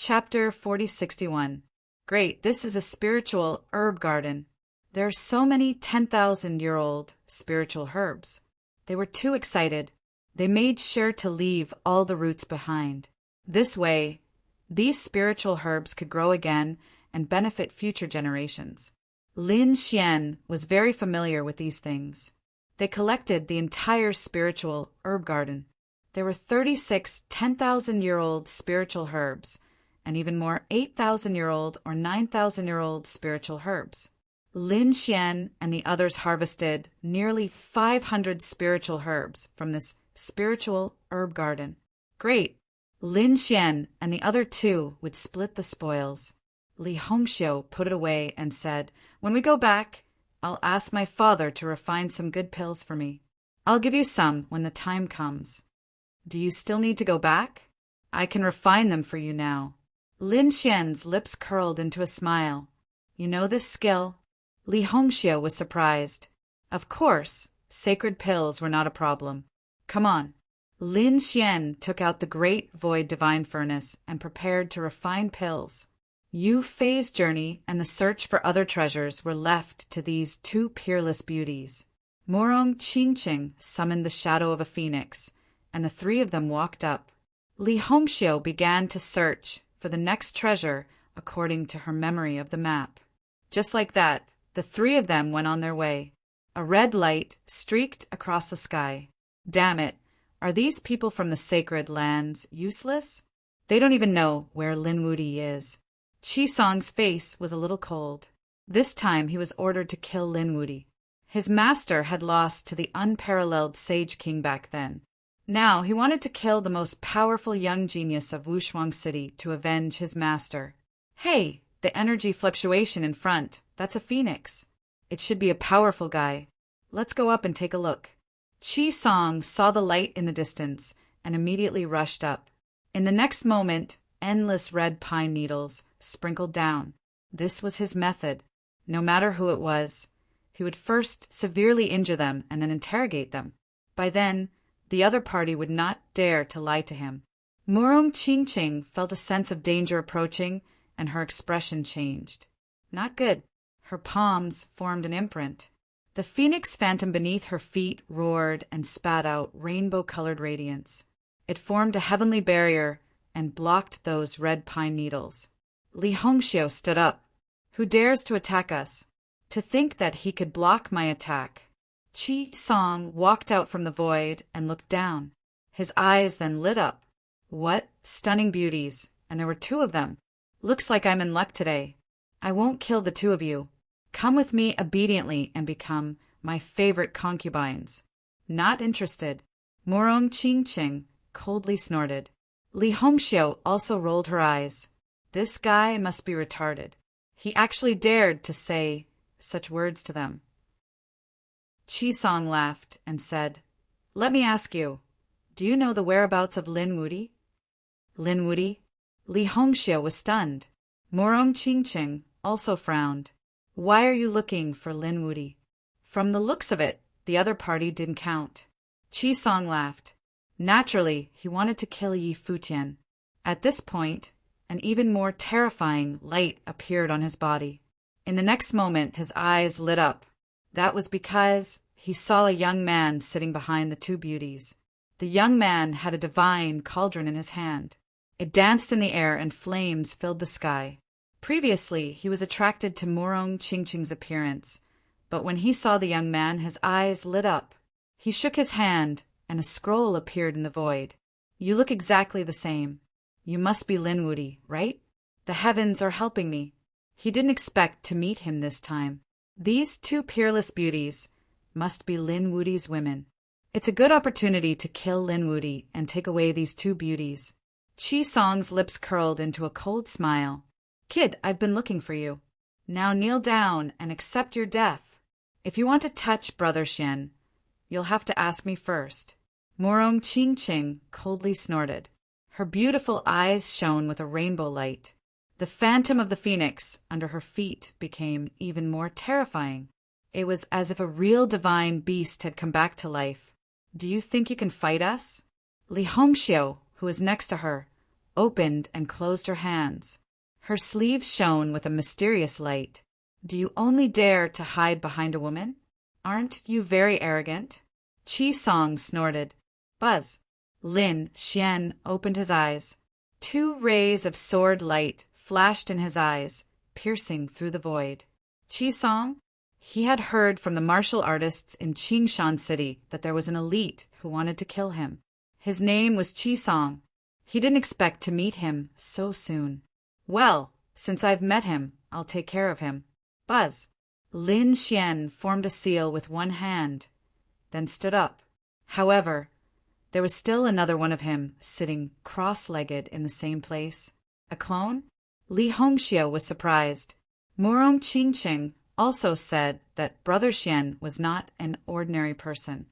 Chapter 4061. Great, this is a spiritual herb garden. There are so many 10,000-year-old spiritual herbs. They were too excited. They made sure to leave all the roots behind. This way, these spiritual herbs could grow again and benefit future generations. Lin Xian was very familiar with these things. They collected the entire spiritual herb garden. There were 36 10,000-year-old spiritual herbs, and even more 8,000-year-old or 9,000-year-old spiritual herbs. Lin Xian and the others harvested nearly 500 spiritual herbs from this spiritual herb garden. Great! Lin Xian and the other two would split the spoils. Li Hongxiu put it away and said, "When we go back, I'll ask my father to refine some good pills for me. I'll give you some when the time comes." "Do you still need to go back? I can refine them for you now." Lin Xian's lips curled into a smile. "You know this skill?" Li Hongxiu was surprised. Of course, sacred pills were not a problem. "Come on." Lin Xian took out the great void divine furnace and prepared to refine pills. Yu Fei's journey and the search for other treasures were left to these two peerless beauties. Morong Qingqing summoned the shadow of a phoenix, and the three of them walked up. Li Hongxiu began to search for the next treasure according to her memory of the map. Just like that, the three of them went on their way. A red light streaked across the sky. Damn it, are these people from the sacred lands useless? They don't even know where Lin Wuti is. Qi Song's face was a little cold. This time he was ordered to kill Lin Wuti. His master had lost to the unparalleled Sage King back then. Now he wanted to kill the most powerful young genius of Wushuang City to avenge his master. Hey, the energy fluctuation in front, that's a phoenix. It should be a powerful guy. Let's go up and take a look. Qi Song saw the light in the distance and immediately rushed up. In the next moment, endless red pine needles sprinkled down. This was his method. No matter who it was, he would first severely injure them and then interrogate them. By then, the other party would not dare to lie to him. Morong Qingqing felt a sense of danger approaching, and her expression changed. Not good. Her palms formed an imprint. The phoenix phantom beneath her feet roared and spat out rainbow-colored radiance. It formed a heavenly barrier and blocked those red pine needles. Li Hongxiu stood up. "Who dares to attack us? To think that he could block my attack." Qi Song walked out from the void and looked down. His eyes then lit up. "What stunning beauties, and there were two of them. Looks like I'm in luck today. I won't kill the two of you. Come with me obediently and become my favorite concubines." "Not interested." Morong Qingqing coldly snorted. Li Hongxiu also rolled her eyes. This guy must be retarded. He actually dared to say such words to them. Qi Song laughed and said, "Let me ask you, do you know the whereabouts of Lin Wuti?" Lin Wuti? Li Hongxiu was stunned. Morong Qingqing also frowned. "Why are you looking for Lin Wuti?" From the looks of it, the other party didn't count. Qi Song laughed. Naturally, he wanted to kill Yi Futian. At this point, an even more terrifying light appeared on his body. In the next moment, his eyes lit up. That was because he saw a young man sitting behind the two beauties. The young man had a divine cauldron in his hand. It danced in the air and flames filled the sky. Previously, he was attracted to Morong Qingqing's appearance, but when he saw the young man, his eyes lit up. He shook his hand, and a scroll appeared in the void. "You look exactly the same. You must be Lin Wuti, right? The heavens are helping me." He didn't expect to meet him this time. These two peerless beauties must be Lin Wuti's women. It's a good opportunity to kill Lin Wuti and take away these two beauties. Qi Song's lips curled into a cold smile. "Kid, I've been looking for you. Now kneel down and accept your death. If you want to touch Brother Xian, you'll have to ask me first." Morong Qingqing coldly snorted. Her beautiful eyes shone with a rainbow light. The phantom of the phoenix under her feet became even more terrifying. It was as if a real divine beast had come back to life. "Do you think you can fight us?" Li Hongxiu, who was next to her, opened and closed her hands. Her sleeves shone with a mysterious light. Do you only dare to hide behind a woman? Aren't you very arrogant? Chi Song snorted. Buzz. Lin Xian opened his eyes. 2 rays of sword light flashed in his eyes, piercing through the void. Chi Song? He had heard from the martial artists in Qingshan City that there was an elite who wanted to kill him. His name was Chi Song. He didn't expect to meet him so soon. Well, since I've met him, I'll take care of him. Buzz. Lin Xian formed a seal with one hand, then stood up. However, there was still another one of him sitting cross-legged in the same place. A clone? Li Hongxiu was surprised. Murong Qingqing also said that Brother Xian was not an ordinary person.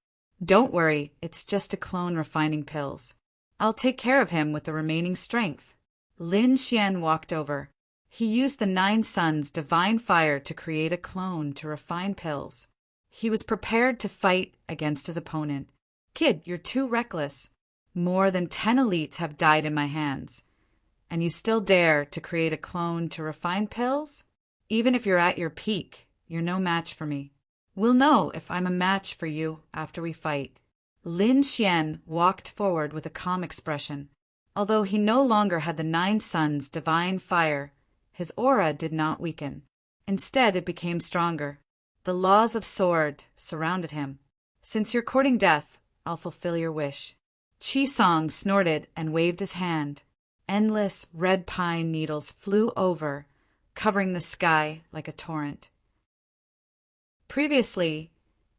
Don't worry, it's just a clone refining pills. I'll take care of him with the remaining strength. Lin Xian walked over. He used the 9 Suns' divine fire to create a clone to refine pills. He was prepared to fight against his opponent. Kid, you're too reckless. More than 10 elites have died in my hands. And you still dare to create a clone to refine pills? Even if you're at your peak, you're no match for me. We'll know if I'm a match for you after we fight. Lin Xian walked forward with a calm expression. Although he no longer had the 9 Suns' divine fire, his aura did not weaken. Instead, it became stronger. The laws of sword surrounded him. Since you're courting death, I'll fulfill your wish. Chi Song snorted and waved his hand. Endless red pine needles flew over, covering the sky like a torrent. Previously,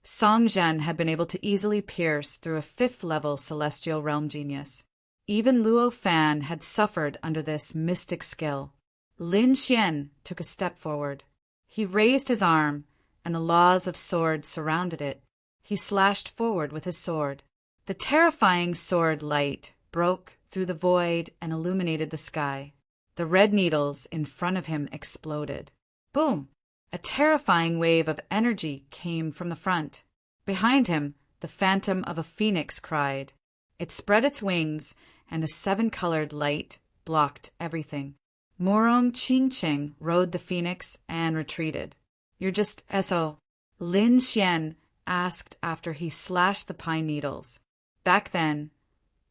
Song Zhen had been able to easily pierce through a 5th-level celestial realm genius. Even Luo Fan had suffered under this mystic skill. Lin Xian took a step forward. He raised his arm, and the laws of sword surrounded it. He slashed forward with his sword. The terrifying sword light broke through the void and illuminated the sky. The red needles in front of him exploded. Boom! A terrifying wave of energy came from the front. Behind him, the phantom of a phoenix cried. It spread its wings, and a 7-colored light blocked everything. Murong Qingqing rode the phoenix and retreated. You're just S.O. Lin Xian asked after he slashed the pine needles. Back then,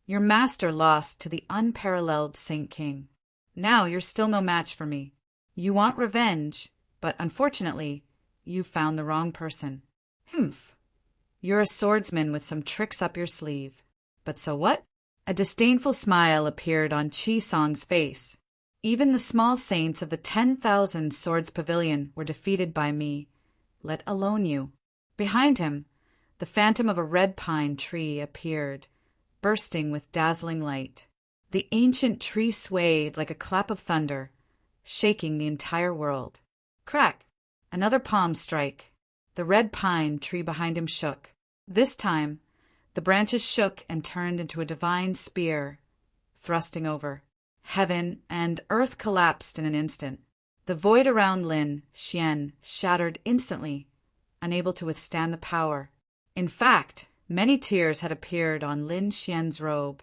your master lost to the unparalleled Saint King. Now you're still no match for me. You want revenge, but unfortunately, you found the wrong person. Humph. You're a swordsman with some tricks up your sleeve. But so what? A disdainful smile appeared on Chi Song's face. Even the small saints of the 10,000 Swords Pavilion were defeated by me, let alone you. Behind him, the phantom of a red pine tree appeared, bursting with dazzling light. The ancient tree swayed like a clap of thunder, shaking the entire world. Crack! Another palm strike. The red pine tree behind him shook. This time, the branches shook and turned into a divine spear, thrusting over. Heaven and earth collapsed in an instant. The void around Lin Xian shattered instantly, unable to withstand the power. In fact, many tears had appeared on Lin Xian's robe.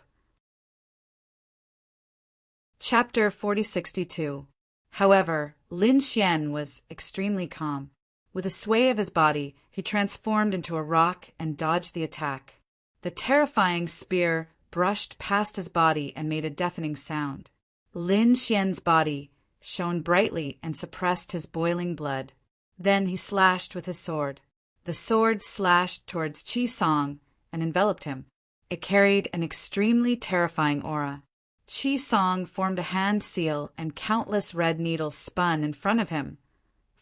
Chapter 4062. However, Lin Xian was extremely calm. With a sway of his body, he transformed into a rock and dodged the attack. The terrifying spear brushed past his body and made a deafening sound. Lin Xian's body shone brightly and suppressed his boiling blood. Then he slashed with his sword. The sword slashed towards Chi Song and enveloped him. It carried an extremely terrifying aura. Chi Song formed a hand seal and countless red needles spun in front of him,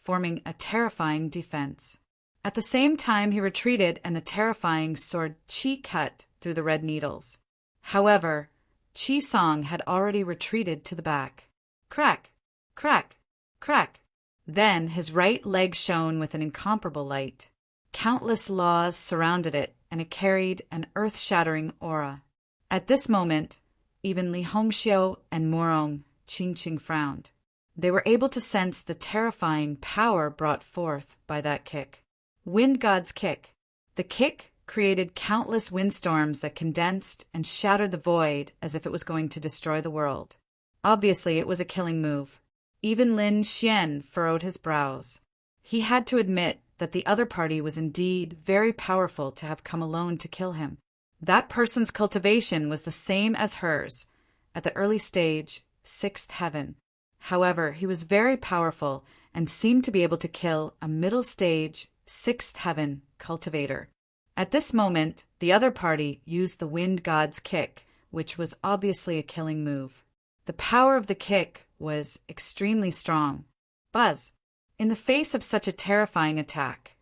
forming a terrifying defense. At the same time he retreated and the terrifying sword Chi cut through the red needles. However, Chi Song had already retreated to the back. Crack! Crack! Crack! Then his right leg shone with an incomparable light. Countless laws surrounded it, and it carried an earth-shattering aura. At this moment, even Li Hongxiu and Murong Qingqing frowned. They were able to sense the terrifying power brought forth by that kick. Wind God's kick. The kick created countless windstorms that condensed and shattered the void as if it was going to destroy the world. Obviously, it was a killing move. Even Lin Xian furrowed his brows. He had to admit that the other party was indeed very powerful to have come alone to kill him. That person's cultivation was the same as hers, at the early stage, sixth heaven. However, he was very powerful and seemed to be able to kill a middle stage, sixth heaven cultivator. At this moment, the other party used the wind god's kick, which was obviously a killing move. The power of the kick was extremely strong. Buzz! In the face of such a terrifying attack,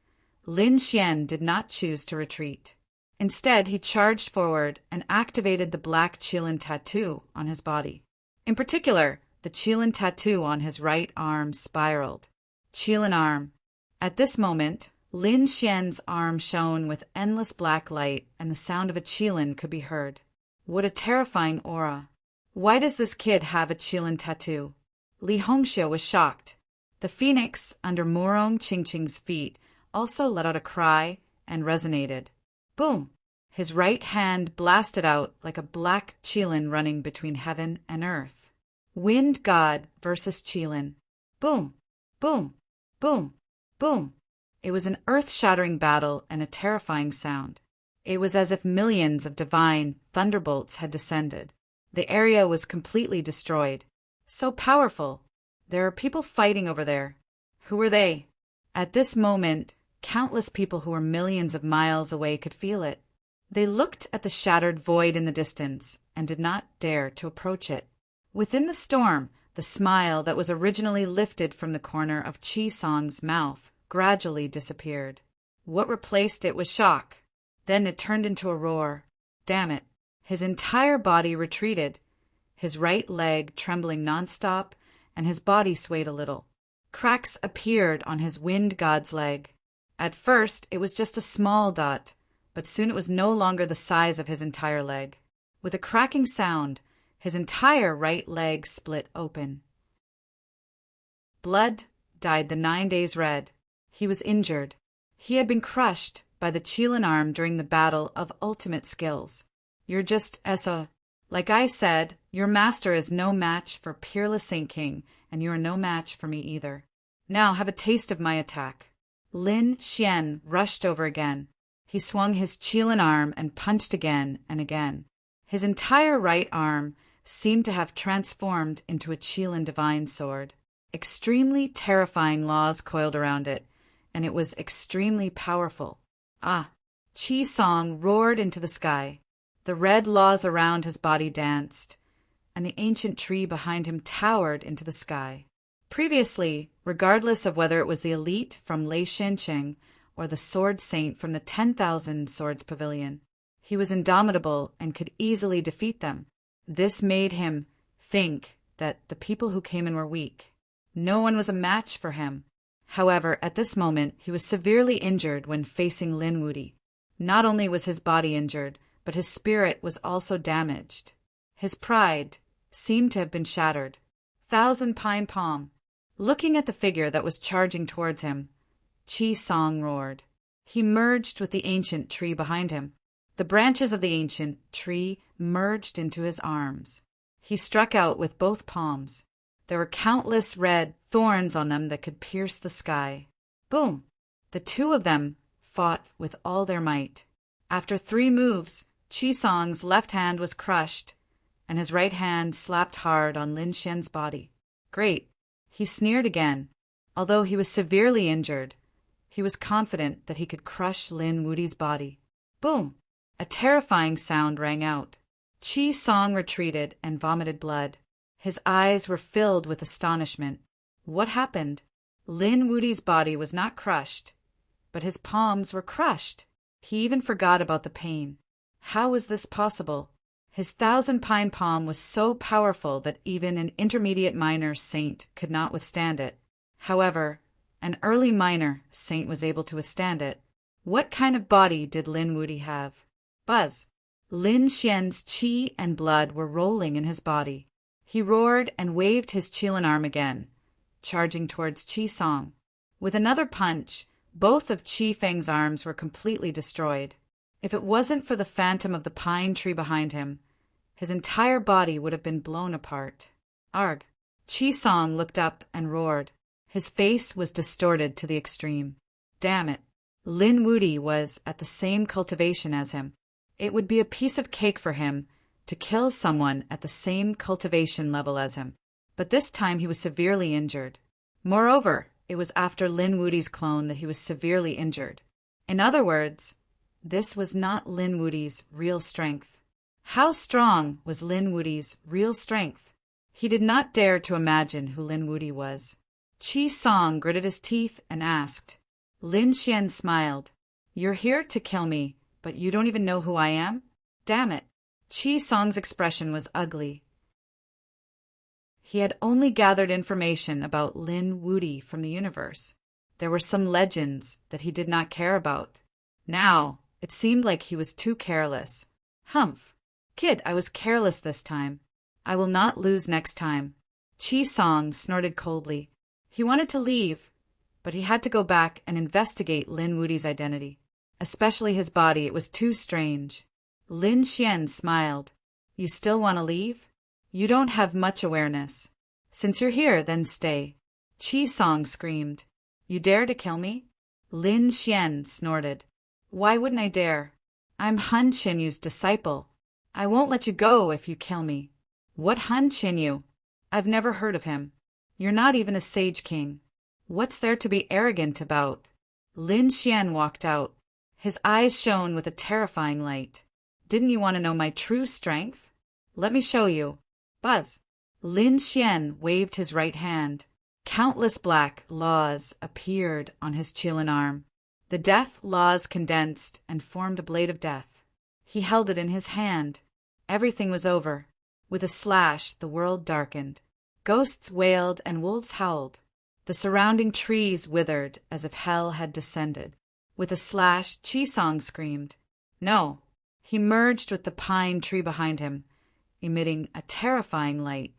Lin Xian did not choose to retreat. Instead, he charged forward and activated the black Qilin tattoo on his body. In particular, the Qilin tattoo on his right arm spiraled. Qilin arm. At this moment, Lin Xian's arm shone with endless black light, and the sound of a Qilin could be heard. What a terrifying aura. Why does this kid have a Qilin tattoo? Li Hongxiu was shocked. The phoenix under Murong Qingqing's feet also let out a cry and resonated. Boom! His right hand blasted out like a black Qilin running between heaven and earth. Wind god versus Qilin. Boom! Boom! Boom! Boom! It was an earth-shattering battle and a terrifying sound. It was as if millions of divine thunderbolts had descended. The area was completely destroyed. So powerful. There are people fighting over there. Who were they? At this moment, countless people who were millions of miles away could feel it. They looked at the shattered void in the distance and did not dare to approach it. Within the storm, the smile that was originally lifted from the corner of Qi Song's mouth gradually disappeared. What replaced it was shock. Then it turned into a roar. Damn it. His entire body retreated, his right leg trembling nonstop, and his body swayed a little. Cracks appeared on his wind god's leg. At first, it was just a small dot, but soon it was no longer the size of his entire leg. With a cracking sound, his entire right leg split open. Blood dyed the 9 days red. He was injured. He had been crushed by the Qilin arm during the battle of ultimate skills. You're just Essa. Like I said, your master is no match for Peerless Saint King, and you are no match for me either. Now have a taste of my attack. Lin Xian rushed over again. He swung his Qilin arm and punched again and again. His entire right arm seemed to have transformed into a Qilin divine sword. Extremely terrifying laws coiled around it, and it was extremely powerful. Ah! Qi Song roared into the sky. The red laws around his body danced, and the ancient tree behind him towered into the sky. Previously, regardless of whether it was the elite from Lei Shencheng or the sword saint from the 10,000 Swords Pavilion, he was indomitable and could easily defeat them. This made him think that the people who came in were weak. No one was a match for him. However, at this moment, he was severely injured when facing Lin Wuti. Not only was his body injured, but his spirit was also damaged. His pride seemed to have been shattered. Thousand Pine Palm. Looking at the figure that was charging towards him, Qi Song roared. He merged with the ancient tree behind him. The branches of the ancient tree merged into his arms. He struck out with both palms. There were countless red thorns on them that could pierce the sky. Boom! The two of them fought with all their might. After 3 moves, Qi Song's left hand was crushed, and his right hand slapped hard on Lin Xian's body. Great! He sneered again. Although he was severely injured, he was confident that he could crush Lin Wuti's body. Boom! A terrifying sound rang out. Qi Song retreated and vomited blood. His eyes were filled with astonishment. What happened? Lin Wuti's body was not crushed, but his palms were crushed. He even forgot about the pain. How was this possible? His 1,000 Pine Palm was so powerful that even an intermediate minor saint could not withstand it. However, an early minor saint was able to withstand it. What kind of body did Lin Wuti have? Buzz! Lin Xian's qi and blood were rolling in his body. He roared and waved his Qilin arm again, charging towards Qi Song. With another punch, both of Qi Feng's arms were completely destroyed. If it wasn't for the phantom of the pine tree behind him, his entire body would have been blown apart. Arg. Chi Song looked up and roared. His face was distorted to the extreme. Damn it. Lin Wudi was at the same cultivation as him. It would be a piece of cake for him to kill someone at the same cultivation level as him. But this time he was severely injured. Moreover, it was after Lin Wudi's clone that he was severely injured. In other words, this was not Lin Wudi's real strength. How strong was Lin Wudi's real strength? He did not dare to imagine who Lin Wudi was. Chi Song gritted his teeth and asked. Lin Xian smiled. You're here to kill me, but you don't even know who I am? Damn it. Chi Song's expression was ugly. He had only gathered information about Lin Wudi from the universe. There were some legends that he did not care about. Now, it seemed like he was too careless. Humph. Kid, I was careless this time. I will not lose next time. Chi Song snorted coldly. He wanted to leave, but he had to go back and investigate Lin Wudi's identity. Especially his body, it was too strange. Lin Xian smiled. You still want to leave? You don't have much awareness. Since you're here, then stay. Chi Song screamed. You dare to kill me? Lin Xian snorted. Why wouldn't I dare? I'm Han Qinyu's disciple. I won't let you go if you kill me. What Han Qinyu? I've never heard of him. You're not even a sage king. What's there to be arrogant about? Lin Xian walked out. His eyes shone with a terrifying light. Didn't you want to know my true strength? Let me show you. Buzz. Lin Xian waved his right hand. Countless black laws appeared on his Qilin arm. The death laws condensed and formed a blade of death. He held it in his hand. Everything was over. With a slash, the world darkened. Ghosts wailed and wolves howled. The surrounding trees withered as if hell had descended. With a slash, Chi Song screamed. No. He merged with the pine tree behind him, emitting a terrifying light.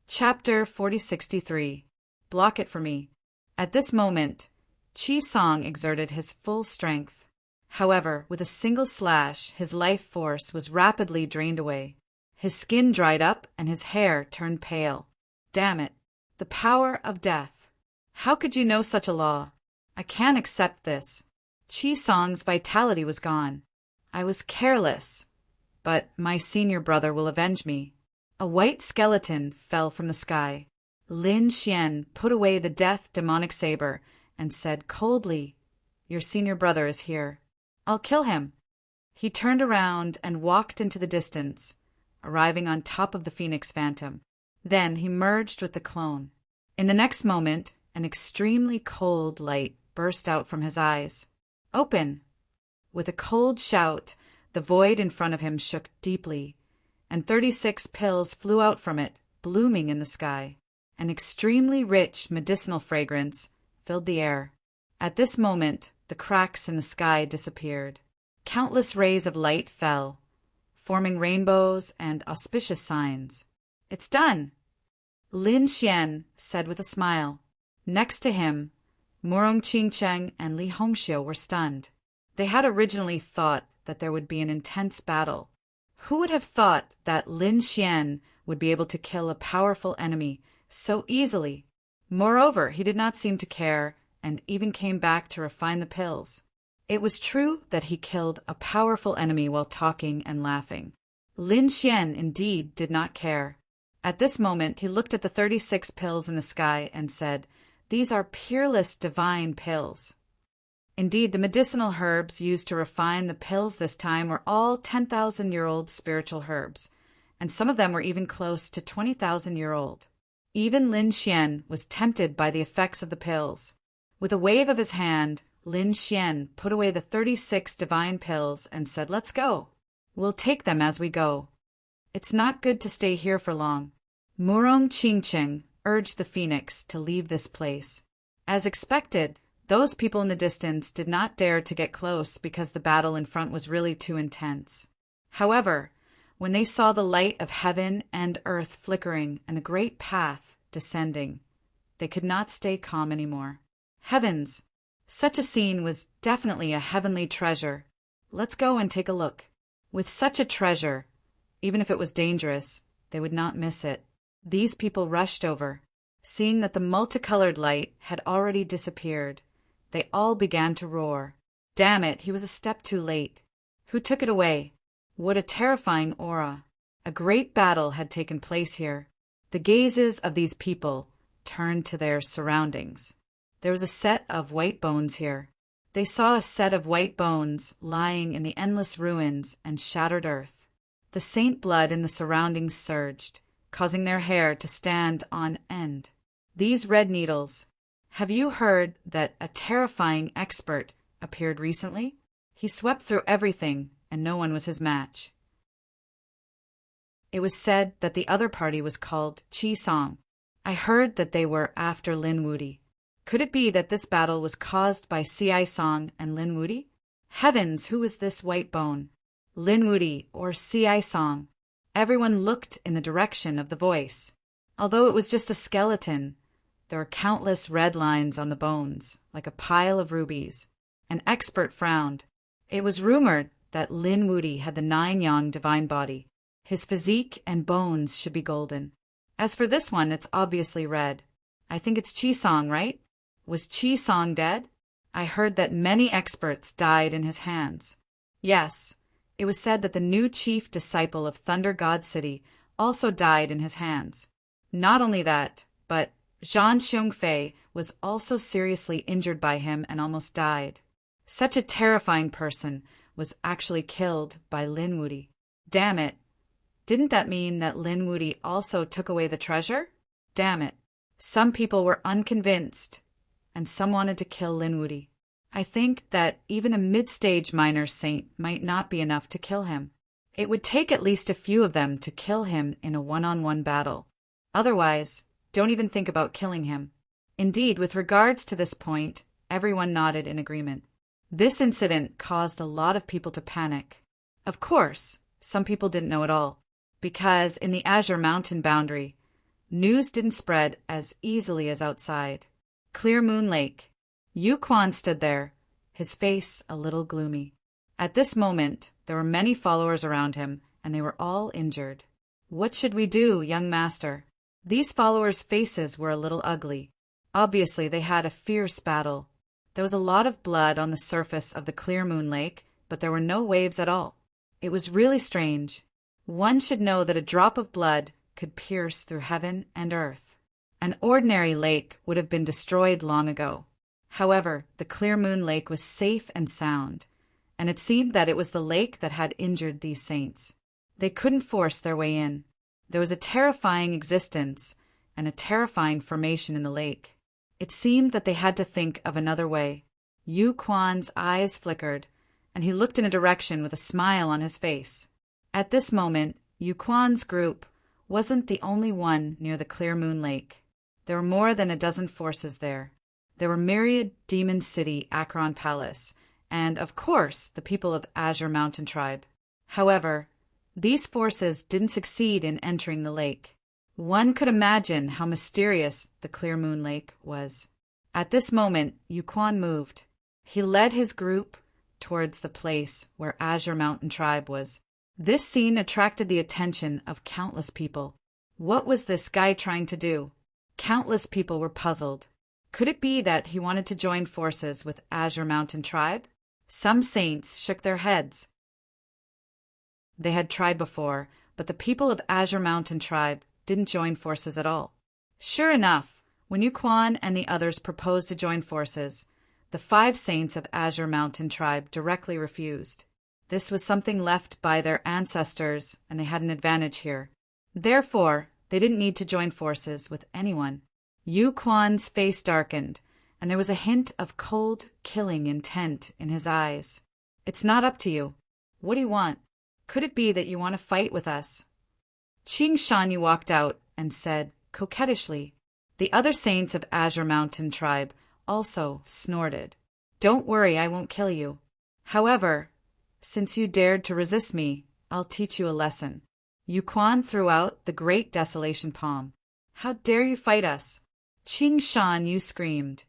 Chapter 4063. Block it for me. At this moment, Chi Song exerted his full strength. However, with a single slash, his life force was rapidly drained away. His skin dried up and his hair turned pale. Damn it. The power of death. How could you know such a law? I can't accept this. Chi Song's vitality was gone. I was careless, but my senior brother will avenge me. A white skeleton fell from the sky. Lin Xian put away the death demonic saber and said coldly, Your senior brother is here. I'll kill him. He turned around and walked into the distance, arriving on top of the Phoenix Phantom. Then he merged with the clone. In the next moment, an extremely cold light burst out from his eyes. Open! With a cold shout, the void in front of him shook deeply, and 36 pills flew out from it, blooming in the sky. An extremely rich medicinal fragrance filled the air. At this moment, the cracks in the sky disappeared. Countless rays of light fell, forming rainbows and auspicious signs. It's done! Lin Xian said with a smile. Next to him, Murong Qingcheng and Li Hongxiu were stunned. They had originally thought that there would be an intense battle. Who would have thought that Lin Xian would be able to kill a powerful enemy so easily? Moreover, he did not seem to care and even came back to refine the pills. It was true that he killed a powerful enemy while talking and laughing. Lin Xian indeed did not care. At this moment, he looked at the 36 pills in the sky and said, These are peerless divine pills. Indeed, the medicinal herbs used to refine the pills this time were all 10,000-year-old spiritual herbs, and some of them were even close to 20,000-year-old. Even Lin Xian was tempted by the effects of the pills. With a wave of his hand, Lin Xian put away the 36 divine pills and said, Let's go. We'll take them as we go. It's not good to stay here for long. Murong Qingcheng urged the phoenix to leave this place. As expected, those people in the distance did not dare to get close because the battle in front was really too intense. However, when they saw the light of heaven and earth flickering and the great path descending, they could not stay calm anymore. Heavens! Such a scene was definitely a heavenly treasure. Let's go and take a look. With such a treasure, Even if it was dangerous, they would not miss it. These people rushed over. Seeing that the multicolored light had already disappeared, they all began to roar. Damn it, he was a step too late. Who took it away? What a terrifying aura. A great battle had taken place here. The gazes of these people turned to their surroundings. There was a set of white bones here. They saw a set of white bones lying in the endless ruins and shattered earth. The saint blood in the surroundings surged, causing their hair to stand on end. These red needles. Have you heard that a terrifying expert appeared recently? He swept through everything, and no one was his match. It was said that the other party was called Chi Song. I heard that they were after Lin Wudi. Could it be that this battle was caused by Ci Song and Lin Wudi? Heavens, who was this white bone? Lin Wudi or Ci Song? Everyone looked in the direction of the voice. Although it was just a skeleton, there were countless red lines on the bones, like a pile of rubies. An expert frowned. It was rumored that Lin Wudi had the 9-yang divine body. His physique and bones should be golden. As for this one, it's obviously red. I think it's Chi Song, right? Was Chi Song dead? I heard that many experts died in his hands. Yes, it was said that the new chief disciple of Thunder God City also died in his hands. Not only that, but Zhan Xiongfei was also seriously injured by him and almost died. Such a terrifying person was actually killed by Lin Wudi. Damn it. Didn't that mean that Lin Wudi also took away the treasure? Damn it. Some people were unconvinced, and some wanted to kill Lin Wudi. I think that even a mid-stage minor saint might not be enough to kill him. It would take at least a few of them to kill him in a one-on-one battle. Otherwise, don't even think about killing him. Indeed, with regards to this point, everyone nodded in agreement. This incident caused a lot of people to panic. Of course, some people didn't know at all, because in the Azure Mountain boundary, news didn't spread as easily as outside. Clear Moon Lake. Yu Quan stood there, his face a little gloomy. At this moment, there were many followers around him, and they were all injured. What should we do, young master? These followers' faces were a little ugly. Obviously, they had a fierce battle. There was a lot of blood on the surface of the Clear Moon Lake, but there were no waves at all. It was really strange. One should know that a drop of blood could pierce through heaven and earth. An ordinary lake would have been destroyed long ago. However, the Clear Moon Lake was safe and sound, and it seemed that it was the lake that had injured these saints. They couldn't force their way in. There was a terrifying existence and a terrifying formation in the lake. It seemed that they had to think of another way. Yu Quan's eyes flickered, and he looked in a direction with a smile on his face. At this moment, Yu Quan's group wasn't the only one near the Clear Moon Lake. There were more than a dozen forces there. There were myriad Demon City Akron Palace, and, of course, the people of Azure Mountain Tribe. However, these forces didn't succeed in entering the lake. One could imagine how mysterious the Clear Moon Lake was. At this moment, Yu Quan moved. He led his group towards the place where Azure Mountain Tribe was. This scene attracted the attention of countless people. What was this guy trying to do? Countless people were puzzled. Could it be that he wanted to join forces with Azure Mountain Tribe? Some saints shook their heads. They had tried before, but the people of Azure Mountain Tribe didn't join forces at all. Sure enough, when Yu Quan and the others proposed to join forces, the 5 saints of Azure Mountain Tribe directly refused. This was something left by their ancestors, and they had an advantage here. Therefore, they didn't need to join forces with anyone. Yu Quan's face darkened, and there was a hint of cold, killing intent in his eyes. It's not up to you. What do you want? Could it be that you want to fight with us? Qing Shanyu walked out and said, coquettishly. The other saints of Azure Mountain Tribe also snorted. Don't worry, I won't kill you. However, since you dared to resist me, I'll teach you a lesson. Yu Quan threw out the great desolation palm. How dare you fight us? Qing Shanyu screamed,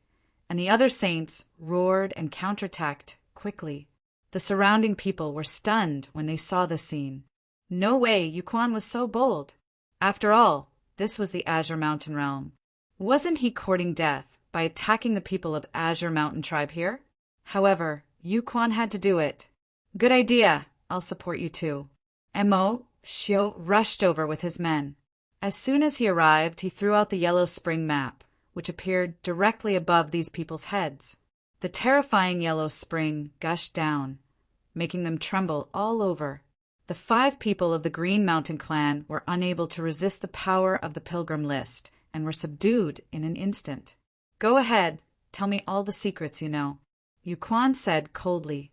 and the other saints roared and counterattacked quickly. The surrounding people were stunned when they saw the scene. No way, Yukon was so bold. After all, this was the Azure Mountain realm. Wasn't he courting death by attacking the people of Azure Mountain tribe here? However, Yukon had to do it. Good idea. I'll support you too. Mo Shio rushed over with his men. As soon as he arrived, he threw out the Yellow Spring map, which appeared directly above these people's heads. The terrifying Yellow Spring gushed down, making them tremble all over. The 5 people of the Green Mountain clan were unable to resist the power of the Pilgrim List and were subdued in an instant. Go ahead, tell me all the secrets you know, Yukon said coldly.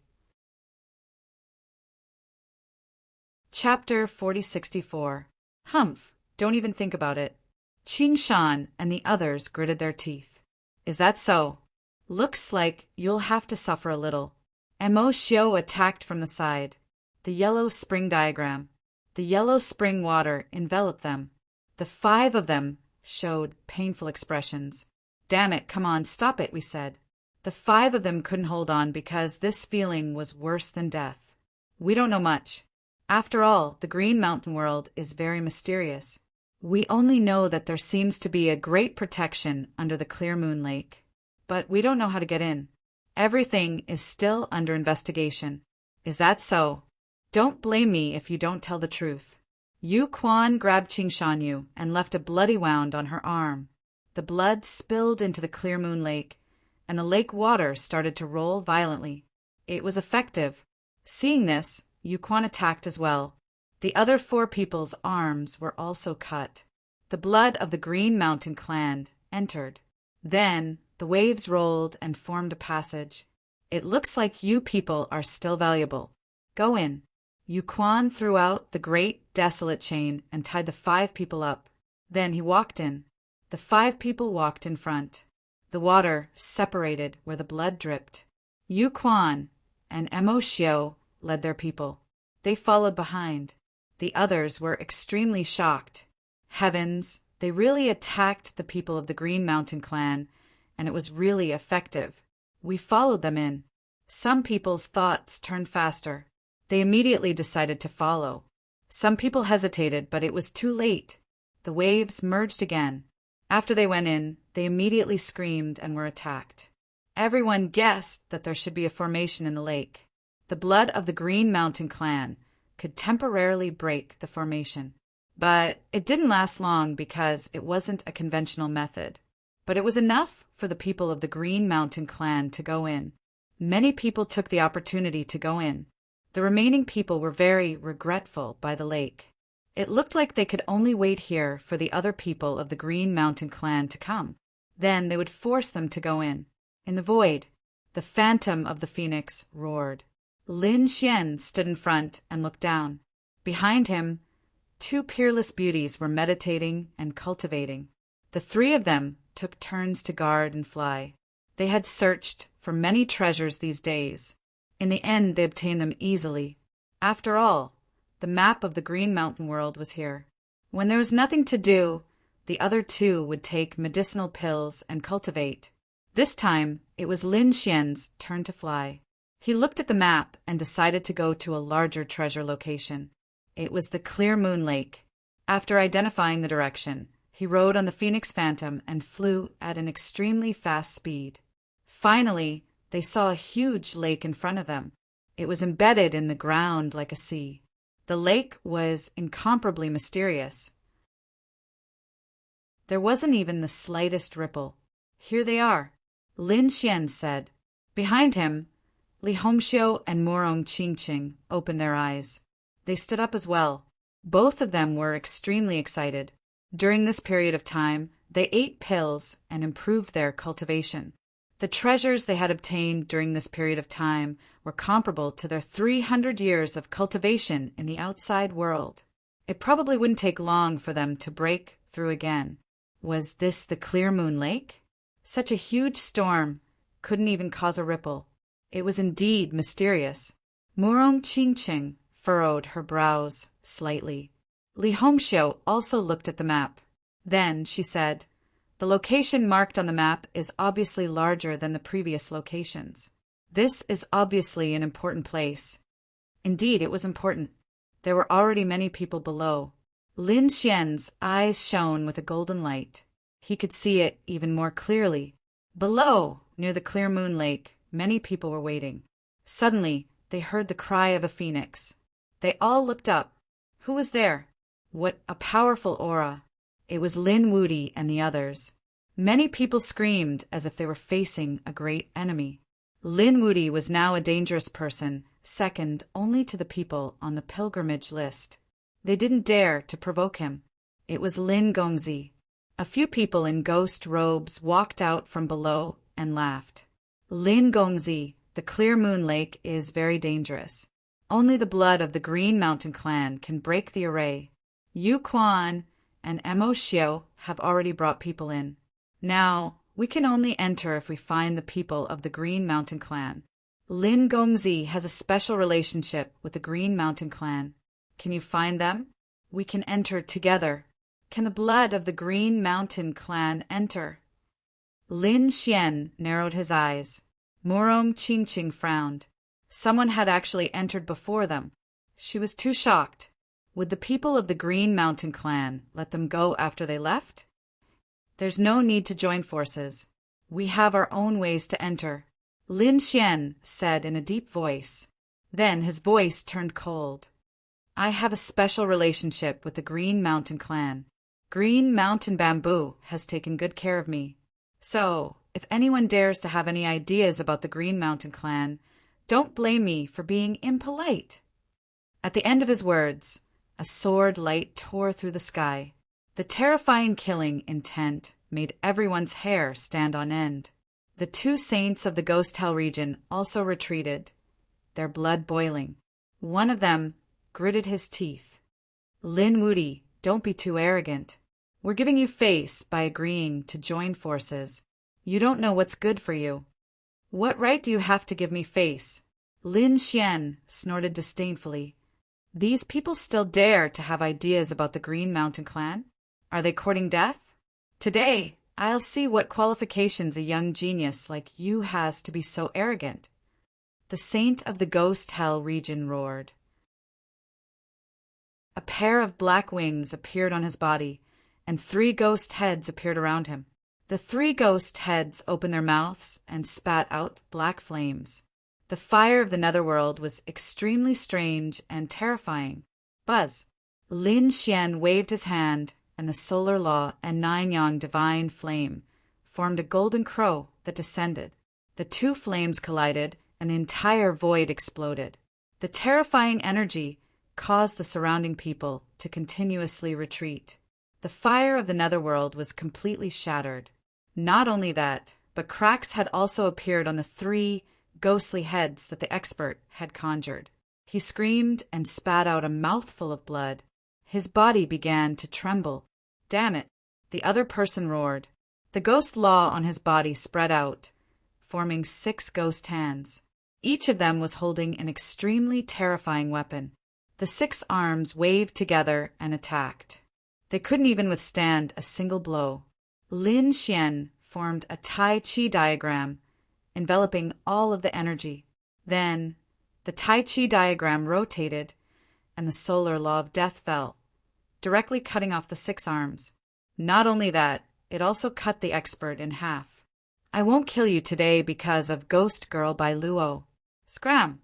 Chapter 4064. Humph, don't even think about it. Qing Shan and the others gritted their teeth. Is that so? Looks like you'll have to suffer a little. Mo Xiao attacked from the side. The Yellow Spring diagram. The Yellow Spring water enveloped them. The 5 of them showed painful expressions. Damn it, come on, stop it, we said. The 5 of them couldn't hold on because this feeling was worse than death. We don't know much. After all, the Green Mountain world is very mysterious. We only know that there seems to be a great protection under the Clear Moon Lake. But we don't know how to get in. Everything is still under investigation. Is that so? Don't blame me if you don't tell the truth. Yu Quan grabbed Qing Shanyu and left a bloody wound on her arm. The blood spilled into the Clear Moon Lake, and the lake water started to roll violently. It was effective. Seeing this, Yu Quan attacked as well. The other 4 people's arms were also cut. The blood of the Green Mountain clan entered. Then the waves rolled and formed a passage. It looks like you people are still valuable. Go in. Yu Quan threw out the great desolate chain and tied the 5 people up. Then he walked in. The 5 people walked in front. The water separated where the blood dripped. Yu Quan and Mo Xiao led their people. They followed behind. The others were extremely shocked. Heavens, they really attacked the people of the Green Mountain clan, and it was really effective. We followed them in. Some people's thoughts turned faster. They immediately decided to follow. Some people hesitated, but it was too late. The waves merged again. After they went in, they immediately screamed and were attacked. Everyone guessed that there should be a formation in the lake. The blood of the Green Mountain clan could temporarily break the formation. But it didn't last long because it wasn't a conventional method. But it was enough for the people of the Green Mountain clan to go in. Many people took the opportunity to go in. The remaining people were very regretful by the lake. It looked like they could only wait here for the other people of the Green Mountain clan to come. Then they would force them to go in. In the void, the phantom of the phoenix roared. Lin Xian stood in front and looked down. Behind him, 2 peerless beauties were meditating and cultivating. The 3 of them took turns to guard and fly. They had searched for many treasures these days. In the end, they obtained them easily. After all, the map of the Green Mountain world was here. When there was nothing to do, the other 2 would take medicinal pills and cultivate. This time, it was Lin Xian's turn to fly. He looked at the map and decided to go to a larger treasure location. It was the Clear Moon Lake. After identifying the direction, he rode on the Phoenix Phantom and flew at an extremely fast speed. Finally, they saw a huge lake in front of them. It was embedded in the ground like a sea. The lake was incomparably mysterious. There wasn't even the slightest ripple. Here they are, Lin Xian said. Behind him, Li Hongxiu and Murong Qingqing opened their eyes. They stood up as well. Both of them were extremely excited. During this period of time, they ate pills and improved their cultivation. The treasures they had obtained during this period of time were comparable to their 300 years of cultivation in the outside world. It probably wouldn't take long for them to break through again. Was this the Clear Moon Lake? Such a huge storm couldn't even cause a ripple. It was indeed mysterious. Murong Qingqing furrowed her brows slightly. Li Hongxiu also looked at the map. Then she said, "The location marked on the map is obviously larger than the previous locations. This is obviously an important place." Indeed, it was important. There were already many people below. Lin Xian's eyes shone with a golden light. He could see it even more clearly. Below, near the clear moon lake, many people were waiting. Suddenly, they heard the cry of a phoenix. They all looked up. Who was there? What a powerful aura! It was Lin Wudi and the others. Many people screamed as if they were facing a great enemy. Lin Wudi was now a dangerous person, second only to the people on the pilgrimage list. They didn't dare to provoke him. It was Lin Gongzi. A few people in ghost robes walked out from below and laughed. Lin Gongzi, the clear moon lake is very dangerous. Only the blood of the Green Mountain clan can break the array. Yu Quan and Mo Xiao have already brought people in. Now, we can only enter if we find the people of the Green Mountain clan. Lin Gongzi has a special relationship with the Green Mountain clan. Can you find them? We can enter together. Can the blood of the Green Mountain clan enter? Lin Xian narrowed his eyes. Murong Qingqing frowned. Someone had actually entered before them. She was too shocked. Would the people of the Green Mountain clan let them go after they left? There's no need to join forces. We have our own ways to enter, Lin Xian said in a deep voice. Then his voice turned cold. I have a special relationship with the Green Mountain clan. Green Mountain Bamboo has taken good care of me. So, if anyone dares to have any ideas about the Green Mountain clan, don't blame me for being impolite. At the end of his words, a sword light tore through the sky. The terrifying killing intent made everyone's hair stand on end. The two saints of the Ghost Hell region also retreated, their blood boiling. One of them gritted his teeth. Lin Wudi, don't be too arrogant. We're giving you face by agreeing to join forces. You don't know what's good for you. What right do you have to give me face? Lin Xian snorted disdainfully. These people still dare to have ideas about the Green Mountain clan? Are they courting death? Today, I'll see what qualifications a young genius like you has to be so arrogant. The saint of the Ghost Hell region roared. A pair of black wings appeared on his body, and 3 ghost heads appeared around him. The 3 ghost heads opened their mouths and spat out black flames. The fire of the netherworld was extremely strange and terrifying. Buzz! Lin Xian waved his hand, and the solar law and 9-yang divine flame formed a golden crow that descended. The 2 flames collided, and the entire void exploded. The terrifying energy caused the surrounding people to continuously retreat. The fire of the netherworld was completely shattered. Not only that, but cracks had also appeared on the 3 ghostly heads that the expert had conjured. He screamed and spat out a mouthful of blood. His body began to tremble. Damn it, the other person roared. The ghost law on his body spread out, forming 6 ghost hands. Each of them was holding an extremely terrifying weapon. The 6 arms waved together and attacked. They couldn't even withstand a single blow. Lin Xian formed a Tai Chi diagram, enveloping all of the energy. Then, the Tai Chi diagram rotated, and the solar law of death fell, directly cutting off the 6 arms. Not only that, it also cut the expert in half. I won't kill you today because of Ghost Girl by Luo. Scram!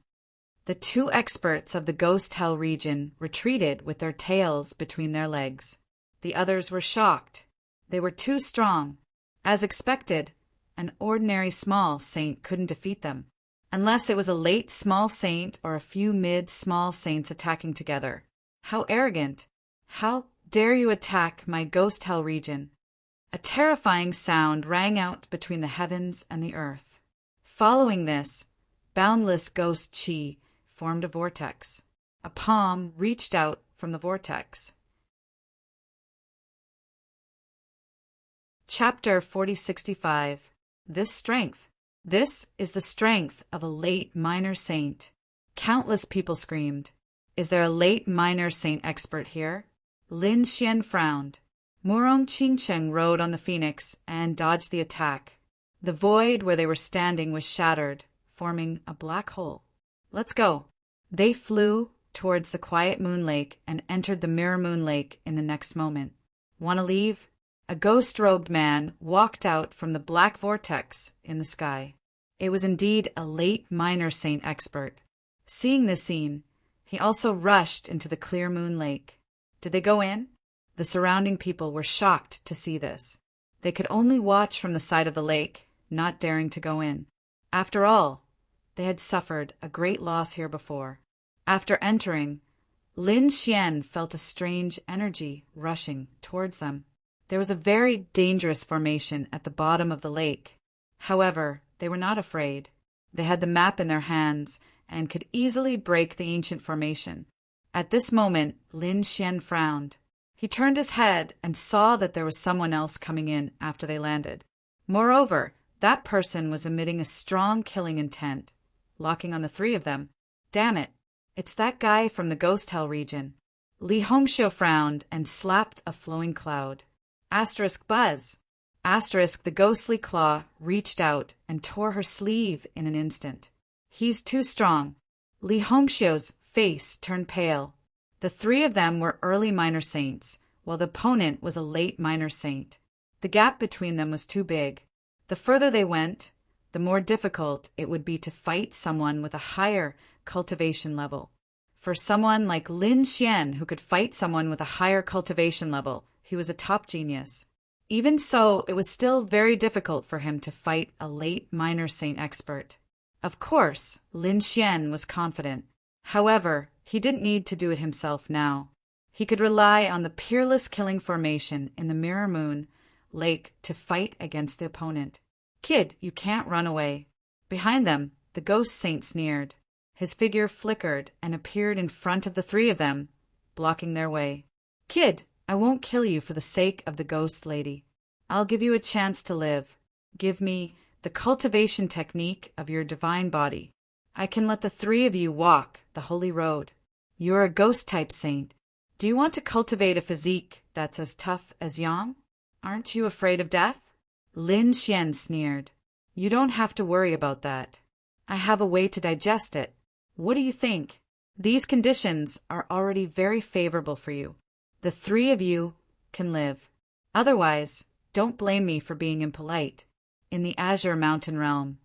The 2 experts of the Ghost Hell region retreated with their tails between their legs. The others were shocked. They were too strong. As expected, an ordinary small saint couldn't defeat them, unless it was a late small saint or a few mid-small saints attacking together. How arrogant! How dare you attack my Ghost Hell region? A terrifying sound rang out between the heavens and the earth. Following this, boundless ghost chi formed a vortex. A palm reached out from the vortex. Chapter 4065. This strength. This is the strength of a late minor saint. Countless people screamed. Is there a late minor saint expert here? Lin Xian frowned. Murong Qingcheng rode on the phoenix and dodged the attack. The void where they were standing was shattered, forming a black hole. Let's go. They flew towards the quiet moon lake and entered the mirror moon lake in the next moment. "Want to leave?" A ghost-robed man walked out from the black vortex in the sky. It was indeed a late minor saint expert. Seeing this scene, he also rushed into the clear moon lake. Did they go in? The surrounding people were shocked to see this. They could only watch from the side of the lake, not daring to go in. After all, they had suffered a great loss here before. After entering, Lin Xian felt a strange energy rushing towards them. There was a very dangerous formation at the bottom of the lake. However, they were not afraid. They had the map in their hands and could easily break the ancient formation. At this moment, Lin Xian frowned. He turned his head and saw that there was someone else coming in after they landed. Moreover, that person was emitting a strong killing intent, locking on the three of them. Damn it, it's that guy from the ghost hell region. Li Hongxiu frowned and slapped a flowing cloud. Buzz. The ghostly claw reached out and tore her sleeve in an instant. He's too strong. Li Hongxiu's face turned pale. The three of them were early minor saints, while the opponent was a late minor saint. The gap between them was too big. The further they went, the more difficult it would be to fight someone with a higher cultivation level. For someone like Lin Xian, who could fight someone with a higher cultivation level, he was a top genius. Even so, it was still very difficult for him to fight a late minor saint expert. Of course, Lin Xian was confident. However, he didn't need to do it himself now. He could rely on the peerless killing formation in the mirror moon lake to fight against the opponent. "Kid, you can't run away." Behind them, the ghost saint sneered. His figure flickered and appeared in front of the three of them, blocking their way. "Kid, I won't kill you for the sake of the ghost lady. I'll give you a chance to live. Give me the cultivation technique of your divine body. I can let the three of you walk the holy road. You're a ghost-type saint. Do you want to cultivate a physique that's as tough as Yang? Aren't you afraid of death?" Lin Xian sneered. "You don't have to worry about that. I have a way to digest it. What do you think? These conditions are already very favorable for you. The three of you can live. Otherwise, don't blame me for being impolite. In the Azure Mountain realm,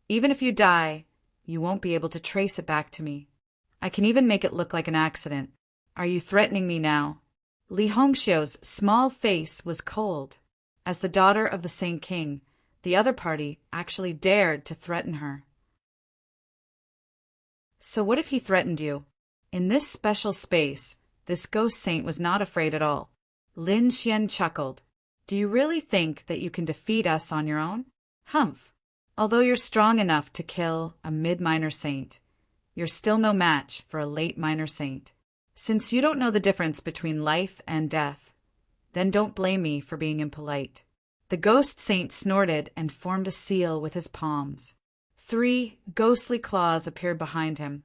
even if you die, you won't be able to trace it back to me. I can even make it look like an accident. Are you threatening me now?" Li Hongxiu's small face was cold. As the daughter of the Saint King, the other party actually dared to threaten her. So what if he threatened you? In this special space, this ghost saint was not afraid at all. Lin Xian chuckled. "Do you really think that you can defeat us on your own? Humph. Although you're strong enough to kill a mid-minor saint, you're still no match for a late minor saint. Since you don't know the difference between life and death, then don't blame me for being impolite." The ghost saint snorted and formed a seal with his palms. 3 ghostly claws appeared behind him,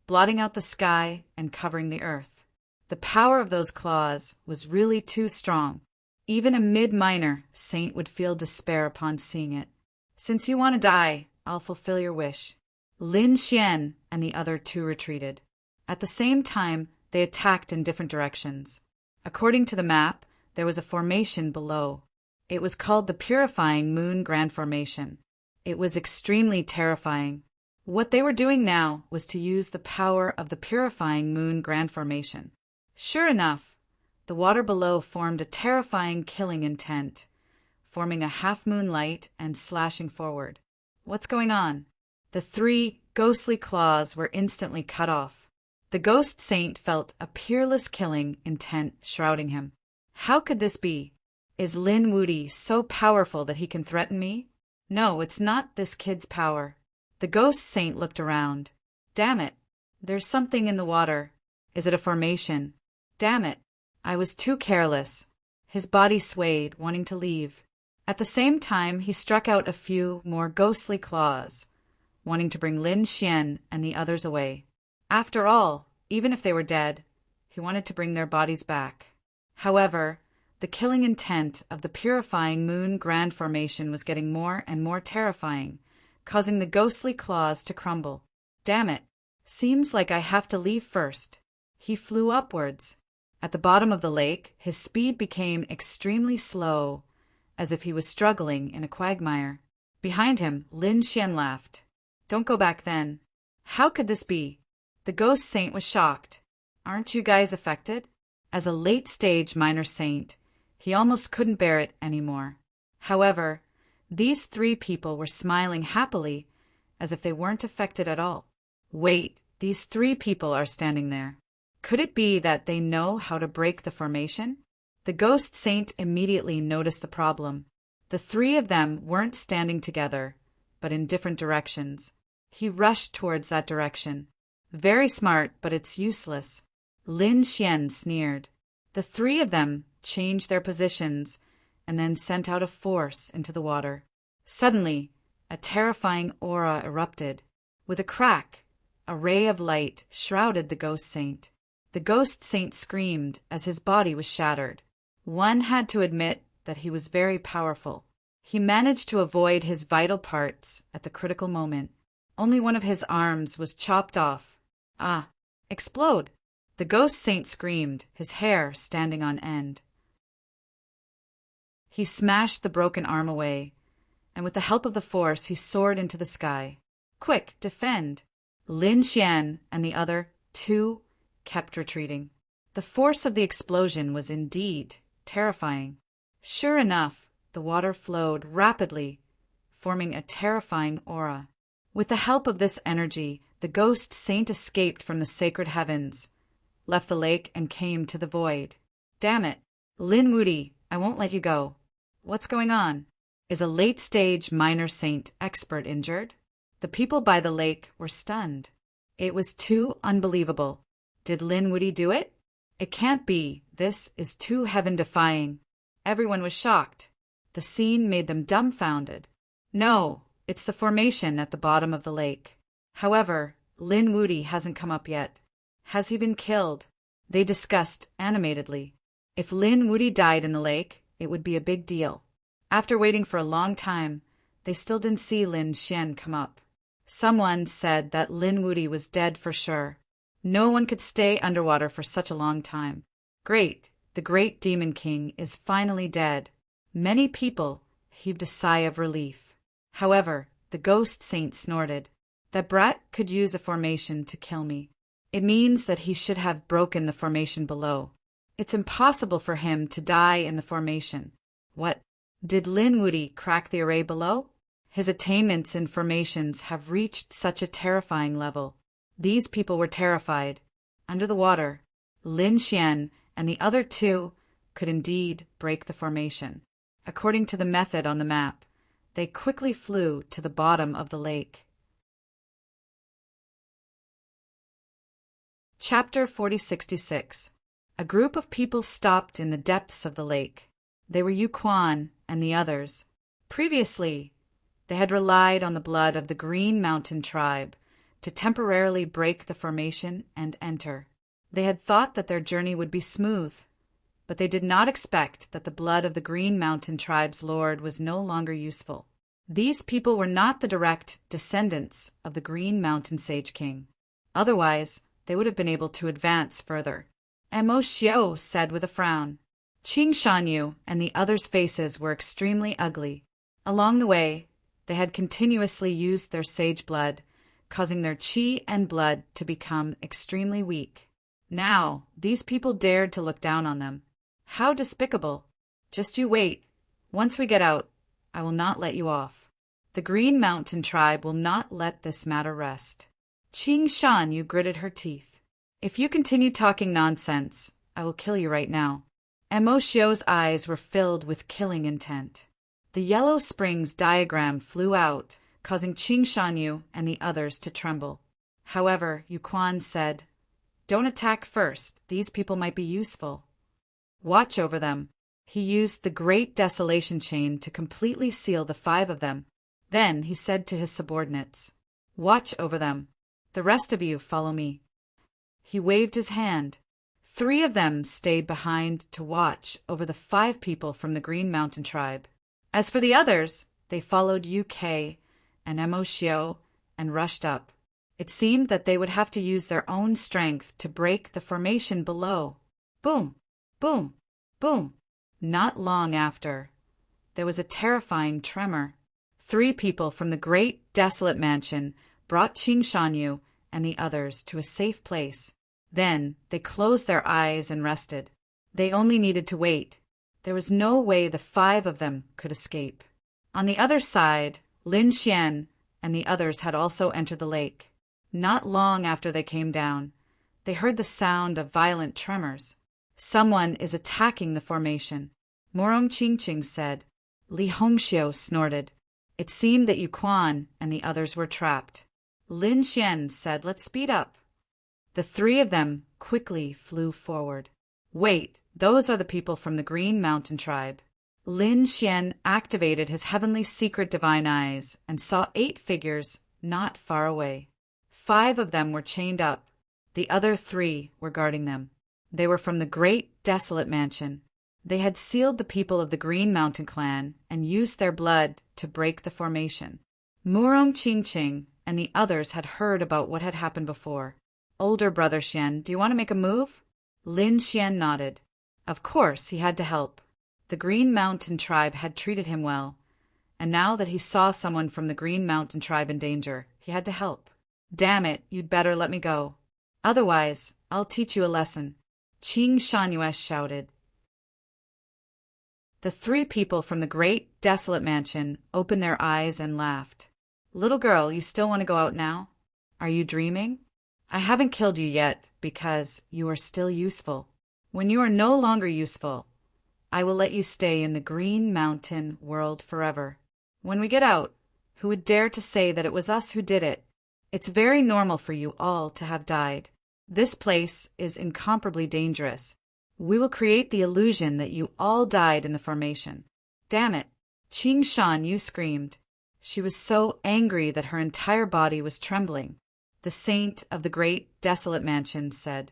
blotting out the sky and covering the earth. The power of those claws was really too strong. Even a mid-minor saint would feel despair upon seeing it. "Since you want to die, I'll fulfill your wish." Lin Xian and the other 2 retreated. At the same time, they attacked in different directions. According to the map, there was a formation below. It was called the Purifying Moon Grand Formation. It was extremely terrifying. What they were doing now was to use the power of the Purifying Moon Grand Formation. Sure enough, the water below formed a terrifying killing intent, forming a half-moon light and slashing forward. What's going on? The 3 ghostly claws were instantly cut off. The ghost saint felt a peerless killing intent shrouding him. How could this be? Is Lin Wudi so powerful that he can threaten me? No, it's not this kid's power. The ghost saint looked around. Damn it, there's something in the water. Is it a formation? Damn it, I was too careless. His body swayed, wanting to leave. At the same time, he struck out a few more ghostly claws, wanting to bring Lin Xian and the others away. After all, even if they were dead, he wanted to bring their bodies back. However, the killing intent of the Purifying Moon Grand Formation was getting more and more terrifying, causing the ghostly claws to crumble. Damn it! Seems like I have to leave first. He flew upwards. At the bottom of the lake, his speed became extremely slow, as if he was struggling in a quagmire. Behind him, Lin Xian laughed. Don't go back then. How could this be? The ghost saint was shocked. Aren't you guys affected? As a late-stage minor saint, he almost couldn't bear it anymore. However, these three people were smiling happily, as if they weren't affected at all. Wait, these three people are standing there. Could it be that they know how to break the formation? The ghost saint immediately noticed the problem. The three of them weren't standing together, but in different directions. He rushed towards that direction. Very smart, but it's useless. Lin Xian sneered. The three of them changed their positions and then sent out a force into the water. Suddenly, a terrifying aura erupted. With a crack, a ray of light shrouded the ghost saint. The ghost saint screamed as his body was shattered. One had to admit that he was very powerful. He managed to avoid his vital parts at the critical moment. Only one of his arms was chopped off. Ah! Explode! The ghost saint screamed, his hair standing on end. He smashed the broken arm away, and with the help of the force he soared into the sky. Quick, defend! Lin Xian and the other two kept retreating. The force of the explosion was indeed terrifying. Sure enough, the water flowed rapidly, forming a terrifying aura. With the help of this energy, the ghost saint escaped from the sacred heavens, left the lake, and came to the void. Damn it! Lin Wuti, I won't let you go. What's going on? Is a late-stage minor saint expert injured? The people by the lake were stunned. It was too unbelievable. Did Lin Wuti do it? It can't be. This is too heaven-defying. Everyone was shocked. The scene made them dumbfounded. No, it's the formation at the bottom of the lake. However, Lin Wuti hasn't come up yet. Has he been killed? They discussed animatedly. If Lin Wuti died in the lake, it would be a big deal. After waiting for a long time, they still didn't see Lin Xian come up. Someone said that Lin Wuti was dead for sure. No one could stay underwater for such a long time. Great, the great demon king is finally dead. Many people heaved a sigh of relief. However, the ghost saint snorted. That brat could use a formation to kill me. It means that he should have broken the formation below. It's impossible for him to die in the formation. What? Did Lin Wuti crack the array below? His attainments in formations have reached such a terrifying level. These people were terrified. Under the water, Lin Xian and the other two could indeed break the formation. According to the method on the map, they quickly flew to the bottom of the lake. Chapter 4066. A group of people stopped in the depths of the lake. They were Yu Quan and the others. Previously, they had relied on the blood of the Green Mountain tribe to temporarily break the formation and enter. They had thought that their journey would be smooth, but they did not expect that the blood of the Green Mountain tribe's lord was no longer useful. These people were not the direct descendants of the Green Mountain Sage King. Otherwise, they would have been able to advance further. Mo Xiao said with a frown. Qing Shanyu and the others' faces were extremely ugly. Along the way, they had continuously used their sage blood, causing their qi and blood to become extremely weak. Now, these people dared to look down on them. How despicable! Just you wait. Once we get out, I will not let you off. The Green Mountain tribe will not let this matter rest. Qing Shanyu gritted her teeth. If you continue talking nonsense, I will kill you right now. Mo Xiao's eyes were filled with killing intent. The Yellow Springs diagram flew out, causing Qing Shanyu and the others to tremble. However, Yu Quan said, Don't attack first. These people might be useful. Watch over them. He used the Great Desolation Chain to completely seal the 5 of them. Then he said to his subordinates, Watch over them. The rest of you follow me. He waved his hand. 3 of them stayed behind to watch over the 5 people from the Green Mountain tribe. As for the others, they followed UK and Mo Xiao and rushed up. It seemed that they would have to use their own strength to break the formation below. Boom! Boom! Boom! Not long after, there was a terrifying tremor. 3 people from the great, desolate mansion brought Qing Shanyu and the others to a safe place. Then they closed their eyes and rested. They only needed to wait. There was no way the 5 of them could escape. On the other side, Lin Xian and the others had also entered the lake. Not long after they came down, they heard the sound of violent tremors. Someone is attacking the formation. Morong Qingqing said. Li Hongxiu snorted. It seemed that Yu Quan and the others were trapped. Lin Xian said, let's speed up. The 3 of them quickly flew forward. Wait, those are the people from the Green Mountain tribe. Lin Xian activated his heavenly secret divine eyes and saw 8 figures not far away. 5 of them were chained up. The other 3 were guarding them. They were from the great desolate mansion. They had sealed the people of the Green Mountain clan and used their blood to break the formation. Murong Qingqing and the others had heard about what had happened before. Older brother Xian, do you want to make a move? Lin Xian nodded. Of course, he had to help. The Green Mountain tribe had treated him well, and now that he saw someone from the Green Mountain tribe in danger, he had to help. Damn it, you'd better let me go. Otherwise, I'll teach you a lesson. Qing Shanyue shouted. The 3 people from the great, desolate mansion opened their eyes and laughed. Little girl, you still want to go out now? Are you dreaming? I haven't killed you yet because you are still useful. When you are no longer useful, I will let you stay in the Green Mountain world forever. When we get out, who would dare to say that it was us who did it? It's very normal for you all to have died. This place is incomparably dangerous. We will create the illusion that you all died in the formation. Damn it! Qing Shanyu screamed. She was so angry that her entire body was trembling. The saint of the great desolate mansion said,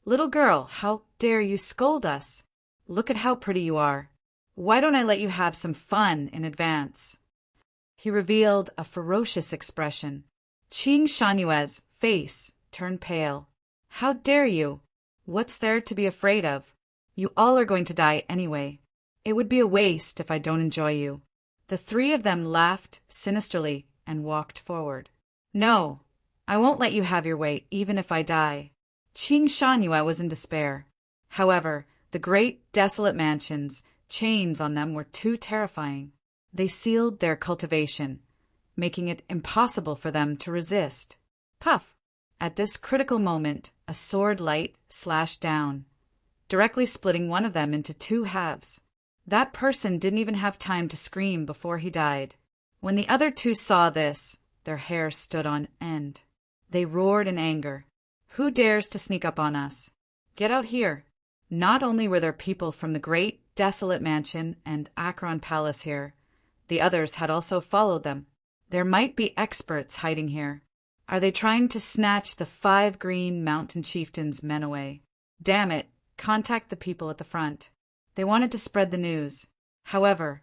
Little girl, how dare you scold us? Look at how pretty you are. Why don't I let you have some fun in advance? He revealed a ferocious expression. Qing Shanyue's face turned pale. How dare you? What's there to be afraid of? You all are going to die anyway. It would be a waste if I don't enjoy you. The 3 of them laughed sinisterly and walked forward. No, I won't let you have your way even if I die. Qing Shanyue was in despair. However, the great desolate mansion's chains on them were too terrifying. They sealed their cultivation, making it impossible for them to resist. Puff! At this critical moment, a sword light slashed down, directly splitting one of them into 2 halves. That person didn't even have time to scream before he died. When the other 2 saw this, their hair stood on end. They roared in anger. Who dares to sneak up on us? Get out here. Not only were there people from the great desolate mansion and Akron Palace here, the others had also followed them. There might be experts hiding here. Are they trying to snatch the 5 Green Mountain chieftains' men away? Damn it, contact the people at the front. They wanted to spread the news. However,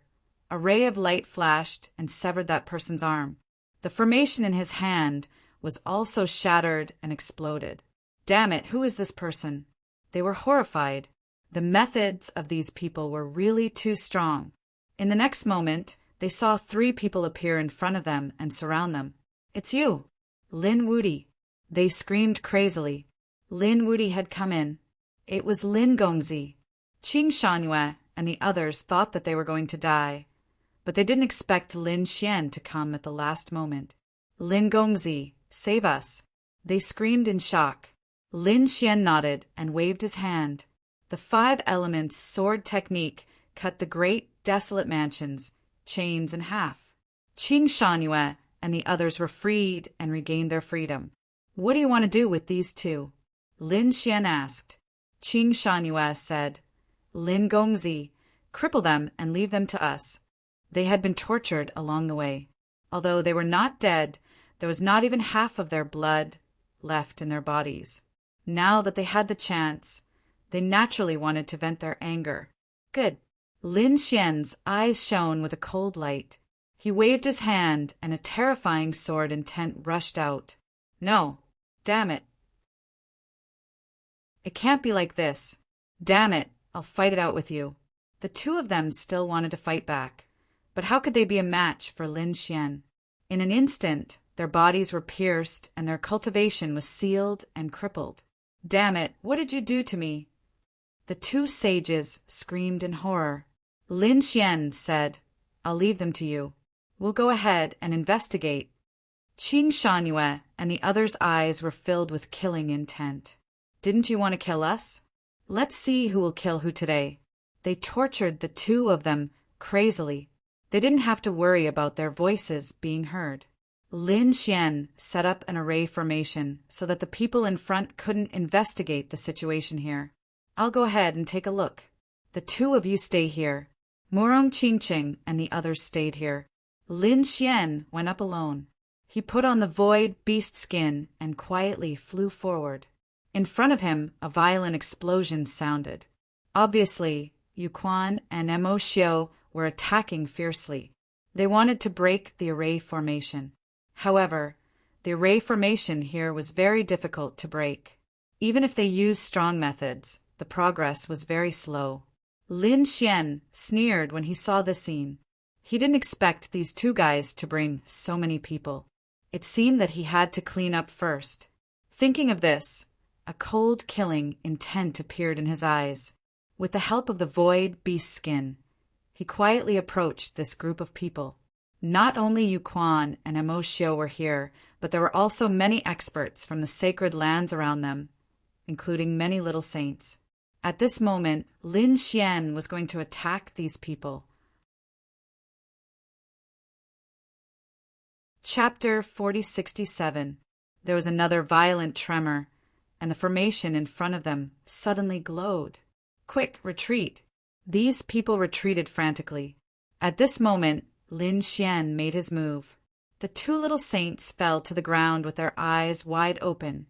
a ray of light flashed and severed that person's arm. The formation in his hand was also shattered and exploded. Damn it, who is this person? They were horrified. The methods of these people were really too strong. In the next moment, they saw 3 people appear in front of them and surround them. It's you, Lin Wudi. They screamed crazily. Lin Wudi had come in. It was Lin Gongzi. Qing Shanyue and the others thought that they were going to die, but they didn't expect Lin Xian to come at the last moment. Lin Gongzi, save us! They screamed in shock. Lin Xian nodded and waved his hand. The 5 elements sword technique cut the great desolate mansion's chains in half. Qing Shanyue and the others were freed and regained their freedom. What do you want to do with these 2? Lin Xian asked. Qing Shanyue said, Lin Gongzi, cripple them and leave them to us. They had been tortured along the way. Although they were not dead, there was not even half of their blood left in their bodies. Now that they had the chance, they naturally wanted to vent their anger. Good. Lin Xian's eyes shone with a cold light. He waved his hand and a terrifying sword intent rushed out. No. Damn it. It can't be like this. Damn it, I'll fight it out with you. The two of them still wanted to fight back. But how could they be a match for Lin Xian? In an instant, their bodies were pierced and their cultivation was sealed and crippled. Damn it, what did you do to me? The two sages screamed in horror. Lin Xian said, I'll leave them to you. We'll go ahead and investigate. Qing Shanyue and the other's eyes were filled with killing intent. Didn't you want to kill us? Let's see who will kill who today. They tortured the two of them crazily. They didn't have to worry about their voices being heard. Lin Xian set up an array formation so that the people in front couldn't investigate the situation here. I'll go ahead and take a look. The two of you stay here. Murong Qingqing and the others stayed here. Lin Xian went up alone. He put on the void beast skin and quietly flew forward. In front of him, a violent explosion sounded. Obviously, Yu Quan and Mo Xiu were attacking fiercely. They wanted to break the array formation. However, the array formation here was very difficult to break. Even if they used strong methods, the progress was very slow. Lin Xian sneered when he saw the scene. He didn't expect these two guys to bring so many people. It seemed that he had to clean up first. Thinking of this, a cold killing intent appeared in his eyes. With the help of the void beast skin, he quietly approached this group of people. Not only Yu Quan and Mo Xiu were here, but there were also many experts from the sacred lands around them, including many little saints. At this moment, Lin Xian was going to attack these people. Chapter 4067. There was another violent tremor, and the formation in front of them suddenly glowed. Quick, retreat! These people retreated frantically. At this moment, Lin Xian made his move. The two little saints fell to the ground with their eyes wide open,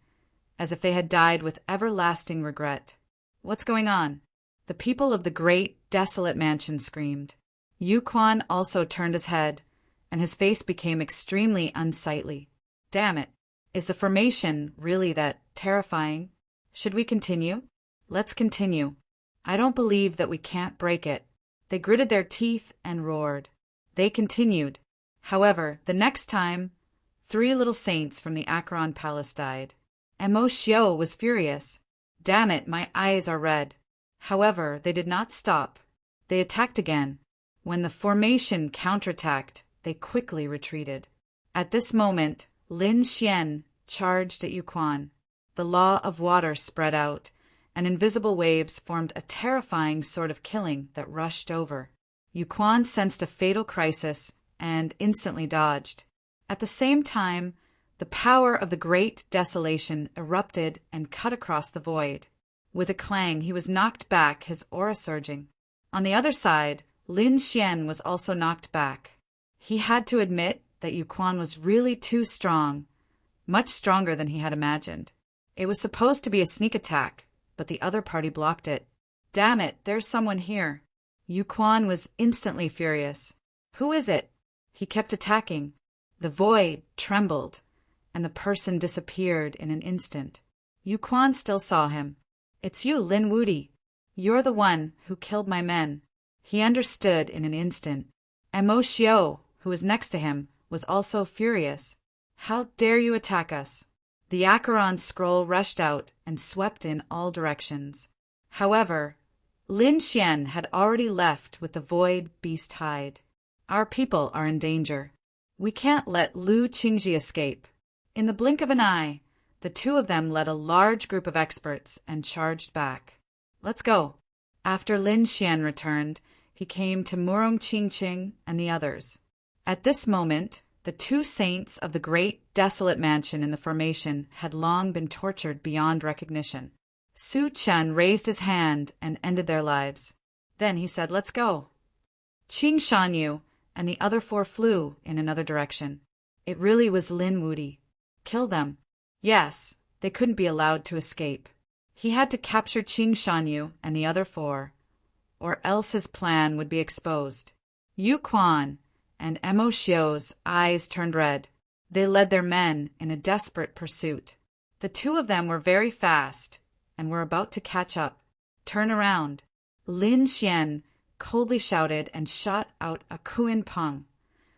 as if they had died with everlasting regret. What's going on? The people of the great, desolate mansion screamed. Yu Quan also turned his head, and his face became extremely unsightly. Damn it! Is the formation really that terrifying? Should we continue? Let's continue. I don't believe that we can't break it. They gritted their teeth and roared. They continued. However, the next time, 3 little saints from the Acheron Palace died. Mo Xiu was furious. Damn it, my eyes are red. However, they did not stop. They attacked again. When the formation counterattacked, they quickly retreated. At this moment, Lin Xian charged at Yu Quan. The law of water spread out, and invisible waves formed a terrifying sort of killing that rushed over. Yu Quan sensed a fatal crisis and instantly dodged. At the same time, the power of the great desolation erupted and cut across the void. With a clang, he was knocked back, his aura surging. On the other side, Lin Xian was also knocked back. He had to admit that Yu Quan was really too strong, much stronger than he had imagined. It was supposed to be a sneak attack, but the other party blocked it. Damn it, there's someone here. Yu Quan was instantly furious. Who is it? He kept attacking. The void trembled, and the person disappeared in an instant. Yu Quan still saw him. It's you, Lin Wudi. You're the one who killed my men. He understood in an instant. And Mo Xiu, who was next to him, was also furious. How dare you attack us? The Acheron scroll rushed out and swept in all directions. However, Lin Xian had already left with the void beast hide. Our people are in danger. We can't let Lu Qingji escape. In the blink of an eye, the two of them led a large group of experts and charged back. Let's go. After Lin Xian returned, he came to Murong Qingqing and the others. At this moment, the 2 saints of the great desolate mansion in the formation had long been tortured beyond recognition. Su Chen raised his hand and ended their lives. Then he said, let's go. Qing Shanyu and the other 4 flew in another direction. It really was Lin Wudi. Kill them. Yes, they couldn't be allowed to escape. He had to capture Qing Shanyu and the other 4, or else his plan would be exposed. Yu Quan and Mo Xiu's eyes turned red. They led their men in a desperate pursuit. The two of them were very fast and were about to catch up. "Turn around!" Lin Xian coldly shouted and shot out a Kuin Peng,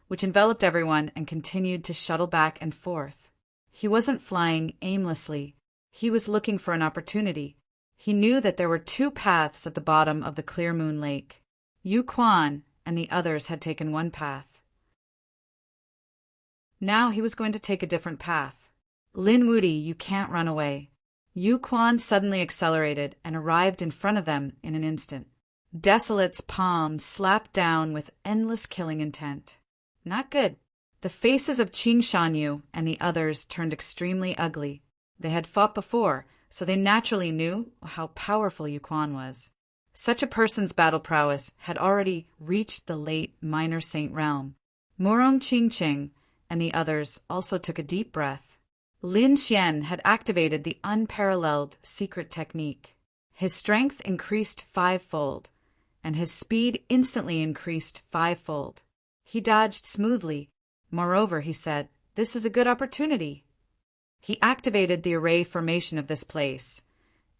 which enveloped everyone and continued to shuttle back and forth. He wasn't flying aimlessly. He was looking for an opportunity. He knew that there were two paths at the bottom of the clear moon lake. Yu Quan and the others had taken one path. Now he was going to take a different path. "Lin Wuti, you can't run away." Yu Quan suddenly accelerated and arrived in front of them in an instant. Desolate's palm slapped down with endless killing intent. Not good. The faces of Qing Shanyu and the others turned extremely ugly. They had fought before, so they naturally knew how powerful Yu Quan was. Such a person's battle prowess had already reached the late minor saint realm. Murong Qingqing and the others also took a deep breath. Lin Xian had activated the unparalleled secret technique. His strength increased fivefold, and his speed instantly increased fivefold. He dodged smoothly. Moreover, he said, "This is a good opportunity." He activated the array formation of this place,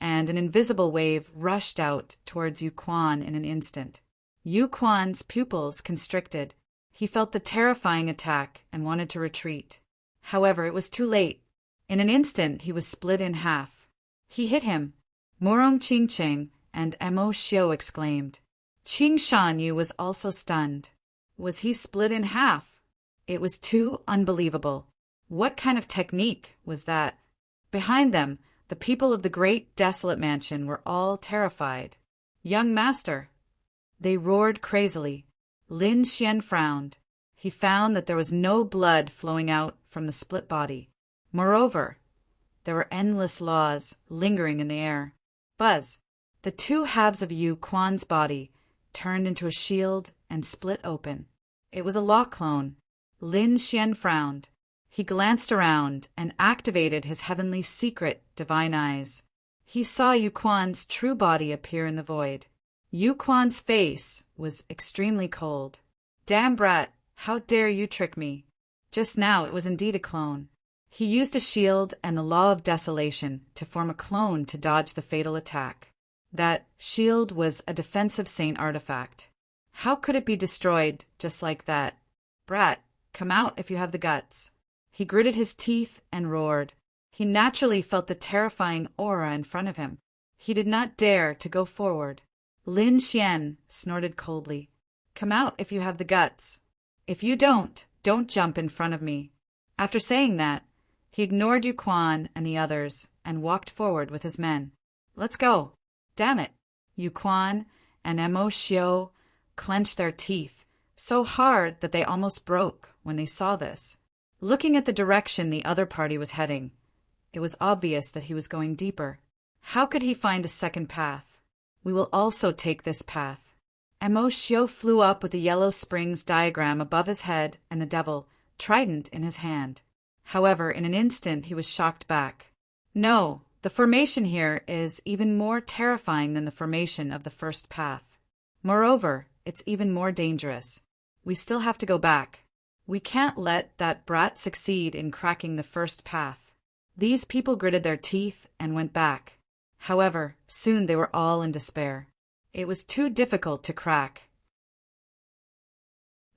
and an invisible wave rushed out towards Yu Quan in an instant. Yu Quan's pupils constricted. He felt the terrifying attack and wanted to retreat. However, it was too late. In an instant, he was split in half. He hit him. Murong Qingqing and Mo Xiu exclaimed. Qing Shanyu was also stunned. Was he split in half? It was too unbelievable. What kind of technique was that? Behind them, the people of the great desolate mansion were all terrified. "Young master!" They roared crazily. Lin Xian frowned. He found that there was no blood flowing out from the split body. Moreover, there were endless laws lingering in the air. Buzz! The two halves of Yu Quan's body turned into a shield and split open. It was a law clone. Lin Xian frowned. He glanced around and activated his heavenly secret divine eyes. He saw Yu Quan's true body appear in the void. Yu Quan's face was extremely cold. "Damn brat, how dare you trick me?" Just now it was indeed a clone. He used a shield and the law of desolation to form a clone to dodge the fatal attack. That shield was a defensive saint artifact. How could it be destroyed just like that? "Brat, come out if you have the guts." He gritted his teeth and roared. He naturally felt the terrifying aura in front of him. He did not dare to go forward. Lin Xian snorted coldly. "Come out if you have the guts. If you don't jump in front of me." After saying that, he ignored Yu Quan and the others and walked forward with his men. "Let's go." Damn it! Yu Quan and Mo Xiu clenched their teeth so hard that they almost broke when they saw this. Looking at the direction the other party was heading, it was obvious that he was going deeper. How could he find a second path? "We will also take this path." Mo Xiu flew up with the Yellow Springs diagram above his head and the devil, trident in his hand. However, in an instant he was shocked back. No, the formation here is even more terrifying than the formation of the first path. Moreover, it's even more dangerous. We still have to go back. We can't let that brat succeed in cracking the first path. These people gritted their teeth and went back. However, soon they were all in despair. It was too difficult to crack.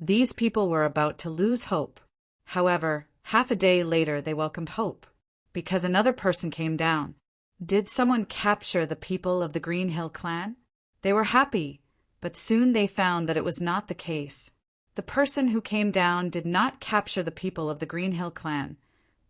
These people were about to lose hope. However, half a day later they welcomed hope, because another person came down. Did someone capture the people of the Green Hill clan? They were happy, but soon they found that it was not the case. The person who came down did not capture the people of the Green Hill clan,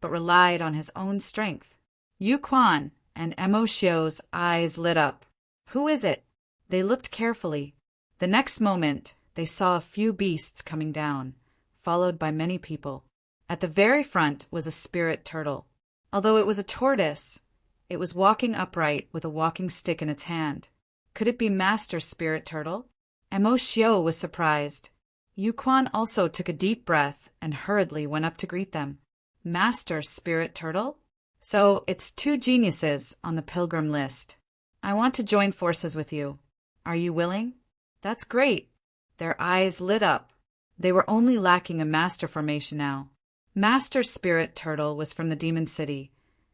but relied on his own strength. Yu Quan and Mo Xiu's eyes lit up. "Who is it?" They looked carefully. The next moment, they saw a few beasts coming down, followed by many people. At the very front was a spirit turtle. Although it was a tortoise, it was walking upright with a walking stick in its hand. Could it be Master Spirit Turtle? Mo Xiu was surprised. Yu Quan also took a deep breath and hurriedly went up to greet them. "Master Spirit Turtle? So it's two geniuses on the pilgrim list. I want to join forces with you. Are you willing?" "That's great." Their eyes lit up. They were only lacking a master formation now. Master Spirit Turtle was from the Demon City,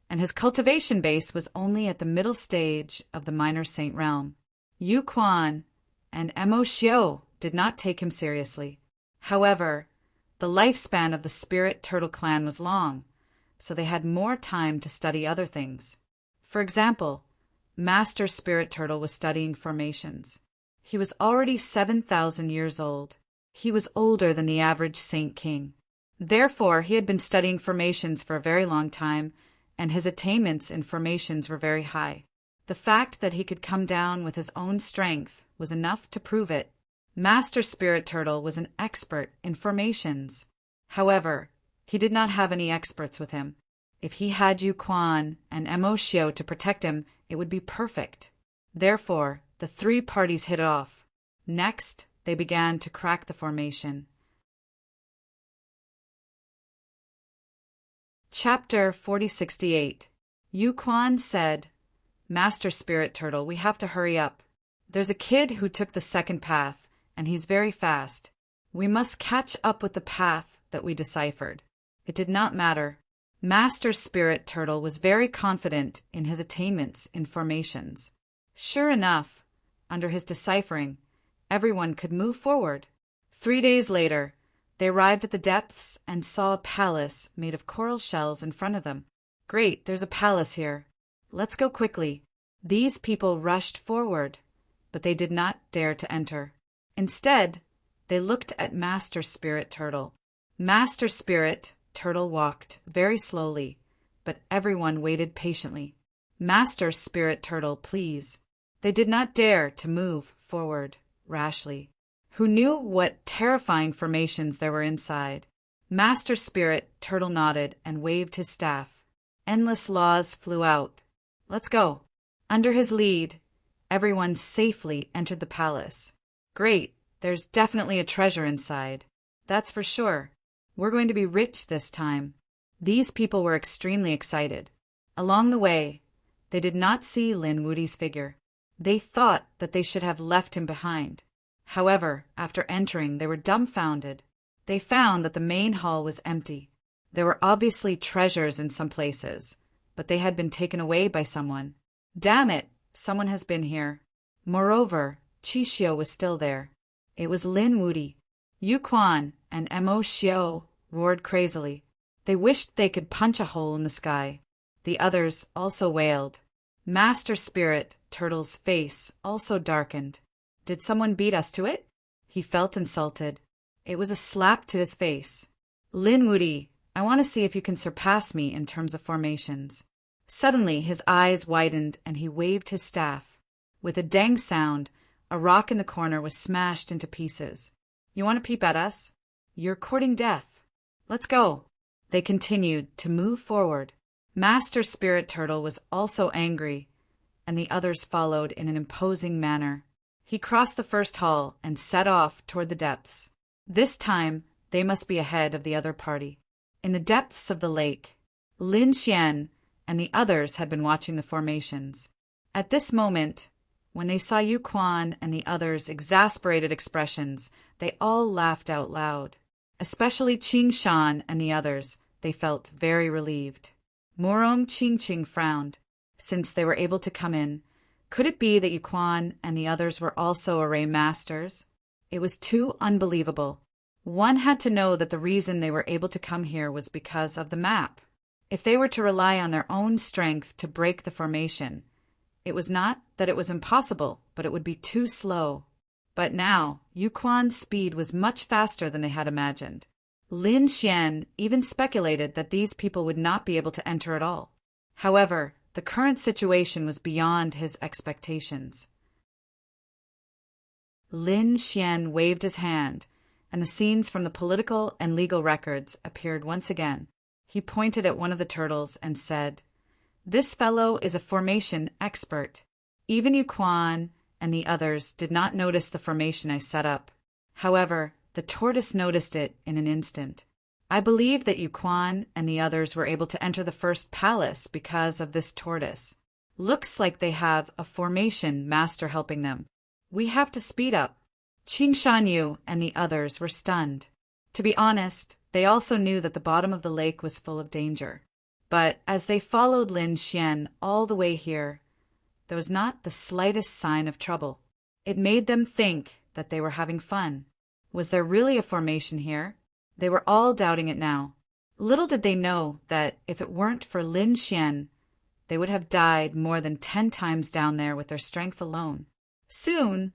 and his cultivation base was only at the middle stage of the Minor Saint realm. Yu Quan and Mo Xiao did not take him seriously. However, the lifespan of the Spirit Turtle clan was long, so they had more time to study other things. For example, Master Spirit Turtle was studying formations. He was already 7,000 years old. He was older than the average Saint King. Therefore, he had been studying formations for a very long time, and his attainments in formations were very high. The fact that he could come down with his own strength was enough to prove it. Master Spirit Turtle was an expert in formations. However, he did not have any experts with him. If he had Yu Quan and Mo Xiao to protect him, it would be perfect. Therefore, the three parties hit it off. Next, they began to crack the formation. Chapter 4068. Yu Quan said, Master Spirit Turtle, we have to hurry up. There's a kid who took the second path, and he's very fast. We must catch up with the path that we deciphered. It did not matter. Master Spirit Turtle was very confident in his attainments in formations. Sure enough, under his deciphering, everyone could move forward. 3 days later, they arrived at the depths and saw a palace made of coral shells in front of them. Great, there's a palace here. Let's go quickly. These people rushed forward, but they did not dare to enter. Instead, they looked at Master Spirit Turtle. Master Spirit Turtle walked very slowly, but everyone waited patiently. Master Spirit Turtle, please. They did not dare to move forward rashly. Who knew what terrifying formations there were inside? Master Spirit Turtle nodded and waved his staff. Endless laws flew out. Let's go. Under his lead, everyone safely entered the palace. Great, there's definitely a treasure inside. That's for sure. We're going to be rich this time. These people were extremely excited. Along the way, they did not see Lin Wudi's figure. They thought that they should have left him behind. However, after entering, they were dumbfounded. They found that the main hall was empty. There were obviously treasures in some places, but they had been taken away by someone. Damn it, someone has been here. Moreover, Qixio was still there. It was Lin Wudi. Yu Quan and Mo Xiao roared crazily. They wished they could punch a hole in the sky. The others also wailed. Master Spirit Turtle's face also darkened. Did someone beat us to it? He felt insulted. It was a slap to his face. Lin Wudi, I want to see if you can surpass me in terms of formations. Suddenly, his eyes widened and he waved his staff. With a dang sound, a rock in the corner was smashed into pieces. You want to peep at us? You're courting death. Let's go. They continued to move forward. Master Spirit Turtle was also angry, and the others followed in an imposing manner. He crossed the first hall and set off toward the depths. This time, they must be ahead of the other party. In the depths of the lake, Lin Xian and the others had been watching the formations. At this moment, when they saw Yu Quan and the others' exasperated expressions, they all laughed out loud. Especially Qing Shan and the others, they felt very relieved. Morong Qing frowned. Since they were able to come in, could it be that Yu Quan and the others were also array masters? It was too unbelievable. One had to know that the reason they were able to come here was because of the map. If they were to rely on their own strength to break the formation, it was not that it was impossible, but it would be too slow. But now, Yu Quan's speed was much faster than they had imagined. Lin Xian even speculated that these people would not be able to enter at all. However, the current situation was beyond his expectations. Lin Xian waved his hand, and the scenes from the political and legal records appeared once again. He pointed at one of the turtles and said, "This fellow is a formation expert." Even Yu Quan and the others did not notice the formation I set up. However, the tortoise noticed it in an instant. I believe that Yu Quan and the others were able to enter the first palace because of this tortoise. Looks like they have a formation master helping them. We have to speed up. Qing Shanyu and the others were stunned. To be honest, they also knew that the bottom of the lake was full of danger. But as they followed Lin Xian all the way here, there was not the slightest sign of trouble. It made them think that they were having fun. Was there really a formation here? They were all doubting it now. Little did they know that if it weren't for Lin Xian, they would have died more than 10 times down there with their strength alone. Soon,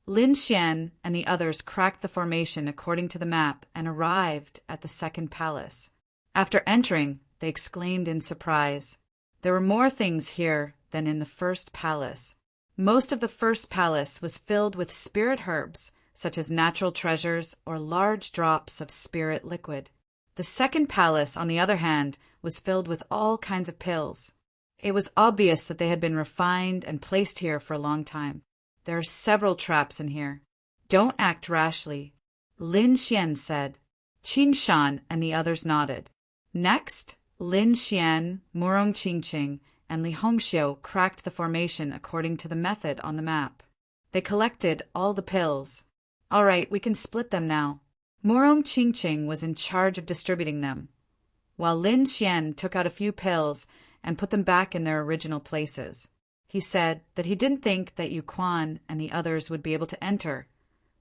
Lin Xian and the others cracked the formation according to the map and arrived at the second palace. After entering, they exclaimed in surprise. There were more things here than in the first palace. Most of the first palace was filled with spirit herbs, such as natural treasures or large drops of spirit liquid. The second palace, on the other hand, was filled with all kinds of pills. It was obvious that they had been refined and placed here for a long time. There are several traps in here. Don't act rashly, Lin Xian said. Qing Shan and the others nodded. Next, Lin Xian, Murong Qingqing, and Li Hongxiu cracked the formation according to the method on the map. They collected all the pills. All right, we can split them now. Murong Qingqing was in charge of distributing them, while Lin Xian took out a few pills and put them back in their original places. He said that he didn't think that Yu Quan and the others would be able to enter,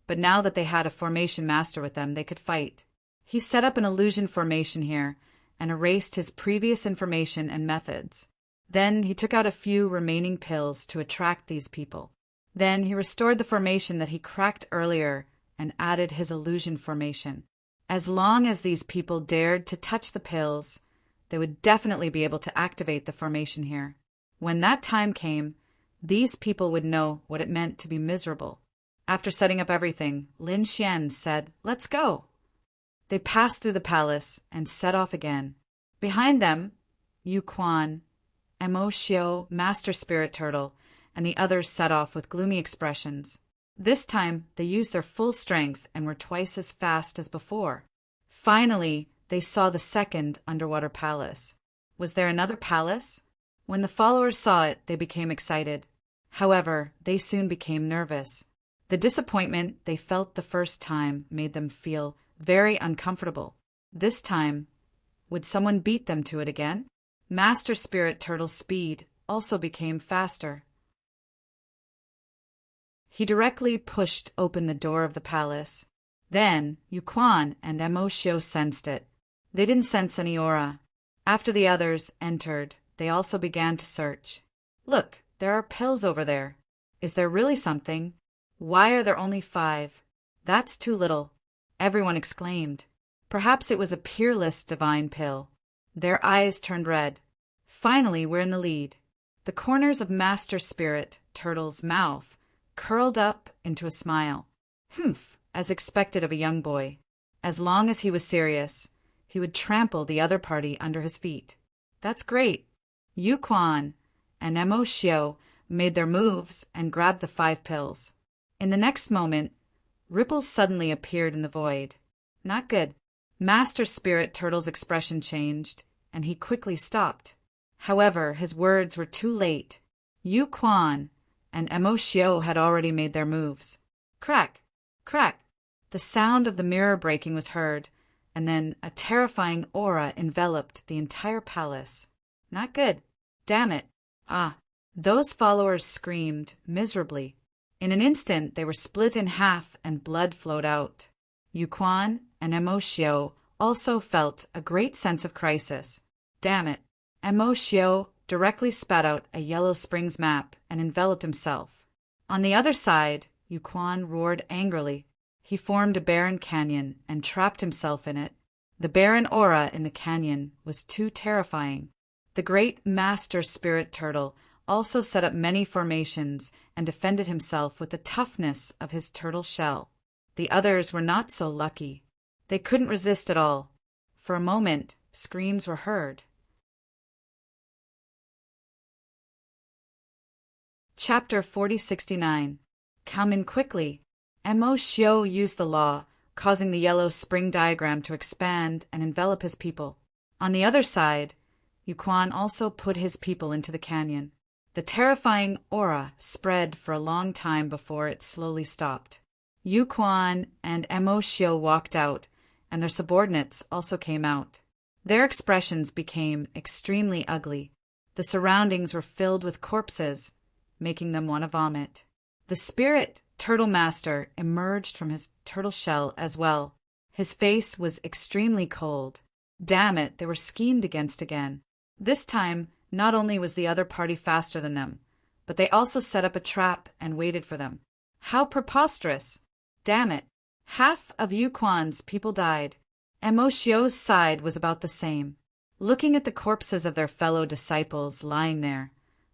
but now that they had a formation master with them, they could fight. He set up an illusion formation here and erased his previous information and methods. Then he took out a few remaining pills to attract these people. Then he restored the formation that he cracked earlier and added his illusion formation. As long as these people dared to touch the pills, they would definitely be able to activate the formation here. When that time came, these people would know what it meant to be miserable. After setting up everything, Lin Xian said, "Let's go." They passed through the palace and set off again. Behind them, Yu Quan, Mo Xiu, Master Spirit Turtle, and the others set off with gloomy expressions. This time, they used their full strength and were twice as fast as before. Finally, they saw the second underwater palace. Was there another palace? When the followers saw it, they became excited. However, they soon became nervous. The disappointment they felt the first time made them feel very uncomfortable. This time, would someone beat them to it again? Master Spirit Turtle's speed also became faster. He directly pushed open the door of the palace. Then, Yu Quan and Mo Xiu sensed it. They didn't sense any aura. After the others entered, they also began to search. Look, there are pills over there. Is there really something? Why are there only 5? That's too little, everyone exclaimed. Perhaps it was a peerless divine pill. Their eyes turned red. Finally, we're in the lead. The corners of Master Spirit Turtle's mouth curled up into a smile. Humph, as expected of a young boy. As long as he was serious, he would trample the other party under his feet. That's great. Yu Quan and Mo Xiu made their moves and grabbed the 5 pills. In the next moment, ripples suddenly appeared in the void. Not good. Master Spirit Turtle's expression changed, and he quickly stopped. However, his words were too late. Yu Quan and Mo Xiu had already made their moves. Crack! Crack! The sound of the mirror breaking was heard, and then a terrifying aura enveloped the entire palace. Not good. Damn it. Ah! Those followers screamed miserably. In an instant, they were split in half and blood flowed out. Yu Quan and Mo Xiu also felt a great sense of crisis. Damn it. Mo Xiu directly spat out a Yellow Springs map and enveloped himself. On the other side, Yu Quan roared angrily. He formed a barren canyon and trapped himself in it. The barren aura in the canyon was too terrifying. The great Master Spirit Turtle also set up many formations and defended himself with the toughness of his turtle shell. The others were not so lucky. They couldn't resist at all. For a moment, screams were heard. Chapter 4069. Come in quickly. Mo Xiu used the law, causing the yellow spring diagram to expand and envelop his people. On the other side, Yu Quan also put his people into the canyon. The terrifying aura spread for a long time before it slowly stopped. Yu Quan and Mo Xiu walked out, and their subordinates also came out. Their expressions became extremely ugly. The surroundings were filled with corpses, making them want to vomit. The spirit turtle master emerged from his turtle shell as well. His face was extremely cold. Damn it, they were schemed against again. This time, not only was the other party faster than them, but they also set up a trap and waited for them. How preposterous! Damn it! Half of Yuquan's people died. Mo Xiu's side was about the same. Looking at the corpses of their fellow disciples lying there,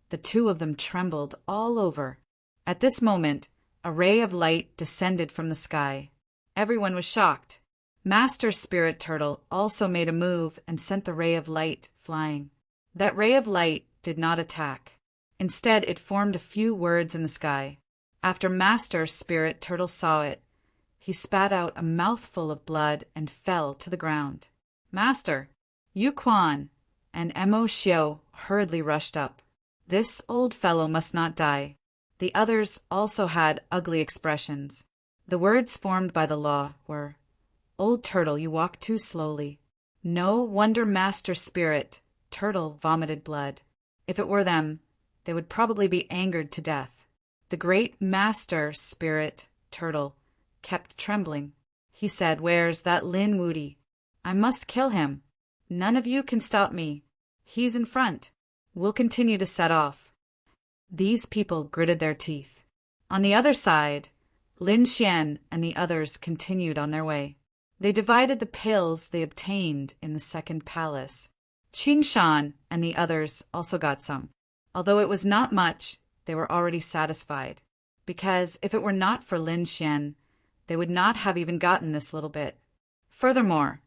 the two of them trembled all over. At this moment, a ray of light descended from the sky. Everyone was shocked. Master Spirit Turtle also made a move and sent the ray of light flying. That ray of light did not attack. Instead, it formed a few words in the sky. After Master Spirit Turtle saw it, he spat out a mouthful of blood and fell to the ground. Master, Yuquan and Mo Xiu hurriedly rushed up. This old fellow must not die. The others also had ugly expressions. The words formed by the law were, "Old turtle, you walk too slowly." No wonder Master Spirit Turtle vomited blood. If it were them, they would probably be angered to death. The great Master Spirit Turtle kept trembling. He said, "Where's that Lin Wudi? I must kill him. None of you can stop me. He's in front. We'll continue to set off." These people gritted their teeth. On the other side, Lin Xian and the others continued on their way. They divided the pills they obtained in the second palace. Qing Shan and the others also got some. Although it was not much, they were already satisfied, because if it were not for Lin Xian, they would not have even gotten this little bit. Furthermore,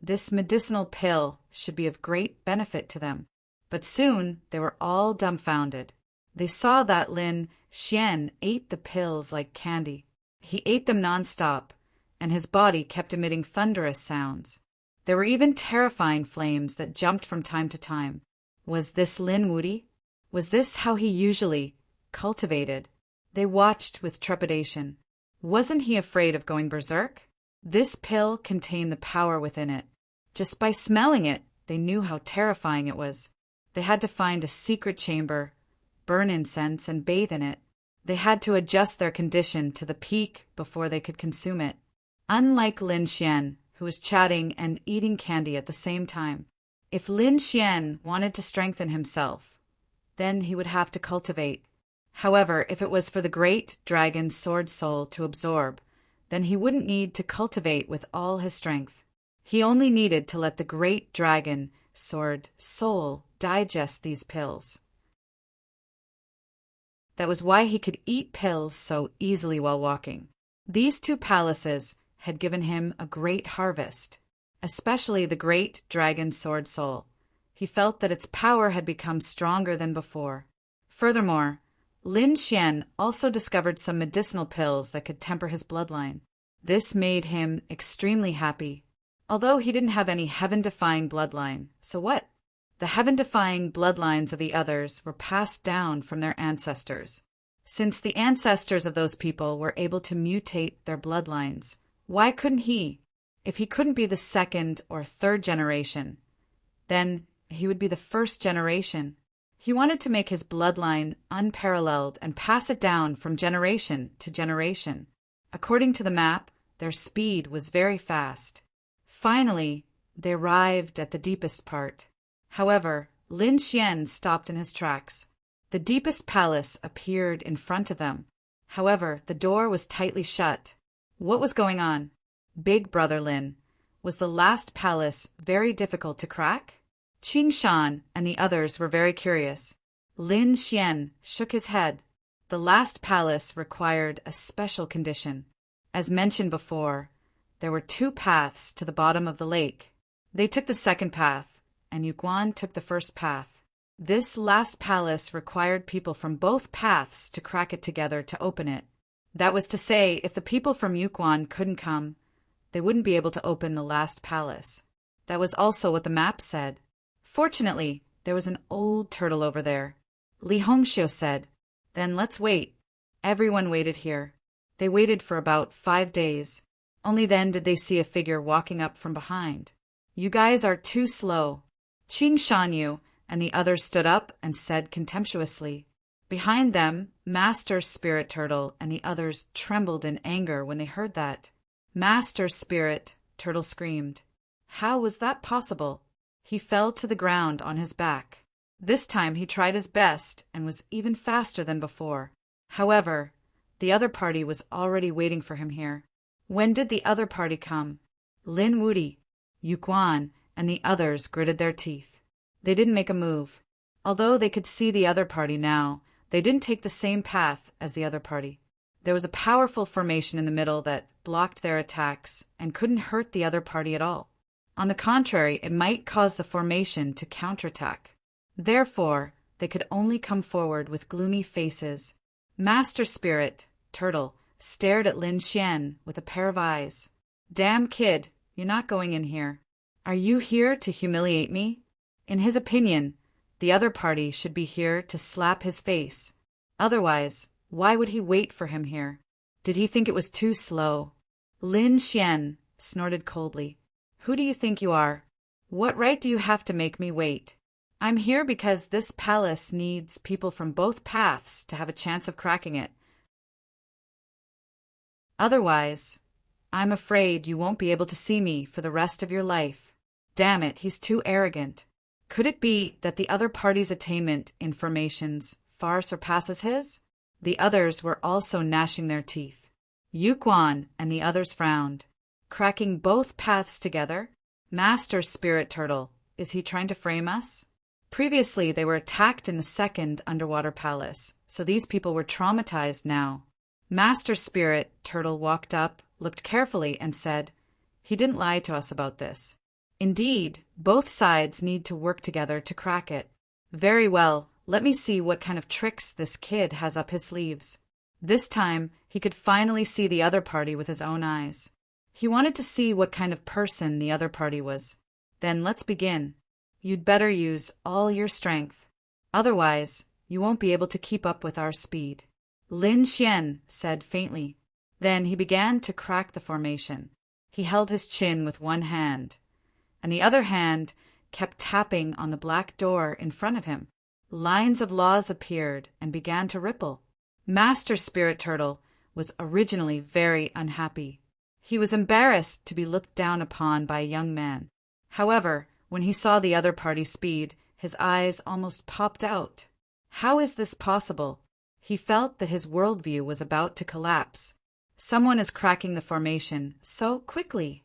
this medicinal pill should be of great benefit to them. But soon they were all dumbfounded. They saw that Lin Xian ate the pills like candy. He ate them nonstop, and his body kept emitting thunderous sounds. There were even terrifying flames that jumped from time to time. Was this Lin Wudi? Was this how he usually cultivated? They watched with trepidation. Wasn't he afraid of going berserk? This pill contained the power within it. Just by smelling it, they knew how terrifying it was. They had to find a secret chamber, burn incense, and bathe in it. They had to adjust their condition to the peak before they could consume it. Unlike Lin Xian, who was chatting and eating candy at the same time, if Lin Xian wanted to strengthen himself, then he would have to cultivate. However, if it was for the great dragon sword soul to absorb, then he wouldn't need to cultivate with all his strength. He only needed to let the great dragon sword soul digest these pills. That was why he could eat pills so easily while walking. These two palaces had given him a great harvest, especially the great dragon sword soul. He felt that its power had become stronger than before. Furthermore, Lin Xian also discovered some medicinal pills that could temper his bloodline. This made him extremely happy, although he didn't have any heaven-defying bloodline. So what? The heaven-defying bloodlines of the others were passed down from their ancestors. Since the ancestors of those people were able to mutate their bloodlines, why couldn't he? If he couldn't be the second or third generation, then he would be the first generation. He wanted to make his bloodline unparalleled and pass it down from generation to generation. According to the map, their speed was very fast. Finally, they arrived at the deepest part. However, Lin Xian stopped in his tracks. The deepest palace appeared in front of them. However, the door was tightly shut. What was going on? Big Brother Lin. Was the last palace very difficult to crack? Qing Shan and the others were very curious. Lin Xian shook his head. The last palace required a special condition. As mentioned before, there were two paths to the bottom of the lake. They took the second path, and Yuquan took the first path. This last palace required people from both paths to crack it together to open it. That was to say, if the people from Yuquan couldn't come, they wouldn't be able to open the last palace. That was also what the map said. Fortunately, there was an old turtle over there. Li Hongxiu said, "Then let's wait." Everyone waited here. They waited for about 5 days. Only then did they see a figure walking up from behind. "You guys are too slow. Qing Shan Yu," and the others stood up and said contemptuously. Behind them, Master Spirit Turtle and the others trembled in anger when they heard that. "Master Spirit," Turtle screamed. How was that possible? He fell to the ground on his back. This time he tried his best and was even faster than before. However, the other party was already waiting for him here. When did the other party come? Lin Wudi, Yu Quan, and the others gritted their teeth. They didn't make a move. Although they could see the other party now, they didn't take the same path as the other party. There was a powerful formation in the middle that blocked their attacks and couldn't hurt the other party at all. On the contrary, it might cause the formation to counterattack. Therefore, they could only come forward with gloomy faces. Master Spirit, Turtle, stared at Lin Xian with a pair of eyes. "Damn kid, you're not going in here. Are you here to humiliate me?" In his opinion, the other party should be here to slap his face. Otherwise, why would he wait for him here? Did he think it was too slow? Lin Xian snorted coldly. "Who do you think you are? What right do you have to make me wait? I'm here because this palace needs people from both paths to have a chance of cracking it. Otherwise, I'm afraid you won't be able to see me for the rest of your life." Damn it, he's too arrogant. Could it be that the other party's attainment in formations far surpasses his? The others were also gnashing their teeth. Yu Quan and the others frowned. Cracking both paths together? Master Spirit Turtle, is he trying to frame us? Previously, they were attacked in the second underwater palace, so these people were traumatized now. Master Spirit Turtle walked up, looked carefully, and said, "He didn't lie to us about this. Indeed, both sides need to work together to crack it. Very well, let me see what kind of tricks this kid has up his sleeves." This time, he could finally see the other party with his own eyes. He wanted to see what kind of person the other party was. "Then let's begin. You'd better use all your strength. Otherwise, you won't be able to keep up with our speed," Lin Xian said faintly. Then he began to crack the formation. He held his chin with one hand, and the other hand kept tapping on the black door in front of him. Lines of laws appeared and began to ripple. Master Spirit Turtle was originally very unhappy. He was embarrassed to be looked down upon by a young man. However, when he saw the other party's speed, his eyes almost popped out. How is this possible? He felt that his worldview was about to collapse. Someone is cracking the formation so quickly.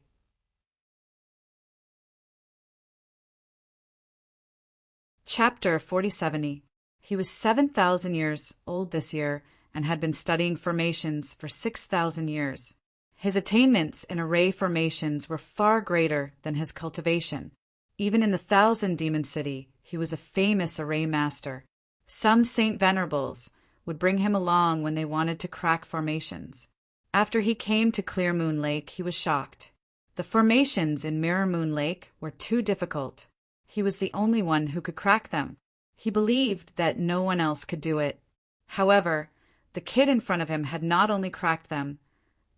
Chapter 4070. He was 7,000 years old this year and had been studying formations for 6,000 years. His attainments in array formations were far greater than his cultivation. Even in the 1,000 Demon City, he was a famous array master. Some Saint Venerables would bring him along when they wanted to crack formations. After he came to Clear Moon Lake, he was shocked. The formations in Mirror Moon Lake were too difficult. He was the only one who could crack them. He believed that no one else could do it. However, the kid in front of him had not only cracked them,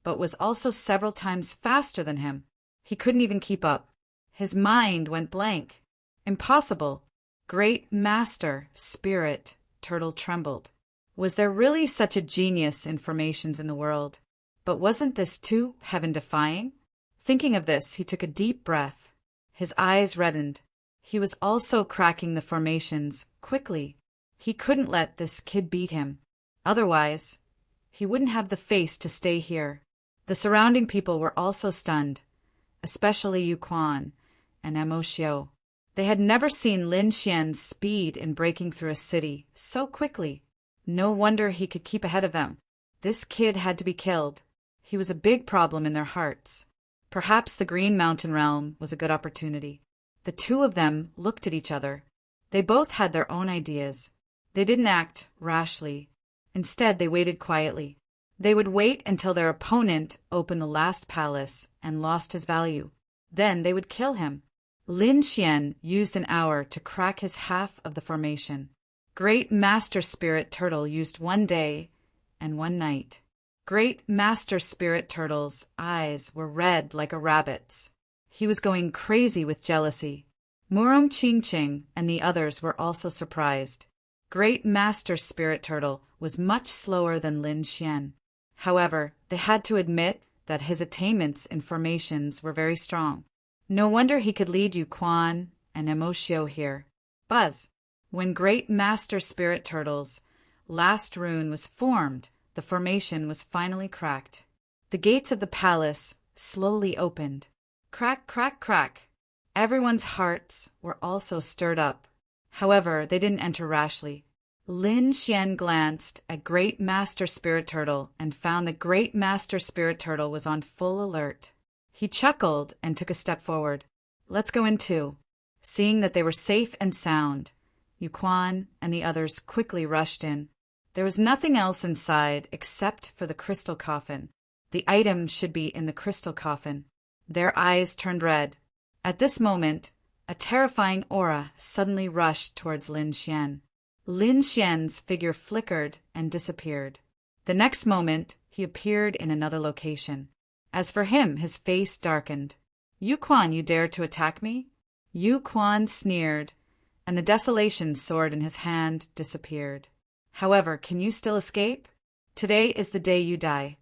but was also several times faster than him. He couldn't even keep up. His mind went blank. Impossible. Great Master Spirit Turtle trembled. Was there really such a genius in formations in the world? But wasn't this too heaven-defying? Thinking of this, he took a deep breath. His eyes reddened. He was also cracking the formations quickly. He couldn't let this kid beat him. Otherwise, he wouldn't have the face to stay here. The surrounding people were also stunned, especially Yu Quan and Mo Xiu. They had never seen Lin Xian's speed in breaking through a city so quickly. No wonder he could keep ahead of them. This kid had to be killed. He was a big problem in their hearts. Perhaps the Green Mountain Realm was a good opportunity. The two of them looked at each other. They both had their own ideas. They didn't act rashly. Instead, they waited quietly. They would wait until their opponent opened the last palace and lost his value. Then they would kill him. Lin Xian used an hour to crack his half of the formation. Great Master Spirit Turtle used 1 day and 1 night. Great Master Spirit Turtle's eyes were red like a rabbit's. He was going crazy with jealousy. Murong Ching Ching and the others were also surprised. Great Master Spirit Turtle was much slower than Lin Xian. However, they had to admit that his attainments in formations were very strong. No wonder he could lead Yu Quan and Emoshio here. Buzz! When Great Master Spirit Turtle's last rune was formed, the formation was finally cracked. The gates of the palace slowly opened. Crack, crack, crack. Everyone's hearts were also stirred up. However, they didn't enter rashly. Lin Xian glanced at Great Master Spirit Turtle and found that Great Master Spirit Turtle was on full alert. He chuckled and took a step forward. Let's go in too. Seeing that they were safe and sound, Yu Quan and the others quickly rushed in. There was nothing else inside except for the crystal coffin. The item should be in the crystal coffin. Their eyes turned red. At this moment, a terrifying aura suddenly rushed towards Lin Xian. Lin Xian's figure flickered and disappeared. The next moment, he appeared in another location. As for him, his face darkened. Yu Quan, you dare to attack me? Yu Quan sneered, and the desolation sword in his hand disappeared. However, can you still escape? Today is the day you die.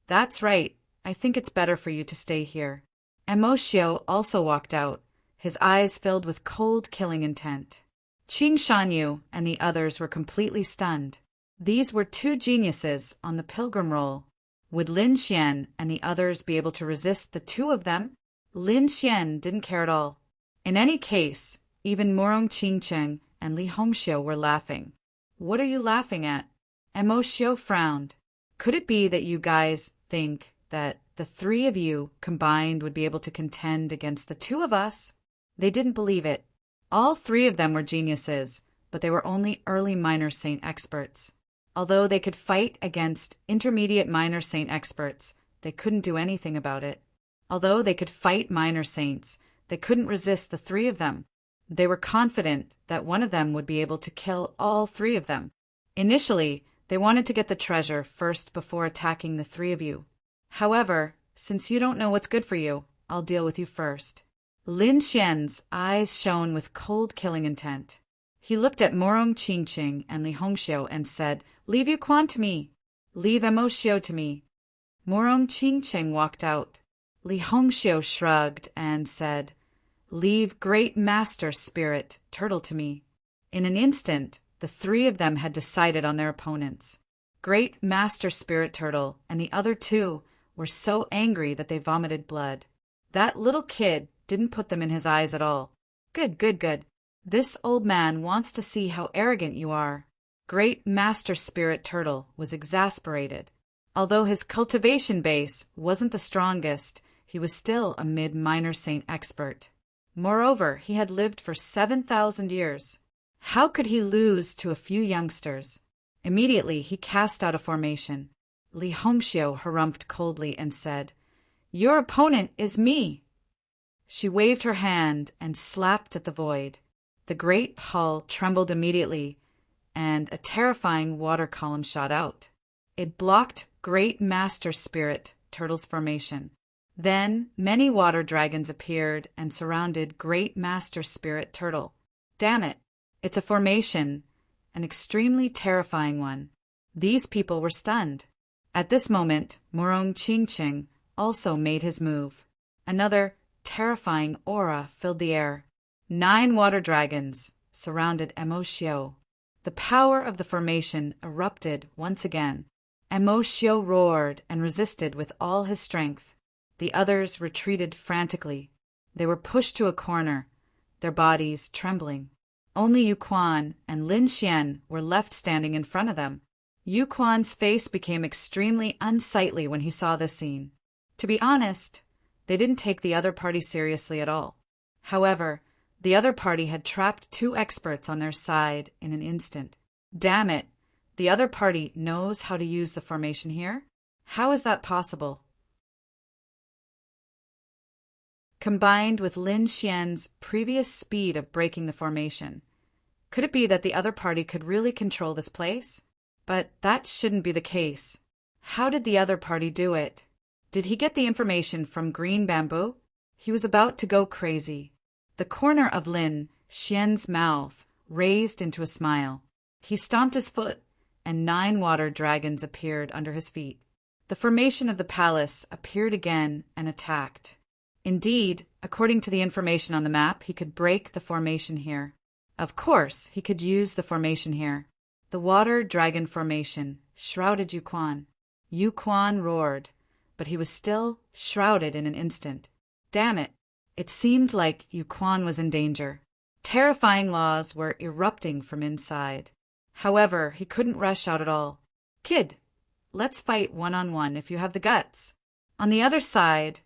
That's right. I think it's better for you to stay here. Emoshio also walked out, his eyes filled with cold, killing intent. Qing Shanyu and the others were completely stunned. These were two geniuses on the pilgrim roll. Would Lin Xian and the others be able to resist the two of them? Lin Xian didn't care at all. In any case, even Murong Qing Cheng and Li Hongxiu were laughing. What are you laughing at? Emoshio frowned. Could it be that you guys think that the three of you combined would be able to contend against the two of us? They didn't believe it. All three of them were geniuses, but they were only early minor saint experts. Although they could fight against intermediate minor saint experts, they couldn't do anything about it. Although they could fight minor saints, they couldn't resist the three of them. They were confident that one of them would be able to kill all three of them. Initially, they wanted to get the treasure first before attacking the three of you. However, since you don't know what's good for you, I'll deal with you first. Lin Xian's eyes shone with cold, killing intent. He looked at Murong Qing Qing and Li Hongxiu and said, Leave Yu Quan to me. Leave Emoshio to me. Murong Qing Qing walked out. Li Hongxiu shrugged and said, Leave Great Master Spirit Turtle to me. In an instant, the three of them had decided on their opponents. Great Master Spirit Turtle and the other two were so angry that they vomited blood. That little kid didn't put them in his eyes at all. Good, good, good. This old man wants to see how arrogant you are. Great Master Spirit Turtle was exasperated. Although his cultivation base wasn't the strongest, he was still a mid-minor saint expert. Moreover, he had lived for 7,000 years. How could he lose to a few youngsters? Immediately, he cast out a formation. Li Hongxiu harumphed coldly and said, Your opponent is me. She waved her hand and slapped at the void. The great hall trembled immediately, and a terrifying water column shot out. It blocked Great Master Spirit Turtle's formation. Then many water dragons appeared and surrounded Great Master Spirit Turtle. Damn it! It's a formation, an extremely terrifying one. These people were stunned. At this moment, Murong Qing Qing also made his move. Another terrifying aura filled the air. 9 water dragons surrounded Emoshio. The power of the formation erupted once again. Emoshio roared and resisted with all his strength. The others retreated frantically. They were pushed to a corner, their bodies trembling. Only Yu Quan and Lin Xian were left standing in front of them. Yu Quan's face became extremely unsightly when he saw this scene. To be honest, they didn't take the other party seriously at all. However, the other party had trapped 2 experts on their side in an instant. Damn it! The other party knows how to use the formation here? How is that possible? Combined with Lin Xian's previous speed of breaking the formation, could it be that the other party could really control this place? But that shouldn't be the case. How did the other party do it? Did he get the information from green bamboo? He was about to go crazy. The corner of Lin Xian's mouth raised into a smile. He stomped his foot, and 9 water dragons appeared under his feet. The formation of the palace appeared again and attacked. Indeed, according to the information on the map, he could break the formation here. Of course, he could use the formation here. The water dragon formation shrouded Yuquan. Yuquan roared, but he was still shrouded in an instant. Damn it! It seemed like Yuquan was in danger. Terrifying laws were erupting from inside. However, he couldn't rush out at all. Kid, let's fight one-on-one if you have the guts. On the other side,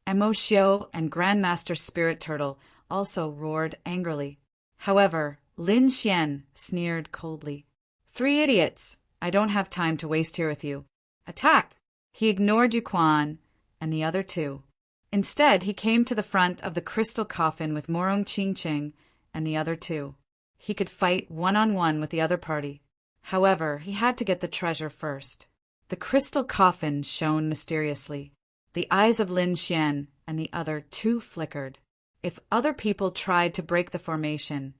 Emoshio and Grandmaster Spirit Turtle also roared angrily. However, Lin Xian sneered coldly. 3 idiots! I don't have time to waste here with you. Attack! He ignored Yuquan and the other 2. Instead, he came to the front of the crystal coffin with Morong Qingqing and the other 2. He could fight one-on-one with the other party. However, he had to get the treasure first. The crystal coffin shone mysteriously. The eyes of Lin Xian and the other 2 flickered. If other people tried to break the formation,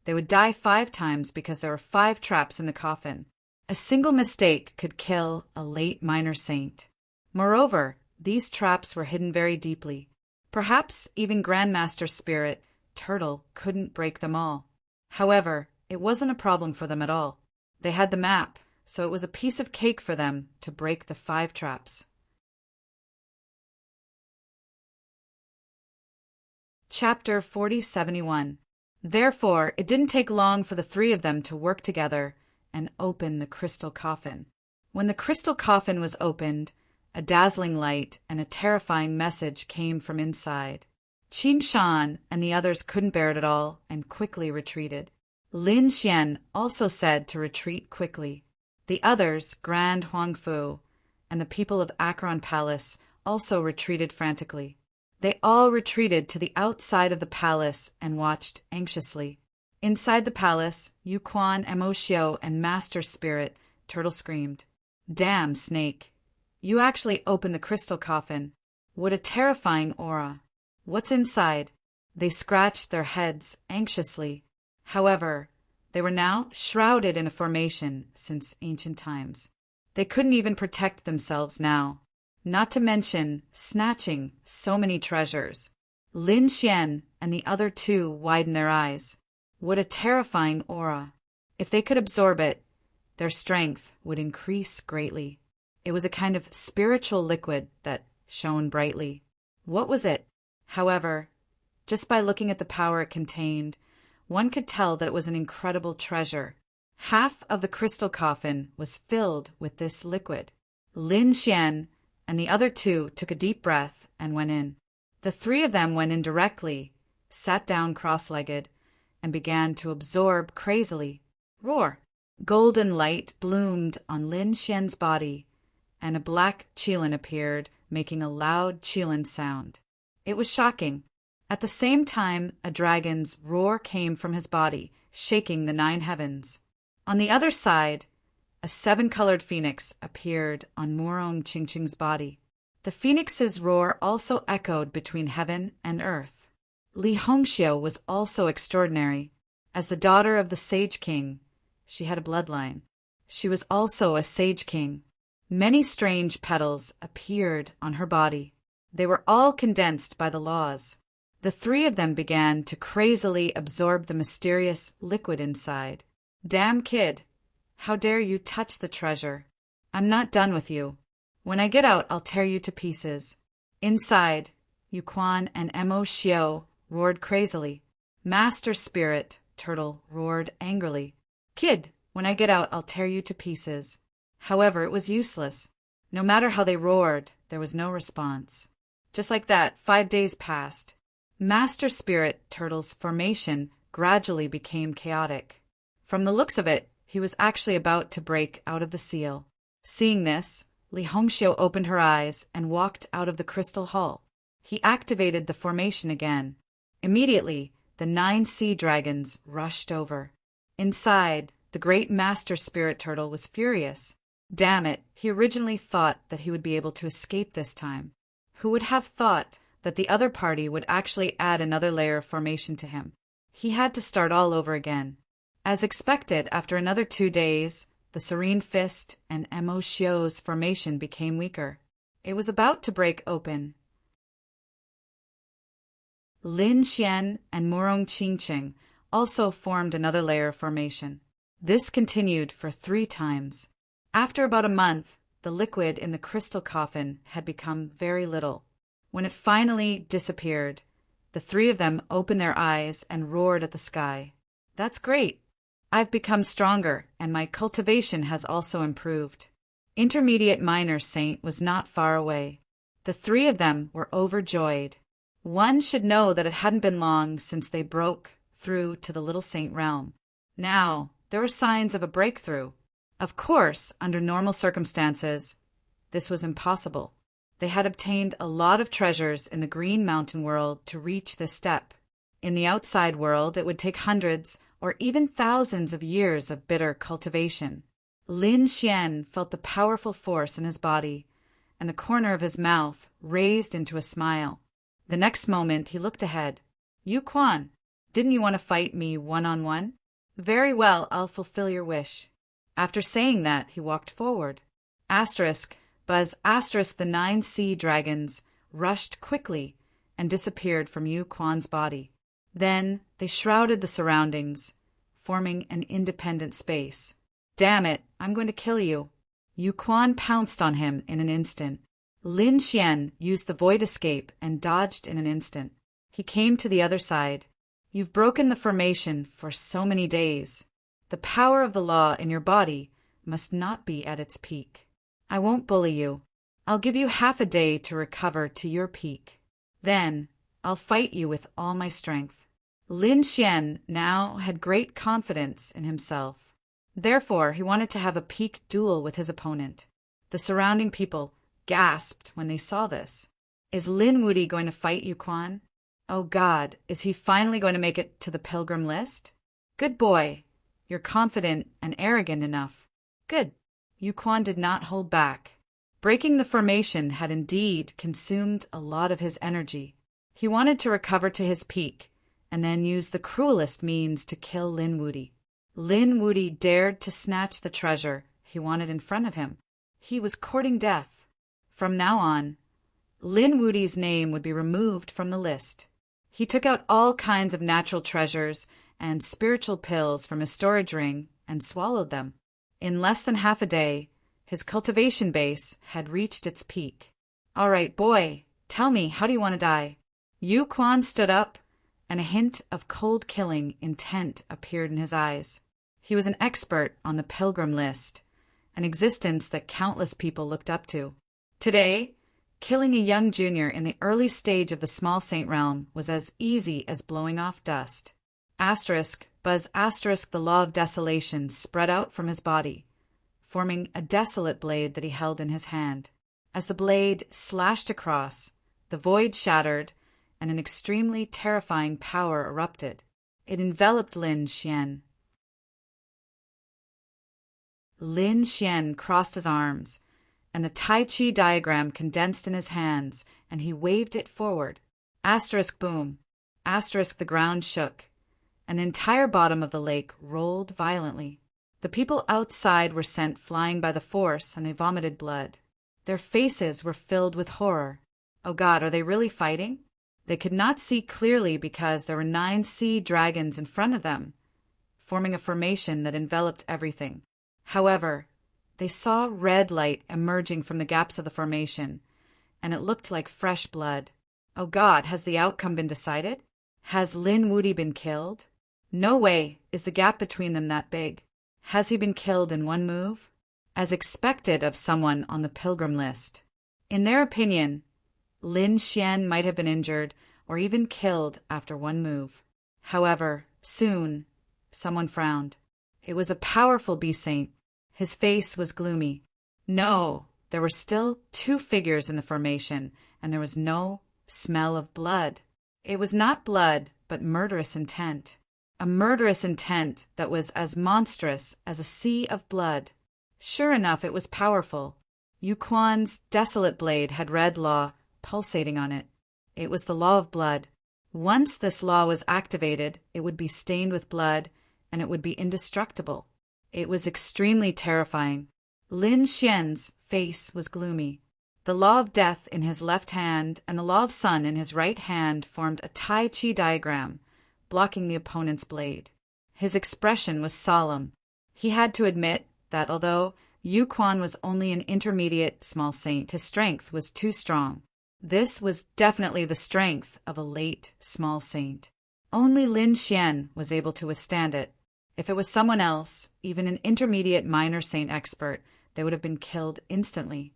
they would die 5 times because there were 5 traps in the coffin. A single mistake could kill a late minor saint. Moreover, these traps were hidden very deeply. Perhaps even Grandmaster Spirit Turtle couldn't break them all. However, it wasn't a problem for them at all. They had the map, so it was a piece of cake for them to break the 5 traps. Chapter 4071. Therefore, it didn't take long for the 3 of them to work together and open the crystal coffin. When the crystal coffin was opened, a dazzling light and a terrifying message came from inside. Qin Shan and the others couldn't bear it at all and quickly retreated. Lin Xian also said to retreat quickly. The others, Grand Huangfu, and the people of Acheron Palace also retreated frantically. They all retreated to the outside of the palace and watched anxiously. Inside the palace, Yuquan, Emoshio, and Master Spirit Turtle screamed, "Damn, Snake! You actually opened the crystal coffin. What a terrifying aura! What's inside?" They scratched their heads anxiously. However, they were now shrouded in a formation since ancient times. They couldn't even protect themselves now, not to mention snatching so many treasures. Lin Xian and the other 2 widened their eyes. What a terrifying aura! If they could absorb it, their strength would increase greatly. It was a kind of spiritual liquid that shone brightly. What was it? However, just by looking at the power it contained, one could tell that it was an incredible treasure. Half of the crystal coffin was filled with this liquid. Lin Xian and the other 2 took a deep breath and went in. The 3 of them went in directly, sat down cross-legged, and began to absorb crazily. Roar! Golden light bloomed on Lin Xian's body, and a black qilin appeared, making a loud qilin sound. It was shocking. At the same time, a dragon's roar came from his body, shaking the 9 heavens. On the other side, a 7-colored phoenix appeared on Morong Qingqing's body. The phoenix's roar also echoed between heaven and earth. Li Hongxiu was also extraordinary. As the daughter of the Sage King, she had a bloodline. She was also a Sage King. Many strange petals appeared on her body. They were all condensed by the laws. The 3 of them began to crazily absorb the mysterious liquid inside. Damn kid! How dare you touch the treasure? I'm not done with you. When I get out, I'll tear you to pieces. Inside, Yuquan and Emoshio roared crazily. Master Spirit Turtle roared angrily. Kid, when I get out, I'll tear you to pieces. However, it was useless. No matter how they roared, there was no response. Just like that, 5 days passed. Master Spirit Turtle's formation gradually became chaotic. From the looks of it, he was actually about to break out of the seal. Seeing this, Li Hongxiu opened her eyes and walked out of the crystal hall. He activated the formation again. Immediately, the 9 sea dragons rushed over. Inside, the The great master spirit turtle was furious. Damn it, he originally thought that he would be able to escape this time. Who would have thought that the other party would actually add another layer of formation to him? He had to start all over again. As expected, after another 2 days, the Serene Fist and Emo Shio's formation became weaker. It was about to break open. Lin Xian and Murong Qingqing also formed another layer of formation. This continued for 3 times. After about a month, the liquid in the crystal coffin had become very little. When it finally disappeared, the 3 of them opened their eyes and roared at the sky. That's great. I've become stronger, and my cultivation has also improved. Intermediate Minor Saint was not far away. The 3 of them were overjoyed. One should know that it hadn't been long since they broke through to the Little Saint realm. Now, there were signs of a breakthrough. Of course, under normal circumstances, this was impossible. They had obtained a lot of treasures in the Green Mountain world to reach this step. In the outside world, it would take hundreds or even thousands of years of bitter cultivation. Lin Xian felt the powerful force in his body, and the corner of his mouth raised into a smile. The next moment, he looked ahead. Yu Quan, didn't you want to fight me one-on-one? Very well, I'll fulfill your wish. After saying that, he walked forward. Buzz, the 9 sea dragons rushed quickly and disappeared from Yu Quan's body. Then they shrouded the surroundings, forming an independent space. Damn it, I'm going to kill you. Yu Quan pounced on him in an instant. Lin Xian used the void escape and dodged in an instant. He came to the other side. You've broken the formation for so many days. The power of the law in your body must not be at its peak. I won't bully you. I'll give you half a day to recover to your peak. Then I'll fight you with all my strength. Lin Xian now had great confidence in himself. Therefore, he wanted to have a peak duel with his opponent. The surrounding people gasped when they saw this. Is Lin Wuti going to fight Yu Quan? Oh God, is he finally going to make it to the pilgrim list? Good boy. You're confident and arrogant enough. Good. Yu Quan did not hold back. Breaking the formation had indeed consumed a lot of his energy. He wanted to recover to his peak, and then use the cruelest means to kill Lin Wuti. Lin Wuti dared to snatch the treasure he wanted in front of him. He was courting death. From now on, Lin Wuti's name would be removed from the list. He took out all kinds of natural treasures and spiritual pills from his storage ring and swallowed them. In less than half a day, his cultivation base had reached its peak. All right, boy, tell me, how do you want to die? Yu Quan stood up, and a hint of cold killing intent appeared in his eyes. He was an expert on the pilgrim list, an existence that countless people looked up to. Today, killing a young junior in the early stage of the small saint realm was as easy as blowing off dust. Buzz, the law of desolation spread out from his body, forming a desolate blade that he held in his hand. As the blade slashed across, the void shattered, and an extremely terrifying power erupted. It enveloped Lin Xian. Lin Xian crossed his arms, and the Tai Chi diagram condensed in his hands, and he waved it forward. Boom. The ground shook, and the entire bottom of the lake rolled violently. The people outside were sent flying by the force, and they vomited blood. Their faces were filled with horror. Oh God, are they really fighting? They could not see clearly because there were 9 sea dragons in front of them, forming a formation that enveloped everything. However, they saw red light emerging from the gaps of the formation, and it looked like fresh blood. Oh God, has the outcome been decided? Has Lin Wuti been killed? No way is the gap between them that big. Has he been killed in one move? As expected of someone on the pilgrim list. In their opinion, Lin Xian might have been injured or even killed after one move. However, soon, someone frowned. It was a powerful bee saint. His face was gloomy. No, there were still 2 figures in the formation, and there was no smell of blood. It was not blood, but murderous intent. a murderous intent that was as monstrous as a sea of blood. Sure enough, it was powerful. Yu Quan's desolate blade had red law pulsating on it. It was the law of blood. Once this law was activated, it would be stained with blood, and it would be indestructible. It was extremely terrifying. Lin Xian's face was gloomy. The law of death in his left hand and the law of sun in his right hand formed a Tai Chi diagram, blocking the opponent's blade. His expression was solemn. He had to admit that although Yu Quan was only an intermediate small saint, his strength was too strong. This was definitely the strength of a late small saint. Only Lin Xian was able to withstand it. If it was someone else, even an intermediate minor saint expert, they would have been killed instantly.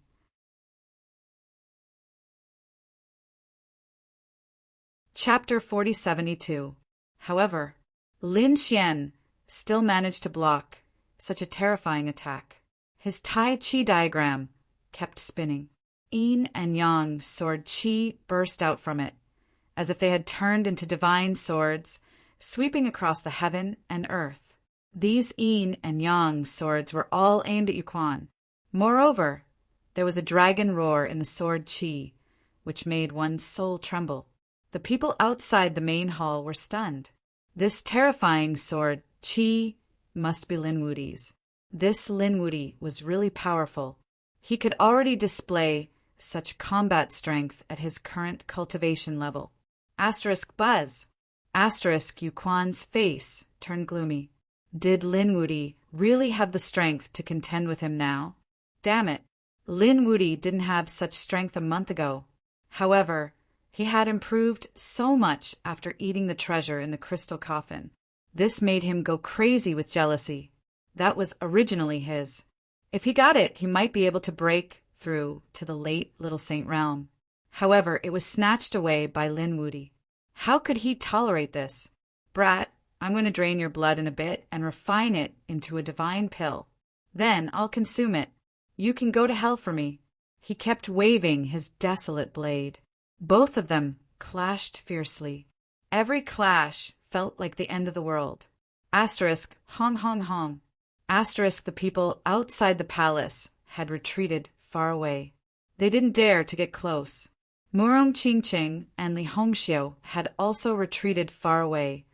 Chapter 4072. However, Lin Xian still managed to block such a terrifying attack. His Tai Chi diagram kept spinning. Yin and Yang sword chi burst out from it, as if they had turned into divine swords, sweeping across the heaven and earth. These Yin and Yang swords were all aimed at Yu Quan. Moreover, there was a dragon roar in the sword chi, which made one's soul tremble. The people outside the main hall were stunned. This terrifying sword chi must be Lin Wudi's. This Lin Wudi was really powerful. He could already display such combat strength at his current cultivation level. Buzz. Yu Quan's face turned gloomy. Did Lin Wudi really have the strength to contend with him now? Damn it. Lin Wudi didn't have such strength a month ago. However, he had improved so much after eating the treasure in the crystal coffin. This made him go crazy with jealousy. That was originally his. If he got it, he might be able to break through to the late Little Saint realm. However, it was snatched away by Lin Wudi. How could he tolerate this? Brat, I'm going to drain your blood in a bit and refine it into a divine pill. Then I'll consume it. You can go to hell for me. He kept waving his desolate blade. Both of them clashed fiercely. Every clash felt like the end of the world. Hong hong hong. The people outside the palace had retreated far away. They didn't dare to get close. Murong Qingqing and Li Hongxiu had also retreated far away,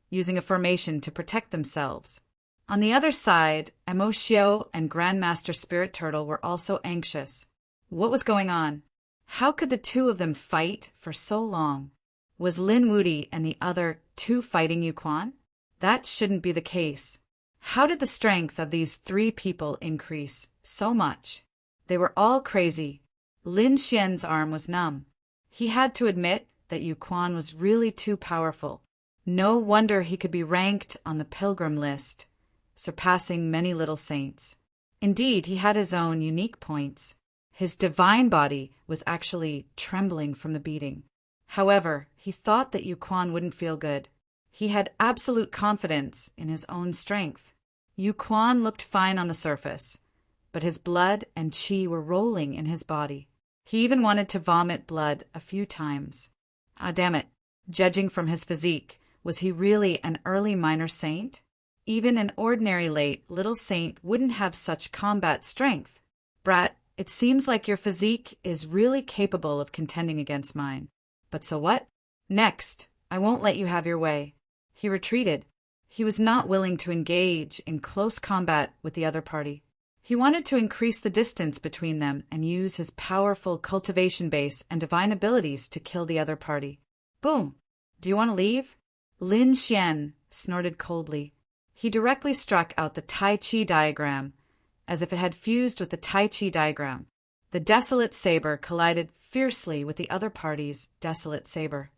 using a formation to protect themselves. On the other side, Mo Xiu and Grandmaster Spirit Turtle were also anxious. What was going on? How could the two of them fight for so long? Was Lin Wudi and the other two fighting Yu Quan? That shouldn't be the case. How did the strength of these three people increase so much? They were all crazy. Lin Xian's arm was numb. He had to admit that Yu Quan was really too powerful. No wonder he could be ranked on the pilgrim list, surpassing many little saints. Indeed, he had his own unique points. His divine body was actually trembling from the beating. However, he thought that Yu Quan wouldn't feel good. He had absolute confidence in his own strength. Yu Quan looked fine on the surface, but his blood and qi were rolling in his body. He even wanted to vomit blood a few times. Ah, damn it. Judging from his physique, was he really an early minor saint? Even an ordinary late little saint wouldn't have such combat strength. Brat, it seems like your physique is really capable of contending against mine. But so what? Next, I won't let you have your way. He retreated. He was not willing to engage in close combat with the other party. He wanted to increase the distance between them and use his powerful cultivation base and divine abilities to kill the other party. Boom! Do you want to leave? Lin Xian snorted coldly. He directly struck out the Tai Chi diagram, as if it had fused with the Tai Chi diagram. The desolate saber collided fiercely with the other party's desolate saber.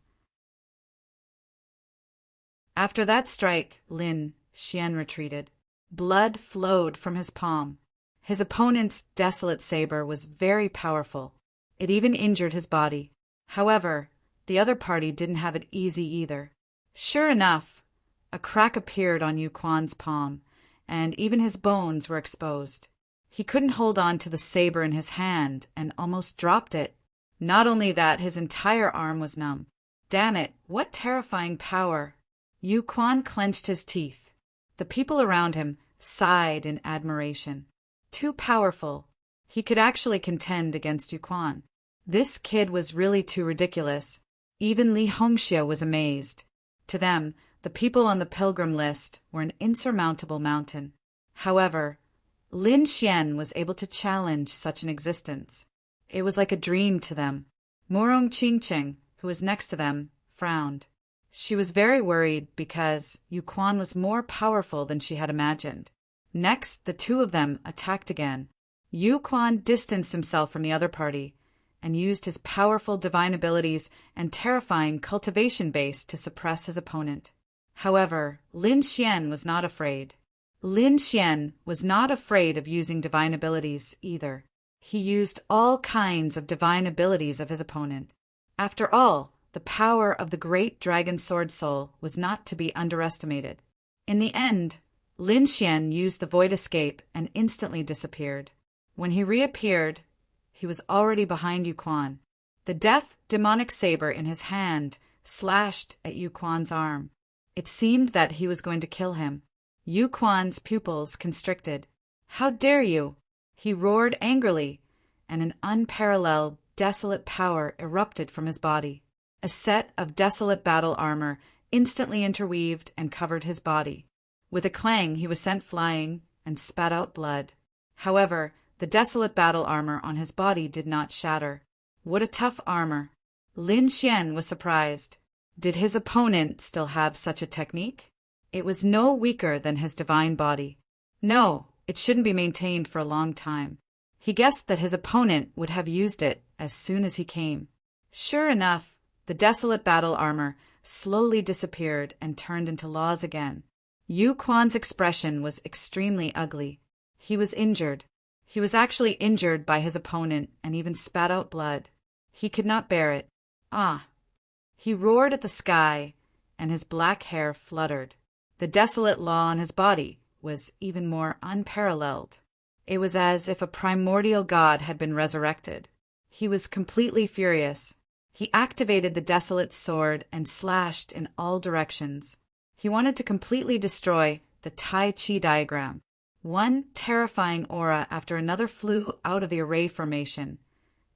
After that strike, Lin Xian retreated. Blood flowed from his palm. His opponent's desolate saber was very powerful. It even injured his body. However, the other party didn't have it easy either. Sure enough, a crack appeared on Yu Quan's palm, and even his bones were exposed. He couldn't hold on to the saber in his hand and almost dropped it. Not only that, his entire arm was numb. Damn it, what terrifying power! Yu Quan clenched his teeth. The people around him sighed in admiration. Too powerful. He could actually contend against Yu Quan. This kid was really too ridiculous. Even Li Hongxia was amazed. To them, the people on the pilgrim list were an insurmountable mountain. However, Lin Xian was able to challenge such an existence. It was like a dream to them. Murong Qingcheng, who was next to them, frowned. She was very worried because Yu Quan was more powerful than she had imagined. Next, the two of them attacked again. Yu Quan distanced himself from the other party and used his powerful divine abilities and terrifying cultivation base to suppress his opponent. However, Lin Xian was not afraid. Lin Xian was not afraid of using divine abilities either. He used all kinds of divine abilities of his opponent. After all, the power of the great dragon sword soul was not to be underestimated. In the end, Lin Xian used the void escape and instantly disappeared. When he reappeared, he was already behind Yu Quan. The death demonic saber in his hand slashed at Yu Quan's arm. It seemed that he was going to kill him. Yu Quan's pupils constricted. "How dare you!" He roared angrily, and an unparalleled, desolate power erupted from his body. A set of desolate battle armor instantly interweaved and covered his body. With a clang, he was sent flying and spat out blood. However, the desolate battle armor on his body did not shatter. What a tough armor! Lin Xian was surprised. Did his opponent still have such a technique? It was no weaker than his divine body. No, it shouldn't be maintained for a long time. He guessed that his opponent would have used it as soon as he came. Sure enough, the desolate battle armor slowly disappeared and turned into laws again. Yu Quan's expression was extremely ugly. He was injured. He was actually injured by his opponent and even spat out blood. He could not bear it. Ah! He roared at the sky, and his black hair fluttered. The desolate law on his body was even more unparalleled. It was as if a primordial god had been resurrected. He was completely furious. He activated the desolate sword and slashed in all directions. He wanted to completely destroy the Tai Chi diagram. One terrifying aura after another flew out of the array formation.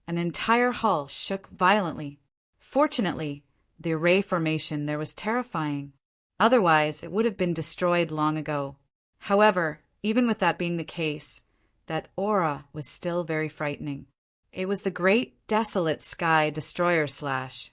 An entire hall shook violently. Fortunately, the array formation there was terrifying. Otherwise, it would have been destroyed long ago. However, even with that being the case, that aura was still very frightening. It was the great desolate sky destroyer slash.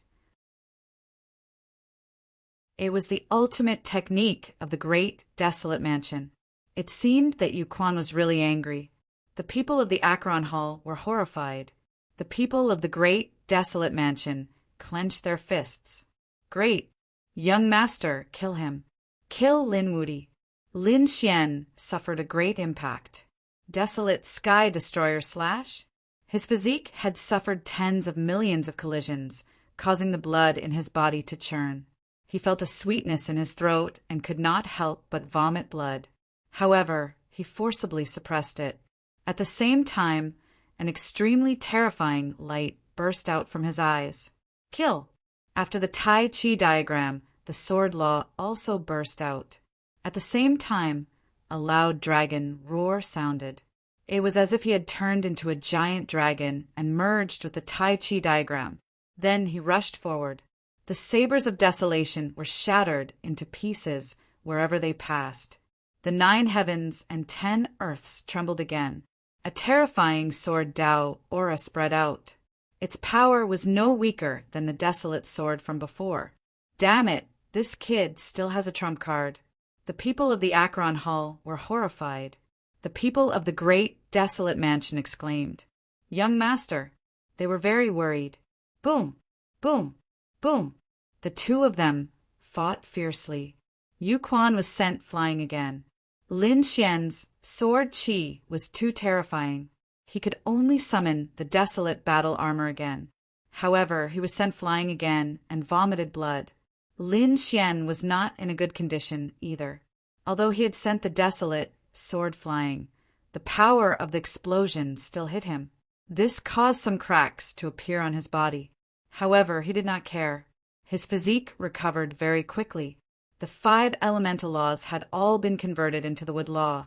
It was the ultimate technique of the great desolate mansion. It seemed that Yu Quan was really angry. The people of the Akron Hall were horrified. The people of the great desolate mansion clenched their fists. Great! Young master, kill him. Kill Lin Wudi. Lin Xian suffered a great impact. Desolate sky destroyer slash? His physique had suffered tens of millions of collisions, causing the blood in his body to churn. He felt a sweetness in his throat and could not help but vomit blood. However, he forcibly suppressed it. At the same time, an extremely terrifying light burst out from his eyes. Kill! After the Tai Chi diagram, the sword law also burst out. At the same time, a loud dragon roar sounded. It was as if he had turned into a giant dragon and merged with the Tai Chi diagram. Then he rushed forward. The sabers of desolation were shattered into pieces wherever they passed. The 9 heavens and 10 earths trembled again. A terrifying sword Dao aura spread out. Its power was no weaker than the desolate sword from before. Damn it, this kid still has a trump card. The people of the Akron Hall were horrified. The people of the great desolate mansion exclaimed, "Young master!" They were very worried. Boom! Boom! Boom! The two of them fought fiercely. Yu Quan was sent flying again. Lin Xian's sword chi was too terrifying. He could only summon the desolate battle armor again. However, he was sent flying again and vomited blood. Lin Xian was not in a good condition either. Although he had sent the desolate sword flying, the power of the explosion still hit him. This caused some cracks to appear on his body. However, he did not care. His physique recovered very quickly. The 5 elemental laws had all been converted into the wood law,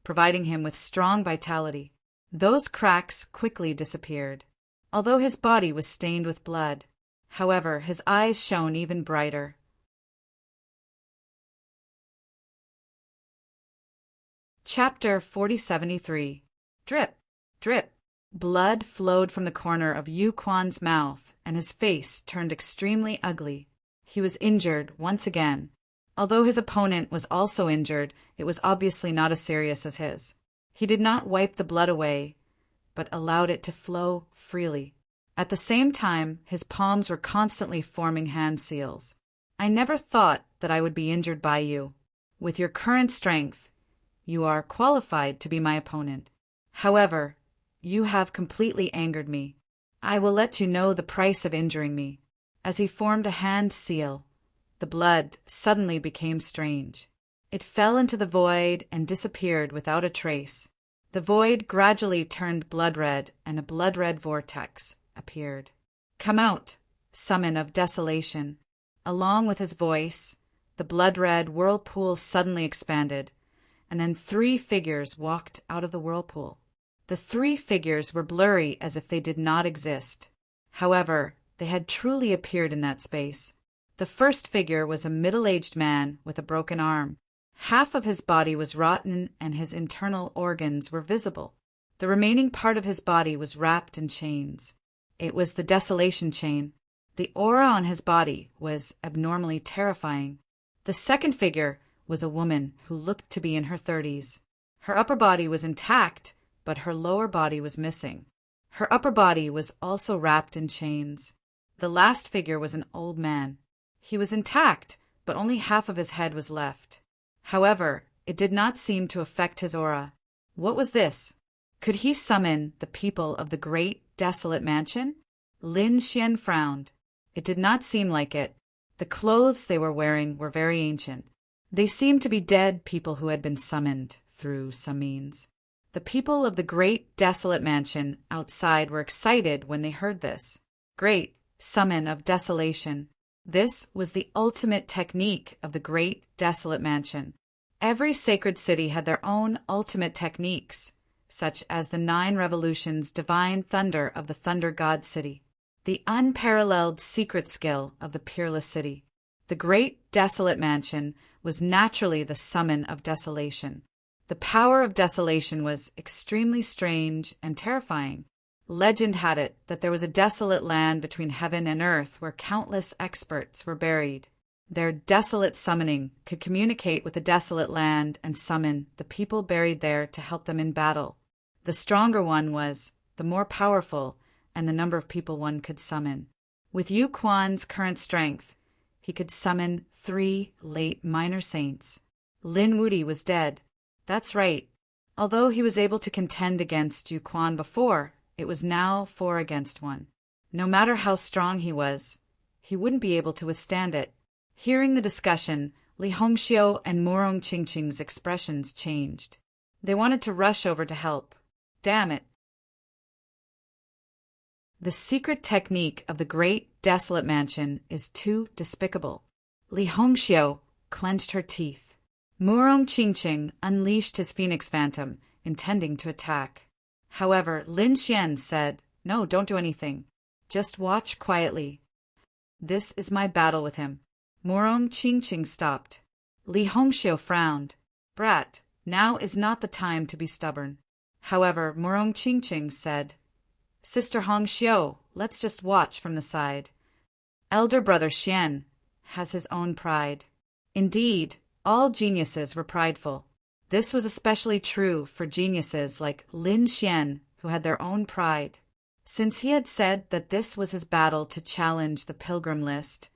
providing him with strong vitality. Those cracks quickly disappeared, although his body was stained with blood. However, his eyes shone even brighter. Chapter 4073. Drip, drip. Blood flowed from the corner of Yu Quan's mouth, and his face turned extremely ugly. He was injured once again. Although his opponent was also injured, it was obviously not as serious as his. He did not wipe the blood away, but allowed it to flow freely. At the same time, his palms were constantly forming hand seals. I never thought that I would be injured by you. With your current strength, you are qualified to be my opponent. However, you have completely angered me. I will let you know the price of injuring me. As he formed a hand seal, the blood suddenly became strange. It fell into the void and disappeared without a trace. The void gradually turned blood-red, and a blood-red vortex appeared. Come out, summon of desolation. Along with his voice, the blood-red whirlpool suddenly expanded, and then 3 figures walked out of the whirlpool. The 3 figures were blurry as if they did not exist. However, they had truly appeared in that space. The first figure was a middle-aged man with a broken arm. Half of his body was rotten and his internal organs were visible. The remaining part of his body was wrapped in chains. It was the desolation chain. The aura on his body was abnormally terrifying. The second figure was a woman who looked to be in her 30s. Her upper body was intact, but her lower body was missing. Her upper body was also wrapped in chains. The last figure was an old man. He was intact, but only half of his head was left. However, it did not seem to affect his aura. What was this? Could he summon the people of the great, desolate mansion? Lin Xian frowned. It did not seem like it. The clothes they were wearing were very ancient. They seemed to be dead people who had been summoned through some means. The people of the great, desolate mansion outside were excited when they heard this. Great, summon of desolation. This was the ultimate technique of the great, desolate mansion. Every sacred city had their own ultimate techniques, such as the 9 revolutions divine thunder of the Thunder God City, the unparalleled secret skill of the Peerless City. The great, desolate mansion was naturally the summon of desolation. The power of desolation was extremely strange and terrifying. Legend had it that there was a desolate land between heaven and earth where countless experts were buried. Their desolate summoning could communicate with the desolate land and summon the people buried there to help them in battle. The stronger one was the more powerful, and the number of people one could summon. With Yu Quan's current strength, he could summon 3 late minor saints. Lin Wudi was dead. That's right. Although he was able to contend against Yu Quan before, it was now 4 against 1. No matter how strong he was, he wouldn't be able to withstand it. Hearing the discussion, Li Hongxiu and Morong Qingqing's expressions changed. They wanted to rush over to help. Damn it. The secret technique of the great, desolate mansion is too despicable. Li Hongxiu clenched her teeth. Morong Qingqing unleashed his Phoenix Phantom, intending to attack. However, Lin Xian said, "No, don't do anything. Just watch quietly. This is my battle with him." Morong Qingqing stopped. Li Hongxiu frowned. "Brat, now is not the time to be stubborn." However, Morong Qingqing said, "Sister Hongxiu, let's just watch from the side. Elder brother Xian has his own pride." Indeed, all geniuses were prideful. This was especially true for geniuses like Lin Xian, who had their own pride. Since he had said that this was his battle to challenge the pilgrim list,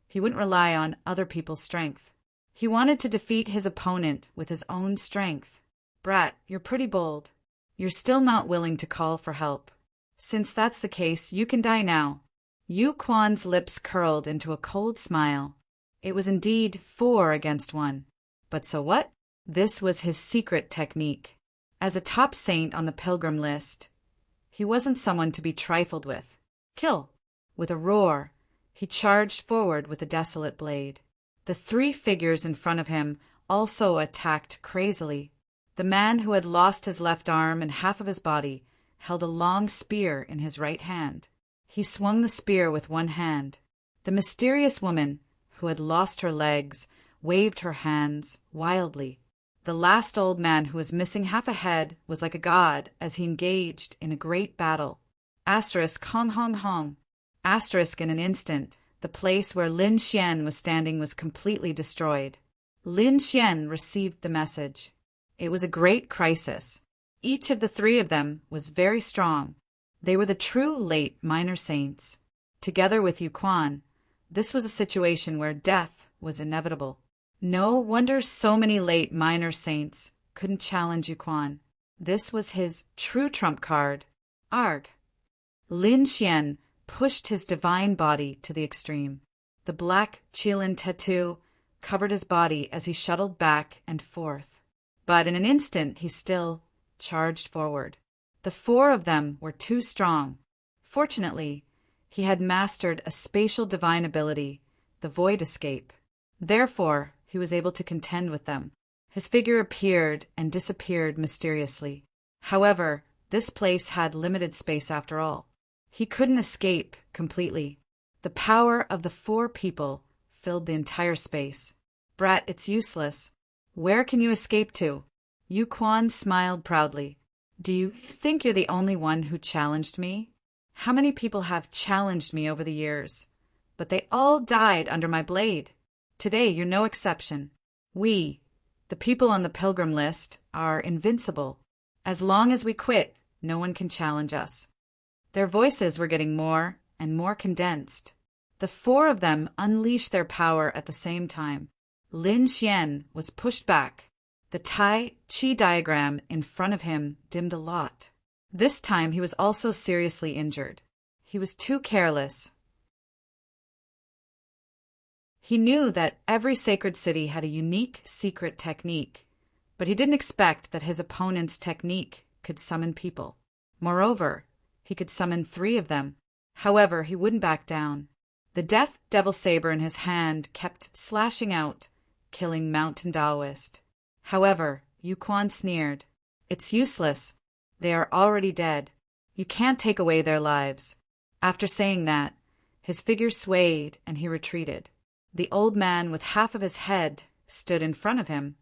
he wouldn't rely on other people's strength. He wanted to defeat his opponent with his own strength. "Brat, you're pretty bold. You're still not willing to call for help. Since that's the case, you can die now." Yu Quan's lips curled into a cold smile. It was indeed 4 against 1. But so what? This was his secret technique. As a top saint on the pilgrim list, he wasn't someone to be trifled with. Kill! With a roar, he charged forward with the desolate blade. The three figures in front of him also attacked crazily. The man who had lost his left arm and half of his body held a long spear in his right hand. He swung the spear with one hand. The mysterious woman, who had lost her legs, waved her hands wildly. The last old man, who was missing half a head, was like a god as he engaged in a great battle. Asterisk hong hong hong. Asterisk in an instant, the place where Lin Xian was standing was completely destroyed. Lin Xian received the message. It was a great crisis. Each of the three of them was very strong. They were the true late minor saints. Together with Yu Quan, this was a situation where death was inevitable. No wonder so many late minor saints couldn't challenge Yu Quan. This was his true trump card. Arg! Lin Xian pushed his divine body to the extreme. The black Qilin tattoo covered his body as he shuttled back and forth. But in an instant he still charged forward. The four of them were too strong. Fortunately, he had mastered a spatial divine ability, the void escape. Therefore, he was able to contend with them. His figure appeared and disappeared mysteriously. However, this place had limited space after all. He couldn't escape completely. The power of the four people filled the entire space. Brat, it's useless. Where can you escape to? Yu Quan smiled proudly. Do you think you're the only one who challenged me? How many people have challenged me over the years? But they all died under my blade. Today you're no exception. We, the people on the pilgrim list, are invincible. As long as we quit, no one can challenge us. Their voices were getting more and more condensed. The four of them unleashed their power at the same time. Lin Xian was pushed back. The Tai Chi diagram in front of him dimmed a lot. This time he was also seriously injured. He was too careless. He knew that every sacred city had a unique secret technique, but he didn't expect that his opponent's technique could summon people. Moreover, he could summon three of them. However, he wouldn't back down. The death devil saber in his hand kept slashing out, killing Mountain Taoist. However, Yu Quan sneered. It's useless. They are already dead. You can't take away their lives. After saying that, his figure swayed and he retreated. The old man with half of his head stood in front of him,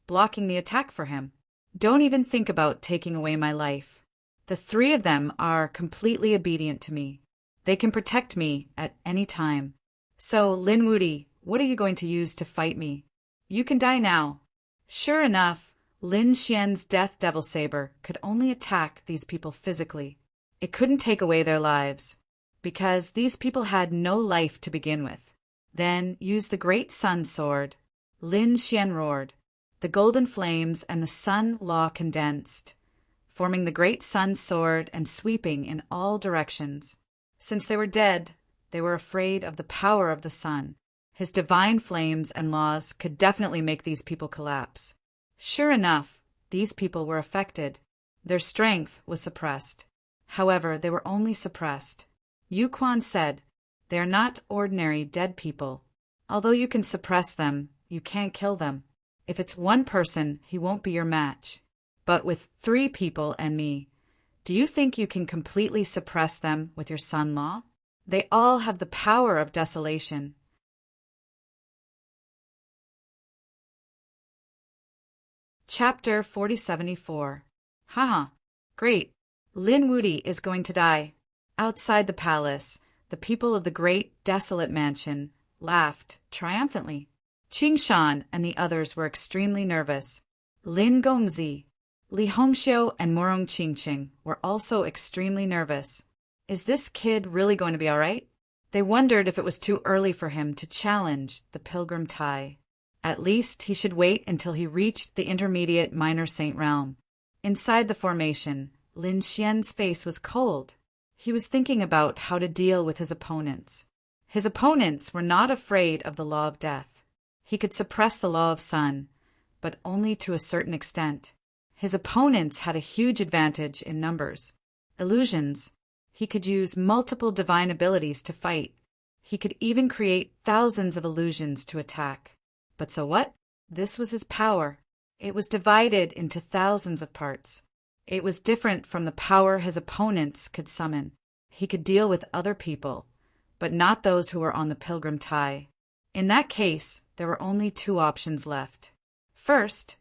blocking the attack for him. Don't even think about taking away my life. The three of them are completely obedient to me. They can protect me at any time. So, Lin Wudi, what are you going to use to fight me? You can die now. Sure enough, Lin Xian's death devil saber could only attack these people physically. It couldn't take away their lives, because these people had no life to begin with. Then use the great sun sword. Lin Xian roared. The golden flames and the sun law condensed, forming the great sun sword and sweeping in all directions. Since they were dead, they were afraid of the power of the sun. His divine flames and laws could definitely make these people collapse. Sure enough, these people were affected. Their strength was suppressed. However, they were only suppressed. Yu Quan said, "They are not ordinary dead people. Although you can suppress them, you can't kill them. If it's one person, he won't be your match. But with three people and me, do you think you can completely suppress them with your sun law? They all have the power of desolation." Chapter 4074. Haha, great. Lin Wudi is going to die. Outside the palace, the people of the great desolate mansion laughed triumphantly. Qing Shan and the others were extremely nervous. Lin Gongzi, Li Hongxiu, and Morong Qingqing were also extremely nervous. Is this kid really going to be all right? They wondered if it was too early for him to challenge the Pilgrim Tai. At least he should wait until he reached the intermediate minor saint realm. Inside the formation, Lin Xian's face was cold. He was thinking about how to deal with his opponents. His opponents were not afraid of the law of death. He could suppress the law of sun, but only to a certain extent. His opponents had a huge advantage in numbers. Illusions. He could use multiple divine abilities to fight. He could even create thousands of illusions to attack. But so what? This was his power. It was divided into thousands of parts. It was different from the power his opponents could summon. He could deal with other people, but not those who were on the pilgrim tie. In that case, there were only two options left. First,